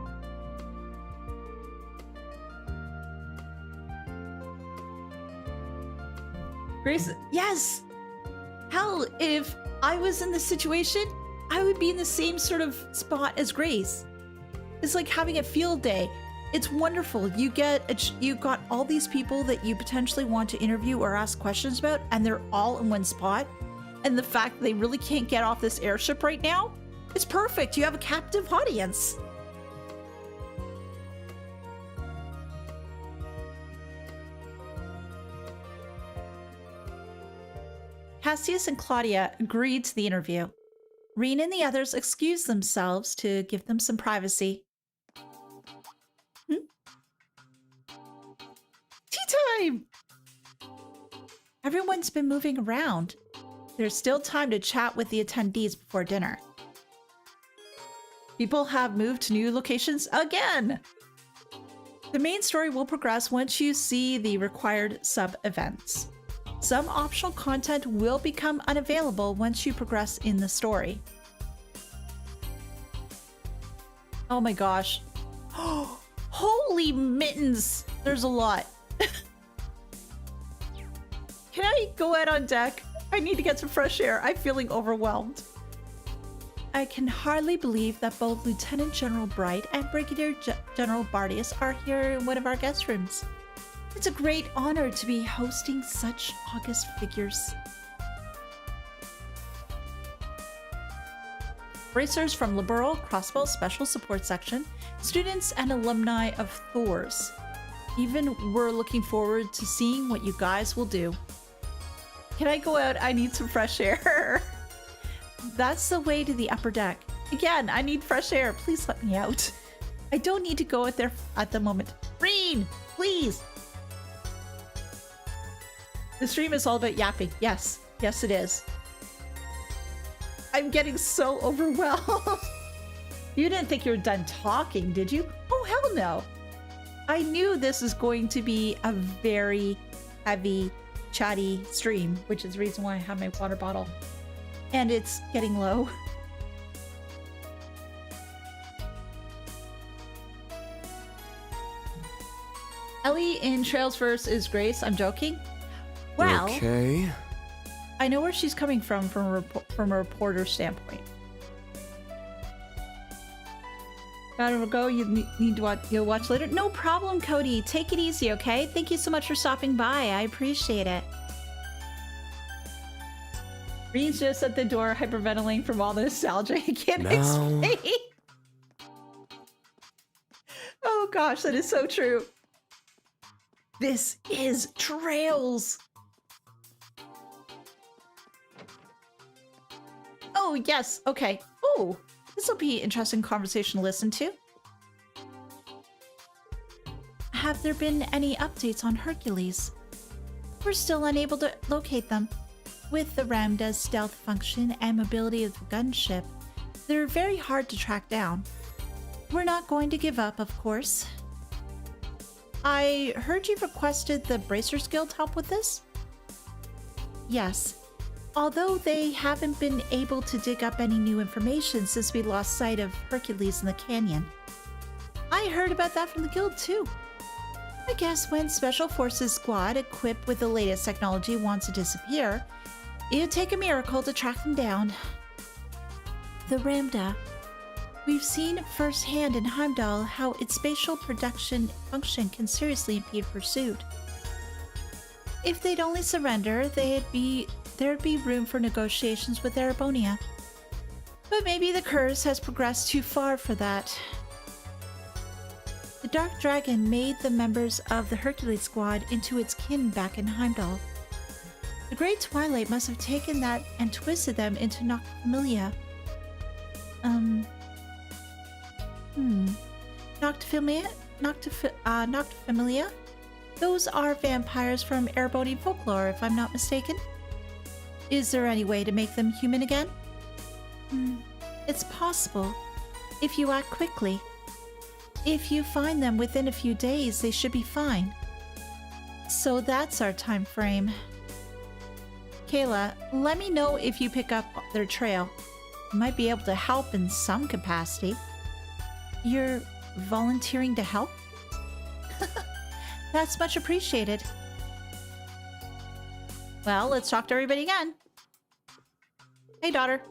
Grace, yes! Hell, if I was in this situation, I would be in the same sort of spot as Grace. It's like having a field day. It's wonderful. You got all these people that you potentially want to interview or ask questions about, and they're all in one spot. And the fact they really can't get off this airship right now is perfect. You have a captive audience. Cassius and Claudia agreed to the interview. Rean and the others excused themselves to give them some privacy. Tea time! Everyone's been moving around. There's still time to chat with the attendees before dinner. People have moved to new locations again! The main story will progress once you see the required sub-events. Some optional content will become unavailable once you progress in the story. Oh my gosh. Holy mittens! There's a lot. Can I go out on deck? I need to get some fresh air. I'm feeling overwhelmed. I can hardly believe that both Lieutenant General Bright and Brigadier General Bardius are here in one of our guest rooms. It's a great honor to be hosting such august figures. Racers from Liberal Crossbow Special Support Section, students and alumni of Thor's. Even we're looking forward to seeing what you guys will do. Can I go out? I need some fresh air. That's the way to the upper deck. Again, I need fresh air. Please let me out. I don't need to go out there at the moment. Rean, please. The stream is all about yapping. Yes. Yes, it is. I'm getting so overwhelmed. You didn't think you were done talking, did you? Oh, hell no. I knew this is going to be a very heavy, chatty stream, which is the reason why I have my water bottle. And it's getting low. Ellie in Trails verse is Grace. I'm joking. Well, Okay. I know where she's coming from a reporter standpoint. Gotta go. You need to watch. You'll watch later. No problem, Cody. Take it easy, okay? Thank you so much for stopping by. I appreciate it. Rean's just at the door, hyperventilating from all the nostalgia. I can't explain. Oh gosh, that is so true. This is Trails. Oh, yes. Okay. Oh, this will be an interesting conversation to listen to. Have there been any updates on Hercules? We're still unable to locate them. With the Ramda's stealth function and mobility of the gunship, they're very hard to track down. We're not going to give up, of course. I heard you've requested the Bracers Guild help with this? Yes. Although they haven't been able to dig up any new information since we lost sight of Hercules in the canyon. I heard about that from the guild too. I guess when Special Forces Squad equipped with the latest technology wants to disappear, it'd take a miracle to track them down. The Ramda. We've seen firsthand in Heimdall how its spatial production function can seriously impede pursuit. If they'd only surrender, there'd be room for negotiations with Erebonia. But maybe the curse has progressed too far for that. The Dark Dragon made the members of the Hercules Squad into its kin back in Heimdall. The Great Twilight must have taken that and twisted them into Noctamilia. Noctamilia? Those are vampires from Erebonian folklore, if I'm not mistaken. Is there any way to make them human again? It's possible, if you act quickly. If you find them within a few days, they should be fine. So that's our time frame. Kayla, let me know if you pick up their trail. You might be able to help in some capacity. You're volunteering to help? That's much appreciated. Well, let's talk to everybody again. Hey, daughter.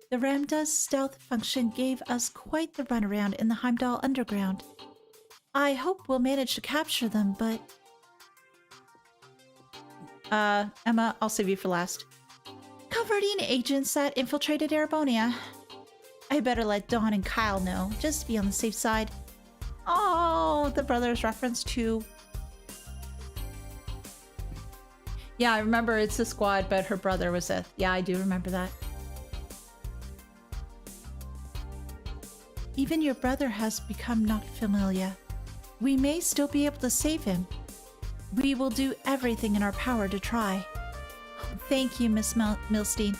The Ramda's stealth function gave us quite the runaround in the Heimdall underground. I hope we'll manage to capture them, but... Emma, I'll save you for last. Cody! Valverdian agents that infiltrated Erebonia. I better let Dawn and Kyle know, just to be on the safe side. Oh, the brothers reference to... Yeah, I remember it's a squad, but her brother was a... Yeah, I do remember that. Even your brother has become not familiar. We may still be able to save him. We will do everything in our power to try. Thank you, Miss Milstein.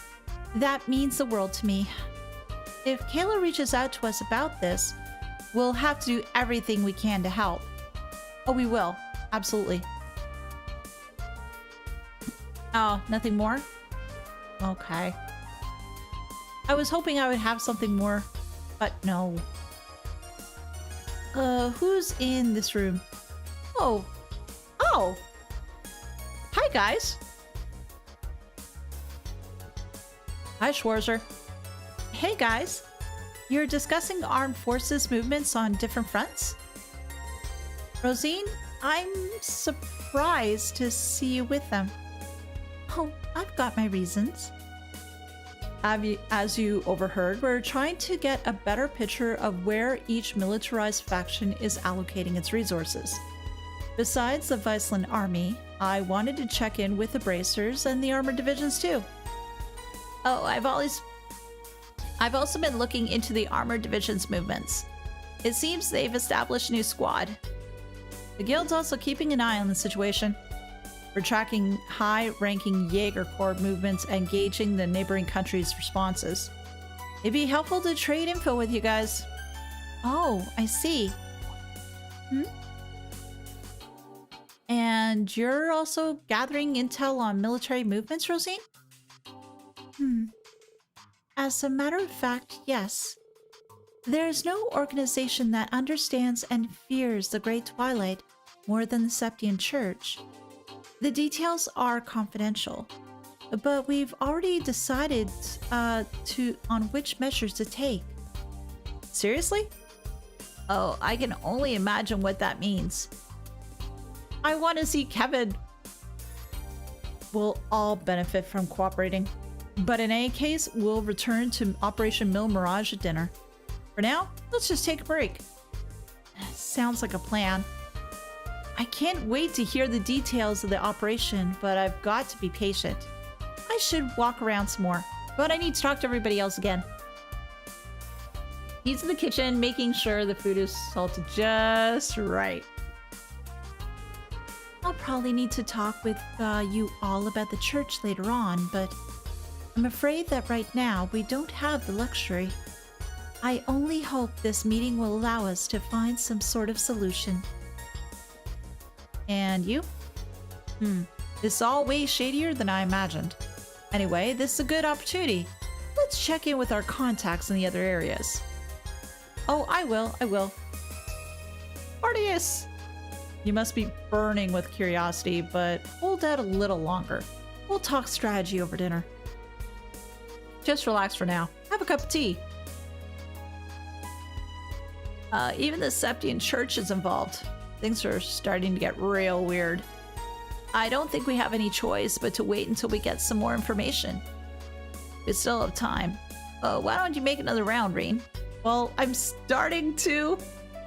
That means the world to me. If Kayla reaches out to us about this, we'll have to do everything we can to help. Oh, we will. Absolutely. Oh, nothing more? Okay. I was hoping I would have something more, but no. Who's in this room? Oh. Oh! Hi, guys. Hi, Schwarzer. Hey, guys. You're discussing armed forces movements on different fronts? Rosine, I'm surprised to see you with them. Oh, I've got my reasons. As you overheard, we're trying to get a better picture of where each militarized faction is allocating its resources. Besides the Viceland army, I wanted to check in with the bracers and the armored divisions too. Oh, I've also been looking into the armored divisions movements. It seems they've established a new squad. The guild's also keeping an eye on the situation. We're tracking high-ranking Jaeger Corps movements and gauging the neighboring countries' responses. It'd be helpful to trade info with you guys. Oh, I see. And you're also gathering intel on military movements, Rosine? As a matter of fact, yes. There is no organization that understands and fears the Great Twilight more than the Septian Church. The details are confidential, but we've already decided on which measures to take. Seriously? Oh, I can only imagine what that means. I want to see Kevin. We'll all benefit from cooperating. But in any case, we'll return to Operation Mille Mirage at dinner. For now, let's just take a break. Sounds like a plan. I can't wait to hear the details of the operation, but I've got to be patient. I should walk around some more, but I need to talk to everybody else again. He's in the kitchen, making sure the food is salted just right. I'll probably need to talk with you all about the church later on, but I'm afraid that right now we don't have the luxury. I only hope this meeting will allow us to find some sort of solution. And you? This is all way shadier than I imagined. Anyway, this is a good opportunity. Let's check in with our contacts in the other areas. Oh, I will. Artius! You must be burning with curiosity, but hold out a little longer. We'll talk strategy over dinner. Just relax for now. Have a cup of tea. Even the Septian Church is involved. Things are starting to get real weird. I don't think we have any choice but to wait until we get some more information. We still have time. Why don't you make another round, Rean? Well, I'm starting to.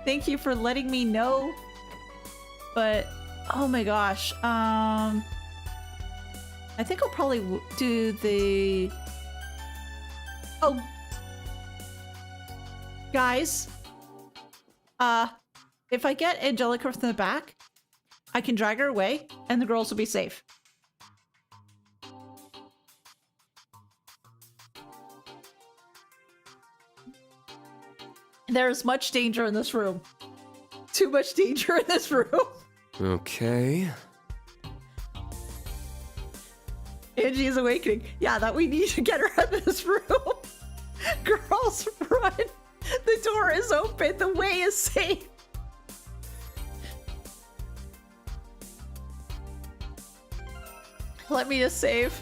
Thank you for letting me know. But, oh my gosh. I think I'll probably do the... Oh. Guys. If I get Angelica from the back, I can drag her away, and the girls will be safe. There's much danger in this room. Too much danger in this room. Okay. Angie is awakening. Yeah, that we need to get her out of this room. Girls, run. The door is open. The way is safe. Let me just save.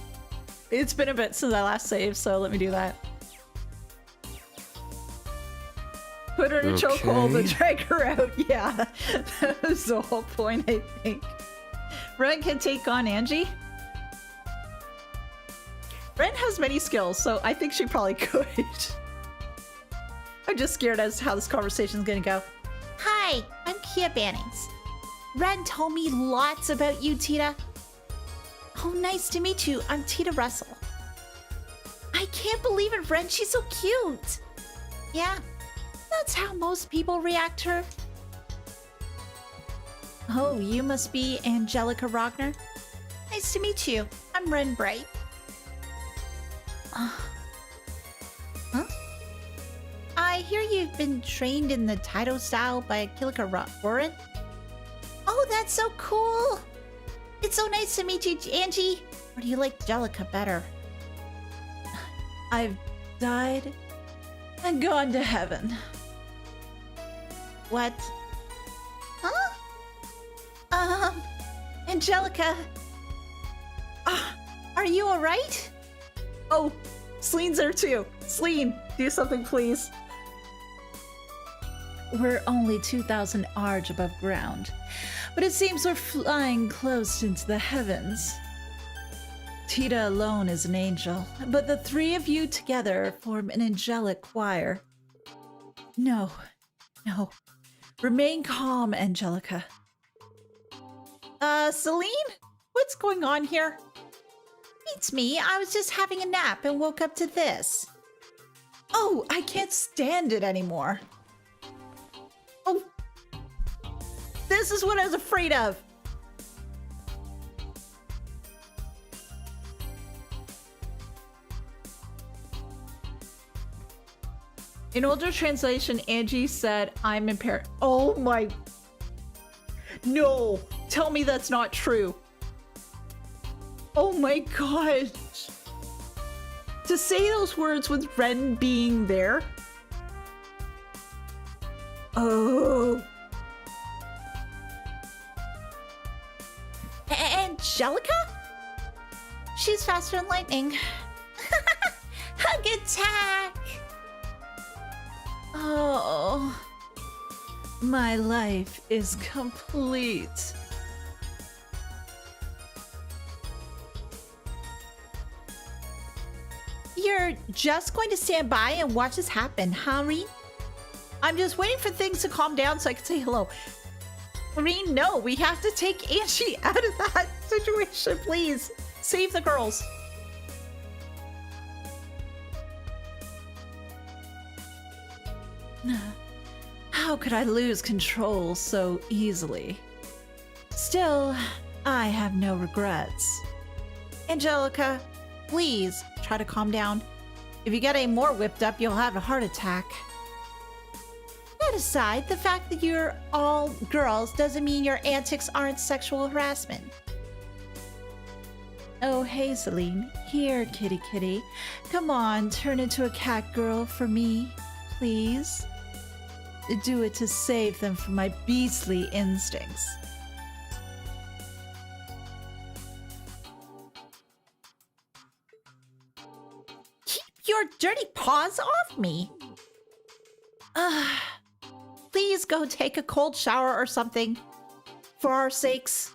It's been a bit since I last saved, so let me do that. Put her in a chokehold and drag her out. Yeah, that was the whole point, I think. Rean can take on Angie. Ren has many skills, so I think she probably could. I'm just scared as to how this conversation is gonna go. Hi, I'm Kia Bannings. Ren told me lots about you, Tita. Oh, nice to meet you. I'm Tita Russell. I can't believe it, Ren. She's so cute. Yeah, that's how most people react to her. Oh, you must be Angelica Rogner. Nice to meet you. I'm Ren Bright. Huh? I hear you've been trained in the Taito style by Kilika Warren. Oh, that's so cool. It's so nice to meet you, Angie. Or do you like Jellica better? I've died and gone to heaven. What? Huh? Angelica. Are you alright? Oh, Slene's there too. Slene, do something, please. We're only 2,000 arj above ground, but it seems we're flying close into the heavens. Tita alone is an angel, but the three of you together form an angelic choir. No. Remain calm, Angelica. Celine? What's going on here? It's me. I was just having a nap and woke up to this. Oh, I can't stand it anymore. Oh, this is what I was afraid of. In older translation, Angie said, I'm impaired. Oh my. No, tell me that's not true. Oh my god. To say those words with Ren being there. Oh. Angelica? She's faster than lightning. Hug attack! Oh. My life is complete. You're just going to stand by and watch this happen, huh, Rean? I'm just waiting for things to calm down so I can say hello. Rean, no, we have to take Angie out of that situation, please. Save the girls. How could I lose control so easily? Still, I have no regrets. Angelica, please try to calm down. If you get any more whipped up, you'll have a heart attack. That aside, the fact that you're all girls doesn't mean your antics aren't sexual harassment. Oh, hey, Celine. Here, kitty kitty. Come on, turn into a cat girl for me, please. Do it to save them from my beastly instincts. Keep your dirty paws off me. Please go take a cold shower or something. For our sakes.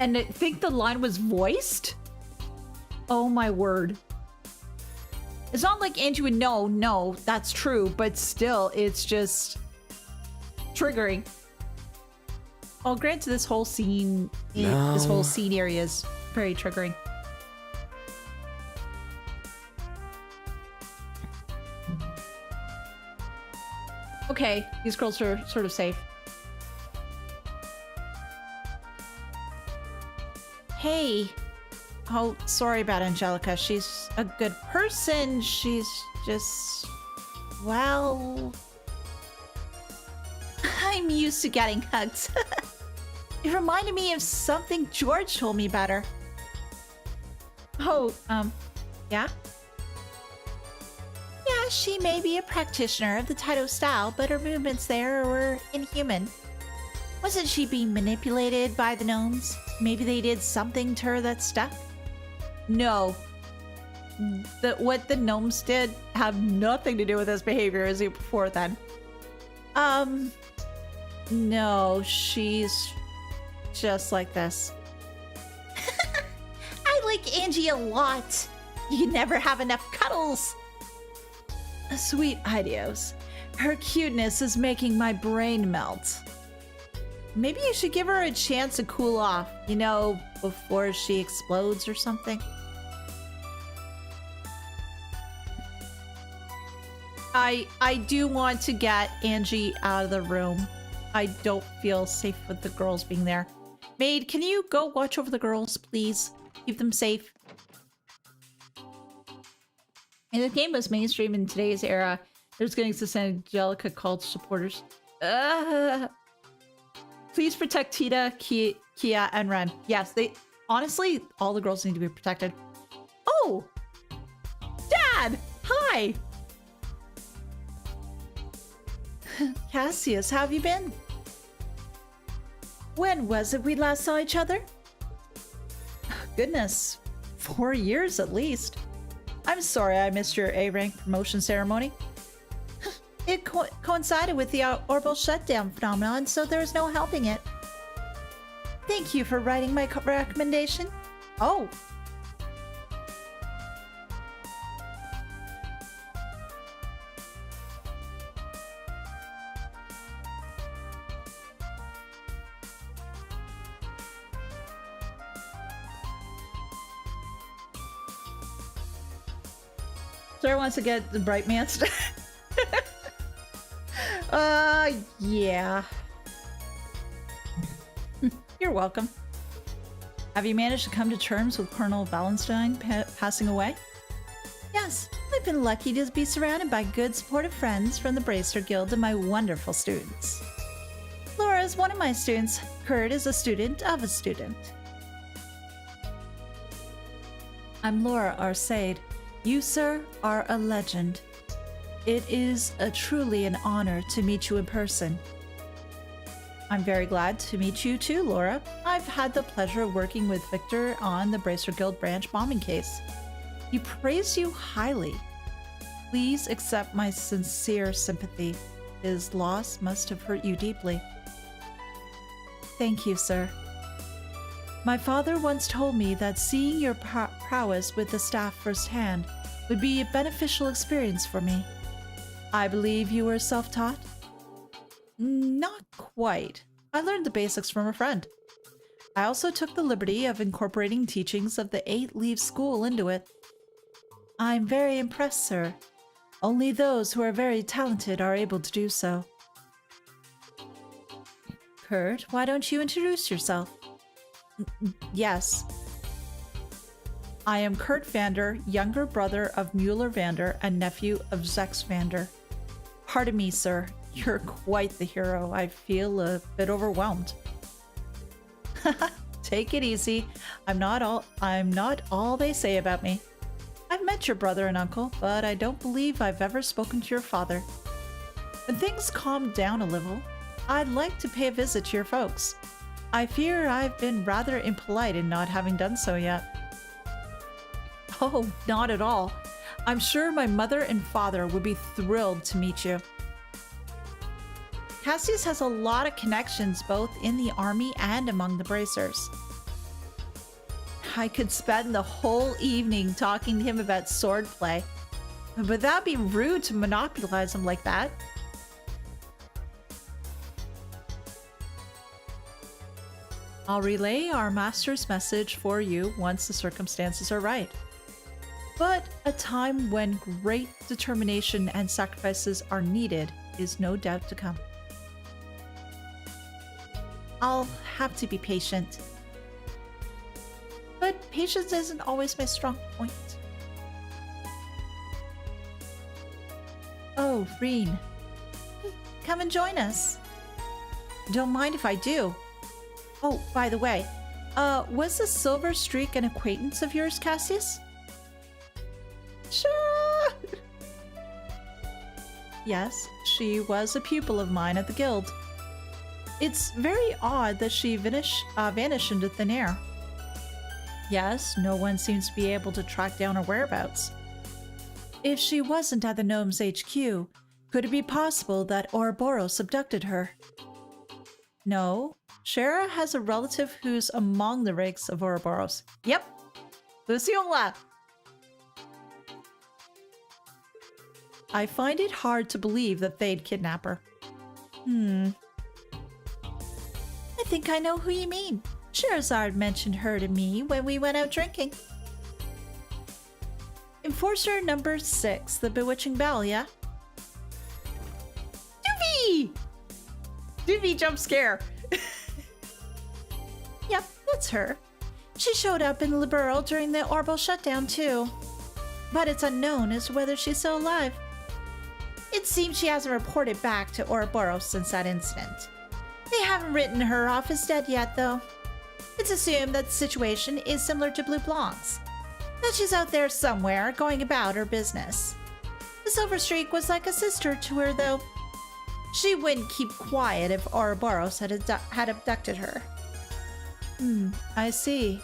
And I think the line was voiced? Oh my word. It's not like Angie would know, no, that's true, but still, it's just triggering. Oh, granted, this whole scene, this whole scene area is very triggering. Okay, these girls are sort of safe. Hey. Oh, sorry about Angelica. She's a good person. She's just... well... I'm used to getting hugs. It reminded me of something George told me about her. Oh, yeah? Yeah, she may be a practitioner of the Taito style, but her movements there were inhuman. Wasn't she being manipulated by the gnomes? Maybe they did something to her that stuck? No. what the gnomes did have nothing to do with his behavior as before then. No, she's just like this. I like Angie a lot. You can never have enough cuddles. Sweet Idios. Her cuteness is making my brain melt. Maybe you should give her a chance to cool off, you know, before she explodes or something. I do want to get Angie out of the room. I don't feel safe with the girls being there. Maid, can you go watch over the girls, please? Keep them safe. And the game was mainstream in today's era. There's getting to send Angelica cult supporters. Please protect Tita, Kia, and Ren. Yes, they honestly, all the girls need to be protected. Oh! Dad! Hi! Cassius, how have you been? When was it we last saw each other? Goodness, 4 years at least. I'm sorry I missed your A-rank promotion ceremony. It coincided with the orbital shutdown phenomenon, so there's no helping it. Thank you for writing my recommendation. Oh. Sarah wants to get the Bright Man stuff. Yeah. You're welcome. Have you managed to come to terms with Colonel Wallenstein passing away? Yes, I've been lucky to be surrounded by good, supportive friends from the Bracer Guild and my wonderful students. Laura is one of my students. Kurt is a student of a student. I'm Laura Arcade. You, sir, are a legend. It is truly an honor to meet you in person. I'm very glad to meet you too, Laura. I've had the pleasure of working with Victor on the Bracer Guild branch bombing case. He praised you highly. Please accept my sincere sympathy. His loss must have hurt you deeply. Thank you, sir. My father once told me that seeing your prowess with the staff firsthand would be a beneficial experience for me. I believe you were self-taught? Not quite. I learned the basics from a friend. I also took the liberty of incorporating teachings of the 8-Leaf School into it. I'm very impressed, sir. Only those who are very talented are able to do so. Kurt, why don't you introduce yourself? Yes. I am Kurt Vander, younger brother of Mueller Vander and nephew of Zex Vander. Pardon me, sir. You're quite the hero. I feel a bit overwhelmed. Take it easy. I'm not all they say about me. I've met your brother and uncle, but I don't believe I've ever spoken to your father. When things calm down a little, I'd like to pay a visit to your folks. I fear I've been rather impolite in not having done so yet. Oh, not at all. I'm sure my mother and father would be thrilled to meet you. Cassius has a lot of connections both in the army and among the bracers. I could spend the whole evening talking to him about swordplay, but that'd be rude to monopolize him like that. I'll relay our master's message for you once the circumstances are right. But a time when great determination and sacrifices are needed is no doubt to come. I'll have to be patient. But patience isn't always my strong point. Oh, Rean. Come and join us. Don't mind if I do. Oh, by the way, was the Silver Streak an acquaintance of yours, Cassius? Sure. Yes, she was a pupil of mine at the guild. It's very odd that she vanished into thin air. Yes, no one seems to be able to track down her whereabouts. If she wasn't at the gnome's HQ, could it be possible that Ouroboros abducted her? No, Shara has a relative who's among the ranks of Ouroboros. Yep, Luciola. I find it hard to believe that they'd kidnap her. I think I know who you mean. Sherazard mentioned her to me when we went out drinking. Enforcer number 6, the Bewitching Bell, yeah? Doovie! Doovie jump scare. Yep, that's her. She showed up in Liberl during the Orbital shutdown too. But it's unknown as to whether she's still alive. It seems she hasn't reported back to Ouroboros since that incident. They haven't written her off as dead yet, though. It's assumed that the situation is similar to Blue Blanc's, that she's out there somewhere going about her business. The Silver Streak was like a sister to her, though. She wouldn't keep quiet if Ouroboros had abducted her. I see.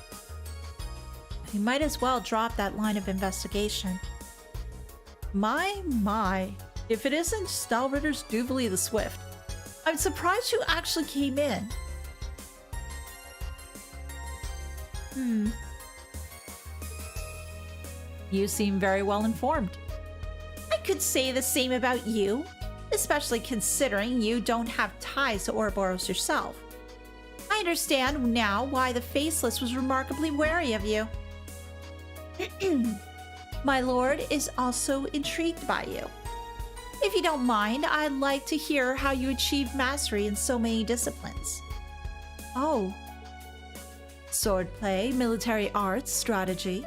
You might as well drop that line of investigation. My. If it isn't Stalritter's Duvally the Swift, I'm surprised you actually came in. You seem very well informed. I could say the same about you, especially considering you don't have ties to Ouroboros yourself. I understand now why the Faceless was remarkably wary of you. My lord is also intrigued by you. If you don't mind, I'd like to hear how you achieved mastery in so many disciplines. Oh. Swordplay, military arts, strategy.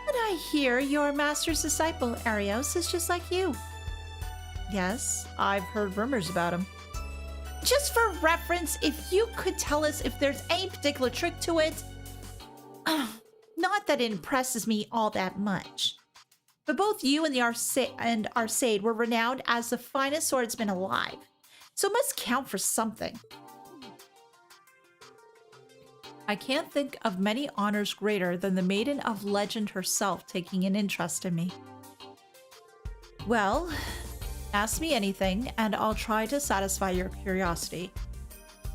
But I hear your master's disciple, Arios, is just like you. Yes, I've heard rumors about him. Just for reference, if you could tell us if there's any particular trick to it. Not that it impresses me all that much. But both you and Arcade were renowned as the finest swordsman alive, so it must count for something. I can't think of many honors greater than the Maiden of Legend herself taking an interest in me. Well, ask me anything, and I'll try to satisfy your curiosity.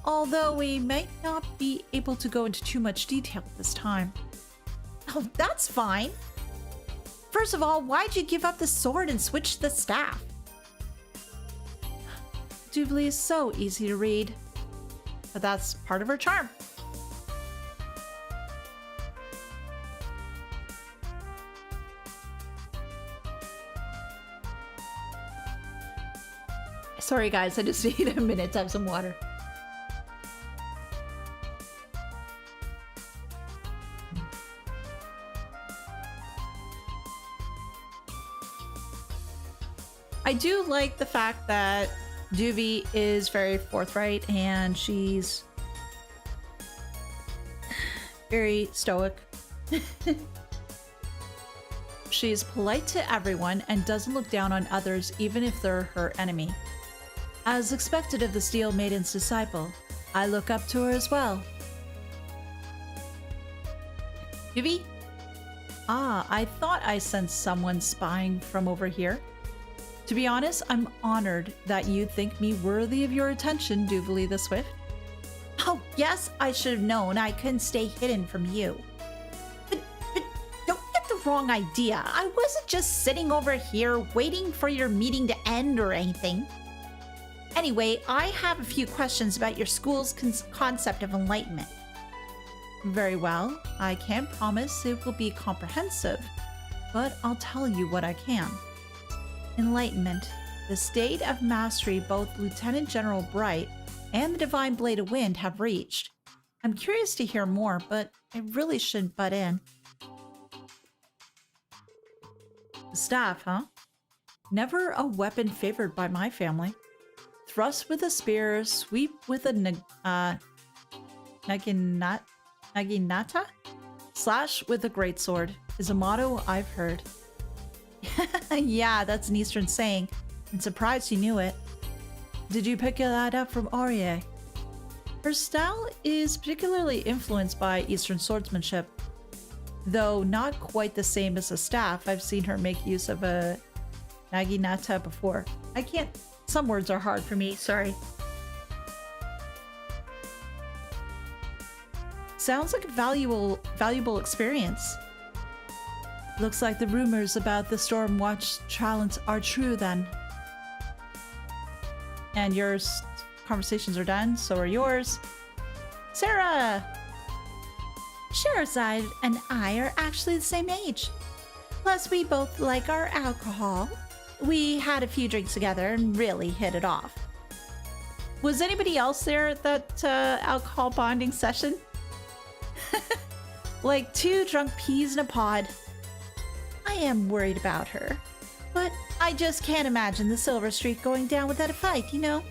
Although we might not be able to go into too much detail this time. Oh, that's fine. First of all, why'd you give up the sword and switch to the staff? Duvally is so easy to read, but that's part of her charm. Sorry guys, I just need a minute to have some water. I do like the fact that Duvie is very forthright and she's very stoic. She's polite to everyone and doesn't look down on others even if they're her enemy. As expected of the Steel Maiden's disciple, I look up to her as well. Duvie? Ah, I thought I sensed someone spying from over here. To be honest, I'm honored that you think me worthy of your attention, Duvally the Swift. Oh, yes, I should have known I couldn't stay hidden from you. But don't get the wrong idea. I wasn't just sitting over here waiting for your meeting to end or anything. Anyway, I have a few questions about your school's concept of enlightenment. Very well. I can't promise it will be comprehensive, but I'll tell you what I can. Enlightenment, the state of mastery both Lieutenant General Bright and the Divine Blade of Wind have reached. I'm curious to hear more, but I really shouldn't butt in. The staff, huh? Never a weapon favored by my family. Thrust with a spear, sweep with a naginata, slash with a greatsword is a motto I've heard. Yeah, that's an Eastern saying. I'm surprised you knew it. Did you pick that up from Aurier? Her style is particularly influenced by Eastern swordsmanship, though not quite the same as a staff. I've seen her make use of a naginata before. I can't, some words are hard for me, sorry. Sounds like a valuable experience. Looks like the rumors about the Stormwatch challenge are true then. And your conversations are done, so are yours. Sarah! Sherazade and I are actually the same age. Plus, we both like our alcohol. We had a few drinks together and really hit it off. Was anybody else there at that alcohol bonding session? Like 2 drunk peas in a pod. I am worried about her, but I just can't imagine the Silver Streak going down without a fight, you know?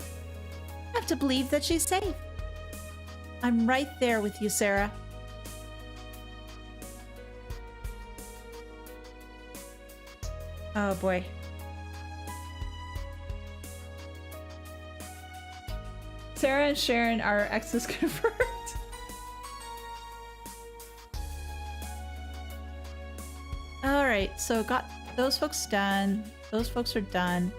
I have to believe that she's safe. I'm right there with you, Sarah. Oh boy. Sarah and Sharon are exes confirmed. Alright, so got those folks done. Those folks are done.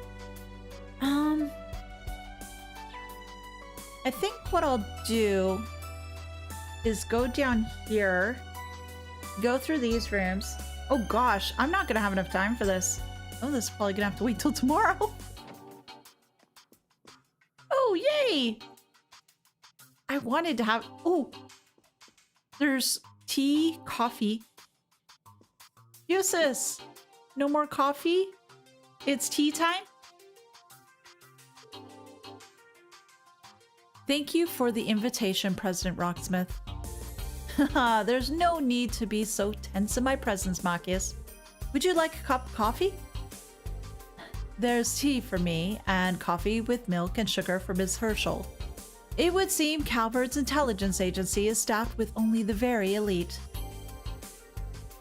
I think what I'll do is go down here, go through these rooms. Oh gosh, I'm not gonna have enough time for this. Oh, this is probably gonna have to wait till tomorrow. Oh, yay! I wanted to have... Oh! There's tea, coffee. Usis! No more coffee? It's tea time? Thank you for the invitation, President Rocksmith. Haha, there's no need to be so tense in my presence, Machias. Would you like a cup of coffee? There's tea for me, and coffee with milk and sugar for Ms. Herschel. It would seem Calvert's intelligence agency is staffed with only the very elite.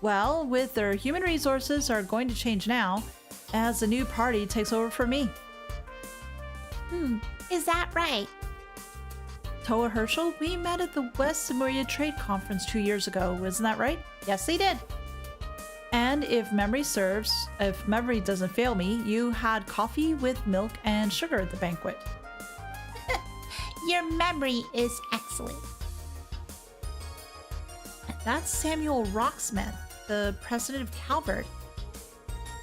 Well, with their human resources are going to change now, as the new party takes over for me. Is that right? Toa Herschel, we met at the West Samuria Trade Conference 2 years ago, isn't that right? Yes, they did. And if memory serves, if memory doesn't fail me, you had coffee with milk and sugar at the banquet. Your memory is excellent. That's Samuel Rocksmith, the president of Calvert.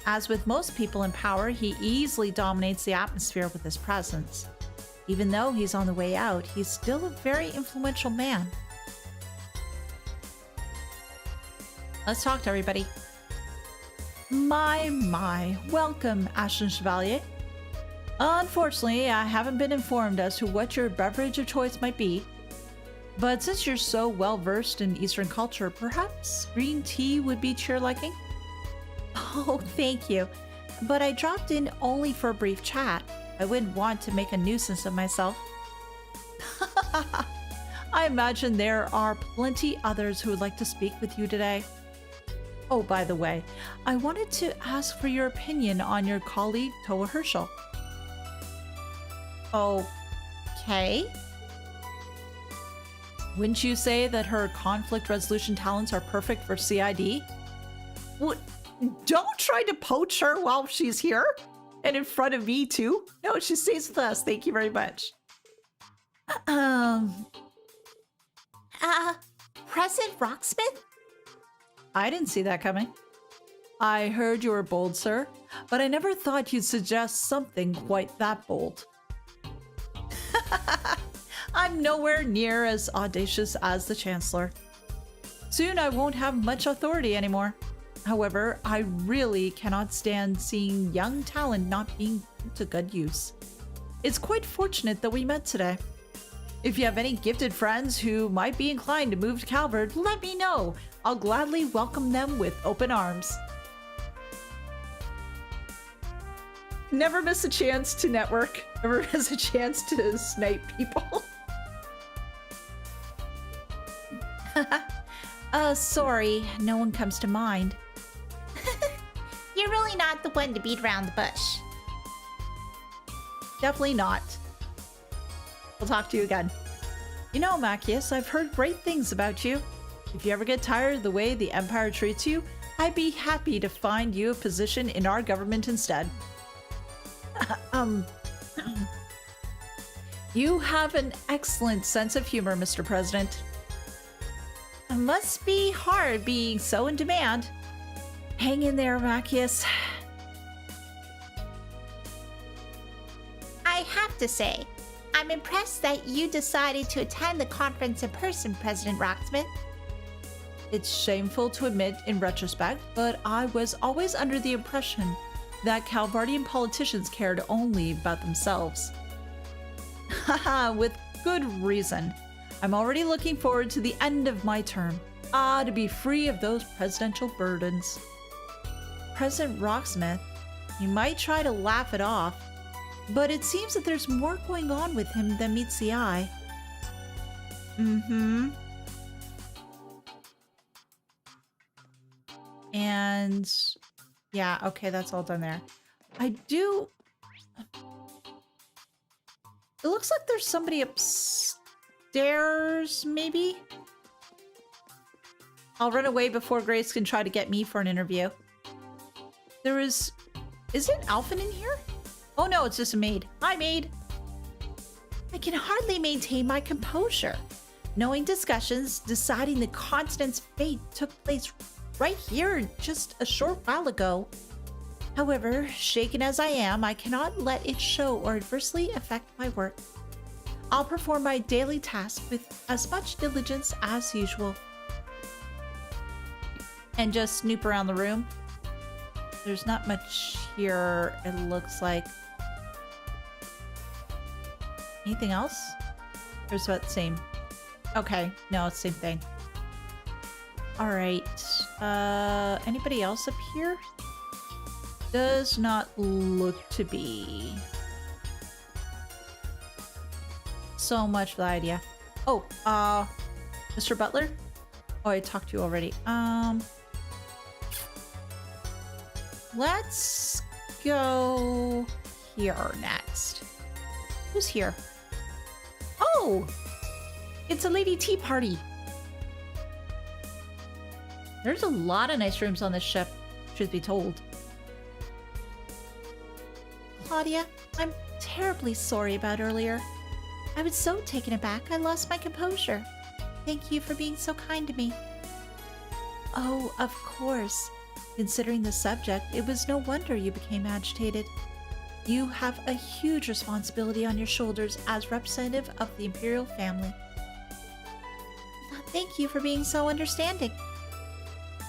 As with most people in power, he easily dominates the atmosphere with his presence. Even though he's on the way out, he's still a very influential man. Let's talk to everybody. My, welcome, Ashen Chevalier. Unfortunately, I haven't been informed as to what your beverage of choice might be, but since you're so well versed in Eastern culture, perhaps green tea would be to your liking? Oh, thank you, but I dropped in only for a brief chat. I wouldn't want to make a nuisance of myself. I imagine there are plenty others who would like to speak with you today. Oh, by the way, I wanted to ask for your opinion on your colleague, Toa Herschel. Okay. Wouldn't you say that her conflict resolution talents are perfect for CID? What? Don't try to poach her while she's here and in front of me too. No, she stays with us. Thank you very much. President Rocksmith? I didn't see that coming. I heard you were bold, sir, but I never thought you'd suggest something quite that bold. I'm nowhere near as audacious as the Chancellor. Soon I won't have much authority anymore. However, I really cannot stand seeing young talent not being put to good use. It's quite fortunate that we met today. If you have any gifted friends who might be inclined to move to Calvert, let me know. I'll gladly welcome them with open arms. Never miss a chance to network. Never miss a chance to snipe people. Sorry, no one comes to mind. You're really not the one to beat around the bush. Definitely not. We'll talk to you again. You know, Machias, I've heard great things about you. If you ever get tired of the way the Empire treats you, I'd be happy to find you a position in our government instead. You have an excellent sense of humor, Mr. President. It must be hard being so in demand. Hang in there, Machias. I have to say, I'm impressed that you decided to attend the conference in person, President Rocksmith. It's shameful to admit in retrospect, but I was always under the impression that Calvardian politicians cared only about themselves. Haha, with good reason. I'm already looking forward to the end of my term. To be free of those presidential burdens. President Rocksmith, you might try to laugh it off, but it seems that there's more going on with him than meets the eye. And yeah, okay, that's all done there. It looks like there's somebody upstairs, maybe? I'll run away before Grace can try to get me for an interview. Isn't Alphen in here? Oh no, it's just a maid. Hi, maid. I can hardly maintain my composure, knowing discussions deciding the continent's fate took place right here just a short while ago. However, shaken as I am, I cannot let it show or adversely affect my work. I'll perform my daily task with as much diligence as usual. And just snoop around the room. There's not much here, it looks like. Anything else? Or is that the same? Okay, no, it's the same thing. Alright. Anybody else up here? Does not look to be. So much for the idea. Oh, Mr. Butler? Oh, I talked to you already. Let's go here next. Who's here? Oh! It's a lady tea party. There's a lot of nice rooms on this ship, truth be told. Claudia, I'm terribly sorry about earlier. I was so taken aback I lost my composure. Thank you for being so kind to me. Oh, of course. Considering the subject, it was no wonder you became agitated. You have a huge responsibility on your shoulders as representative of the Imperial family. Thank you for being so understanding.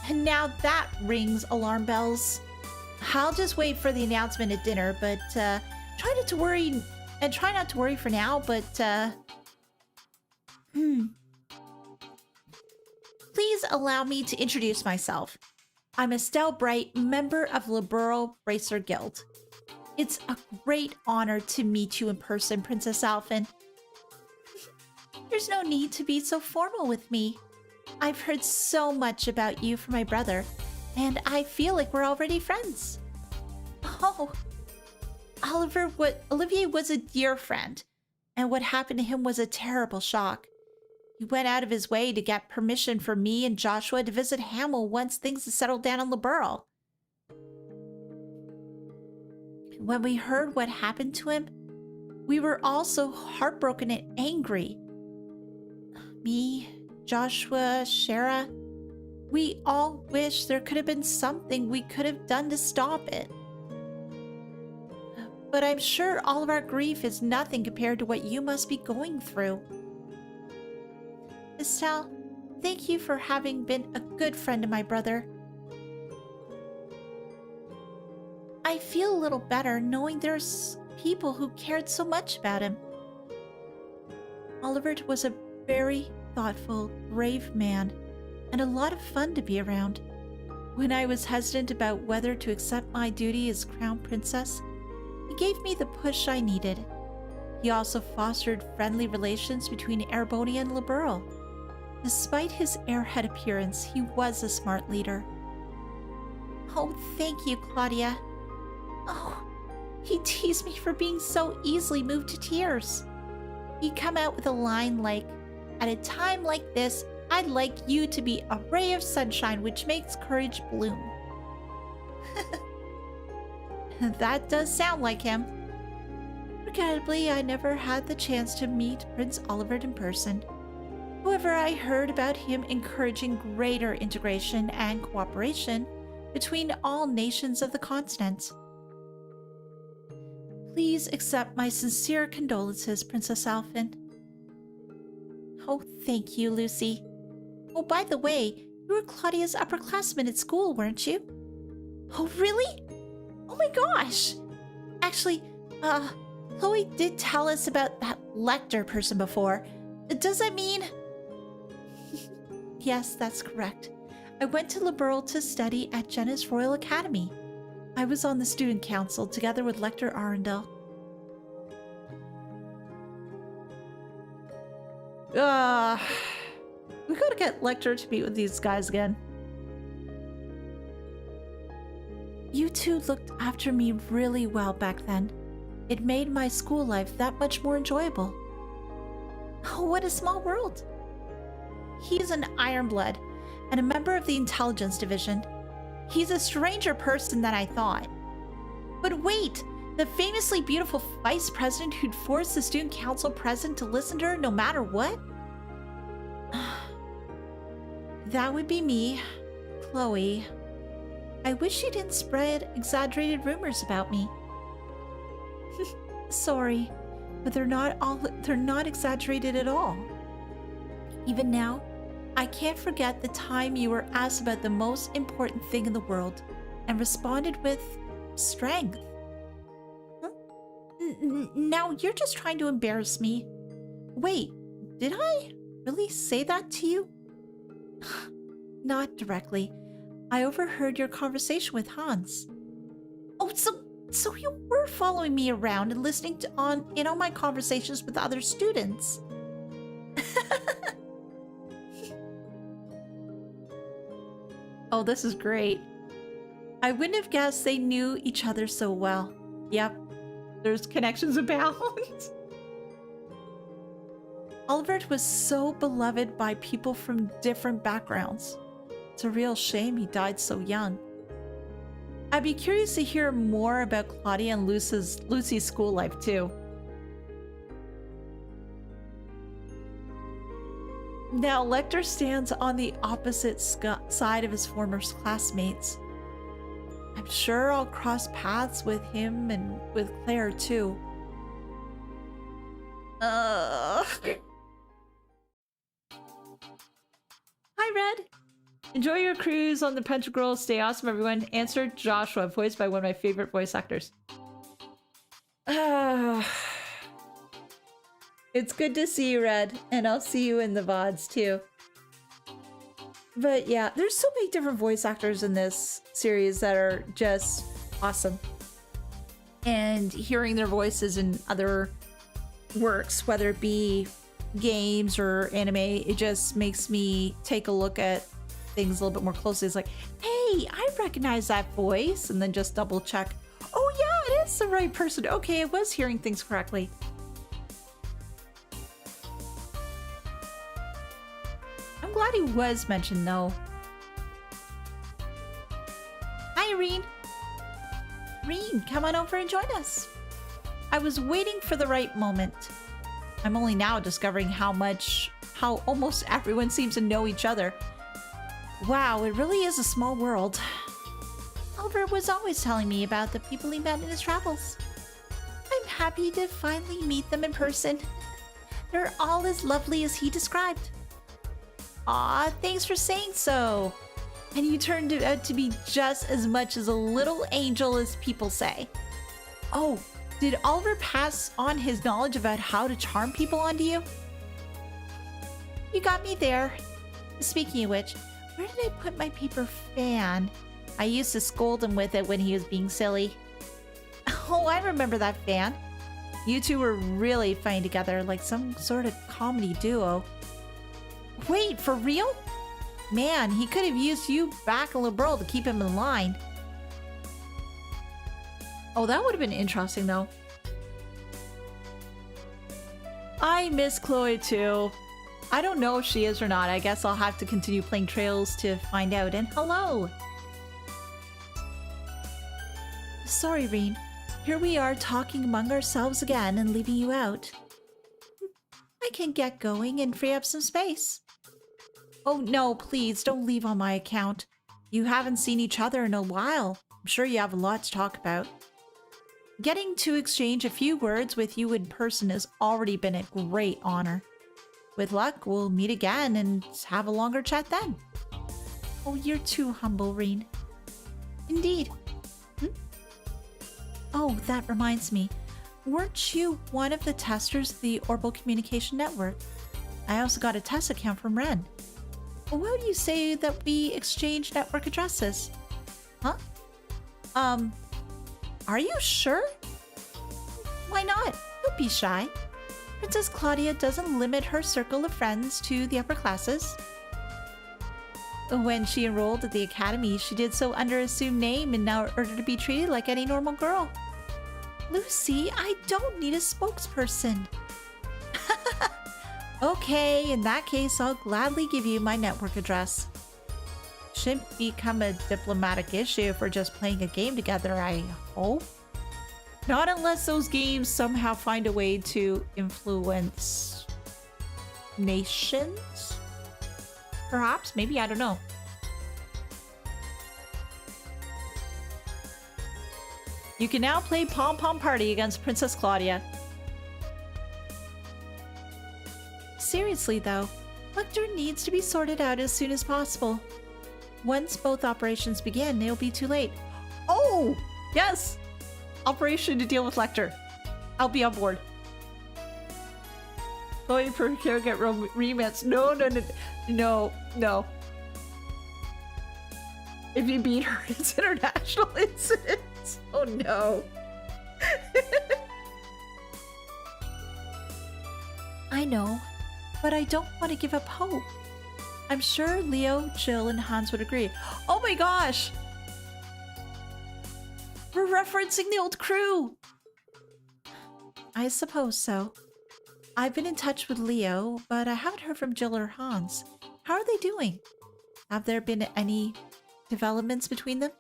And now that rings alarm bells. I'll just wait for the announcement at dinner, but try not to worry for now, but please allow me to introduce myself. I'm Estelle Bright, member of Liberal Bracer Guild. It's a great honor to meet you in person, Princess Alphen. There's no need to be so formal with me. I've heard so much about you from my brother, and I feel like we're already friends. Oh, Olivier was a dear friend, and what happened to him was a terrible shock. He went out of his way to get permission for me and Joshua to visit Hamel once things had settled down in Liberl. When we heard what happened to him, we were all so heartbroken and angry. Me, Joshua, Shara, we all wish there could have been something we could have done to stop it. But I'm sure all of our grief is nothing compared to what you must be going through. Estelle, thank you for having been a good friend to my brother. I feel a little better knowing there's people who cared so much about him. Oliver was a very thoughtful, brave man, and a lot of fun to be around. When I was hesitant about whether to accept my duty as crown princess, he gave me the push I needed. He also fostered friendly relations between Erebonia and Liberl. Despite his airhead appearance, he was a smart leader. Oh, thank you, Claudia. Oh, he teased me for being so easily moved to tears. He'd come out with a line like, At a time like this, I'd like you to be a ray of sunshine which makes courage bloom. That does sound like him. Regrettably, I never had the chance to meet Prince Olivert in person. However, I heard about him encouraging greater integration and cooperation between all nations of the continent. Please accept my sincere condolences, Princess Alphen. Oh, thank you, Lucy. Oh, by the way, you were Claudia's upperclassman at school, weren't you? Oh, really? Oh my gosh! Actually, Chloe did tell us about that lector person before. Does that mean... Yes, that's correct. I went to Liberl to study at Jenna's Royal Academy. I was on the student council together with Lector Arundel. We gotta get Lecter to meet with these guys again. You two looked after me really well back then. It made my school life that much more enjoyable. Oh, what a small world. He's an Ironblood and a member of the Intelligence Division. He's a stranger person than I thought. But wait, the famously beautiful vice president who'd force the student council president to listen to her no matter what? That would be me, Chloe. I wish you didn't spread exaggerated rumors about me. Sorry, but they're not exaggerated at all. Even now, I can't forget the time you were asked about the most important thing in the world and responded with strength. Now you're just trying to embarrass me. Wait, did I really say that to you? Not directly. I overheard your conversation with Hans. Oh, so you were following me around and listening in on my conversations with other students. Oh, this is great. I wouldn't have guessed they knew each other so well. Yep, there's connections abound. Olivert was so beloved by people from different backgrounds. It's a real shame he died so young. I'd be curious to hear more about Claudia and Lucy's school life too. Now Lecter stands on the opposite side of his former classmates. I'm sure I'll cross paths with him and with Claire too. Hi, Red. Enjoy your cruise on the Pentagruel. Stay awesome, everyone. Answered Joshua, voiced by one of my favorite voice actors. It's good to see you, Red, and I'll see you in the VODs too. But yeah, there's so many different voice actors in this series that are just awesome. And hearing their voices in other works, whether it be games or anime, it just makes me take a look at things a little bit more closely. It's like, hey, I recognize that voice, and then just double check. Oh yeah, it is the right person. Okay, I was hearing things correctly. I'm glad he was mentioned though. Hi, Rean. Rean, come on over and join us. I was waiting for the right moment. I'm only now discovering how almost everyone seems to know each other. Wow, it really is a small world. Olivert was always telling me about the people he met in his travels. I'm happy to finally meet them in person. They're all as lovely as he described. Aw, thanks for saying so. And you turned out to be just as much as a little angel as people say. Oh, did Olivert pass on his knowledge about how to charm people onto you? You got me there. Speaking of which, where did I put my paper fan? I used to scold him with it when he was being silly. Oh, I remember that fan. You two were really funny together, like some sort of comedy duo. Wait, for real? Man, he could have used you back in Liberl to keep him in line. Oh, that would have been interesting, though. I miss Chloe, too. I don't know if she is or not. I guess I'll have to continue playing Trails to find out. And hello! Sorry, Rean. Here we are talking among ourselves again and leaving you out. I can get going and free up some space. Oh no, please don't leave on my account. You haven't seen each other in a while. I'm sure you have a lot to talk about. Getting to exchange a few words with you in person has already been a great honor. With luck, we'll meet again and have a longer chat then. Oh, you're too humble, Rean. Indeed. Oh, that reminds me. Weren't you one of the testers of the Orbital Communication Network? I also got a test account from Rean. Well, why do you say that we exchange network addresses? Huh? Are you sure? Why not? Don't be shy. Princess Claudia doesn't limit her circle of friends to the upper classes. When she enrolled at the academy, she did so under an assumed name in order to be treated like any normal girl. Lucy, I don't need a spokesperson. Okay, in that case, I'll gladly give you my network address. Shouldn't become a diplomatic issue if we're just playing a game together, I hope. Not unless those games somehow find a way to influence nations? Perhaps, maybe, I don't know. You can now play Pom Pom Party against Princess Claudia. Seriously though, Lecter needs to be sorted out as soon as possible. Once both operations begin, it'll be too late. Oh! Yes! Operation to deal with Lecter. I'll be on board. Going for care get remits. No. If you beat her, it's international incident. Oh no. I know, but I don't want to give up hope. I'm sure Leo, Jill, and Hans would agree. Oh my gosh! We're referencing the old crew! I suppose so. I've been in touch with Leo, but I haven't heard from Jill or Hans. How are they doing? Have there been any developments between them?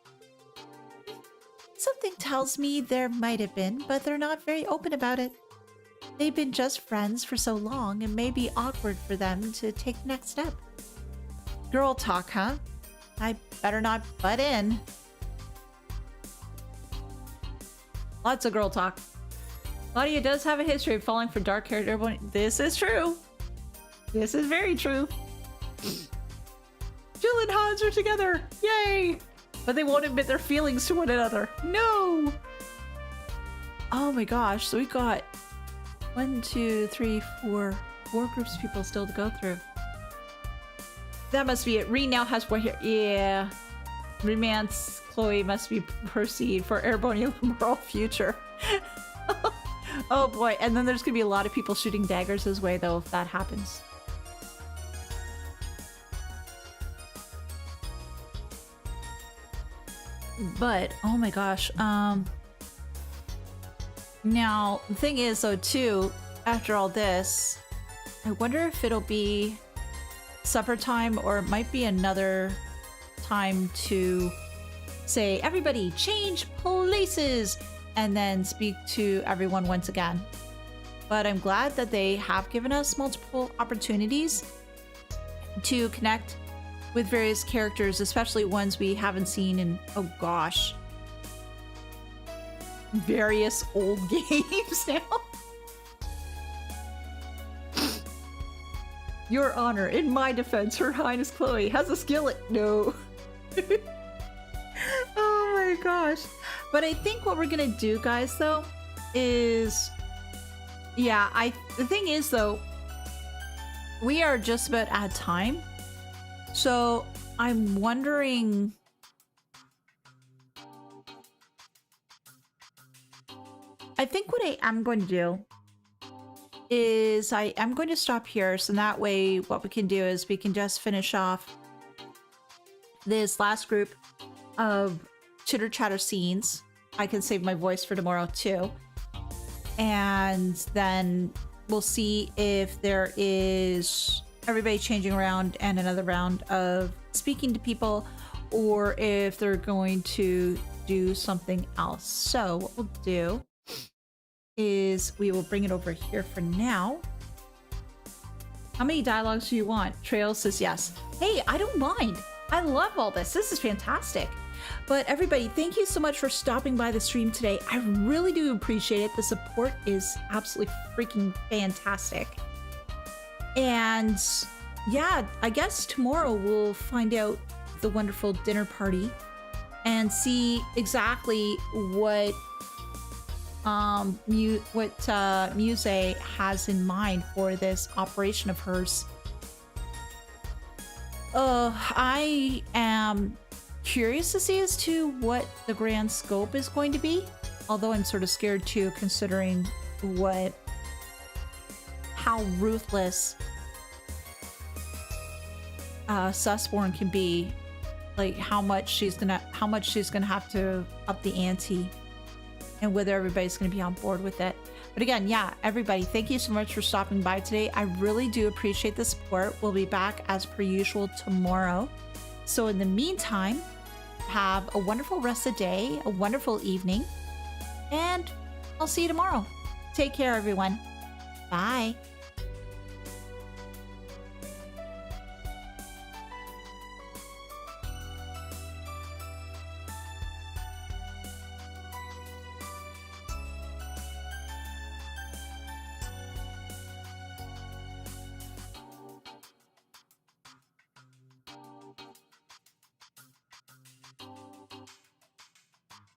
Something tells me there might have been, but they're not very open about it. They've been just friends for so long, it may be awkward for them to take the next step. Girl talk, huh? I better not butt in. Lots of girl talk. Claudia does have a history of falling for dark-haired everyone. This is true. This is very true. Jill and Hans are together. Yay! But they won't admit their feelings to one another. No! Oh my gosh, so we got 1, 2, 3, 4 groups of people still to go through. That must be it. Rean now has one here. Yeah. Romance Chloe must be proceed for airborne moral future. Oh boy, and then there's gonna be a lot of people shooting daggers his way though if that happens. But oh my gosh, now the thing is though too, after all this, I wonder if it'll be supper time or it might be another time to say everybody change places and then speak to everyone once again. But I'm glad that they have given us multiple opportunities to connect with various characters, especially ones we haven't seen in, oh gosh, various old games now. Your Honor, in my defense, Her Highness Chloe has a skillet. No. Oh my gosh. But I think what we're gonna do, guys, though, is... Yeah, the thing is, though, we are just about at time. So I'm wondering... I think what I am going to do is I am going to stop here, so that way what we can do is we can just finish off this last group of chitter chatter scenes. I can save my voice for tomorrow too, and then we'll see if there is everybody changing around and another round of speaking to people, or if they're going to do something else. So what we'll do is we will bring it over here for now. How many dialogues do you want? Trail says yes. Hey, I don't mind. I love all this. This is fantastic. But everybody, thank you so much for stopping by the stream today. I really do appreciate it. The support is absolutely freaking fantastic. And yeah, I guess tomorrow we'll find out the wonderful dinner party and see exactly what Muse has in mind for this operation of hers. I am curious to see as to what the grand scope is going to be, although I'm sort of scared too, considering how ruthless Susborne can be, like how much she's gonna have to up the ante, and whether everybody's gonna be on board with it. But again, yeah, everybody, thank you so much for stopping by today. I really do appreciate the support. We'll be back as per usual tomorrow. So in the meantime, have a wonderful rest of the day, a wonderful evening, and I'll see you tomorrow. Take care, everyone. Bye.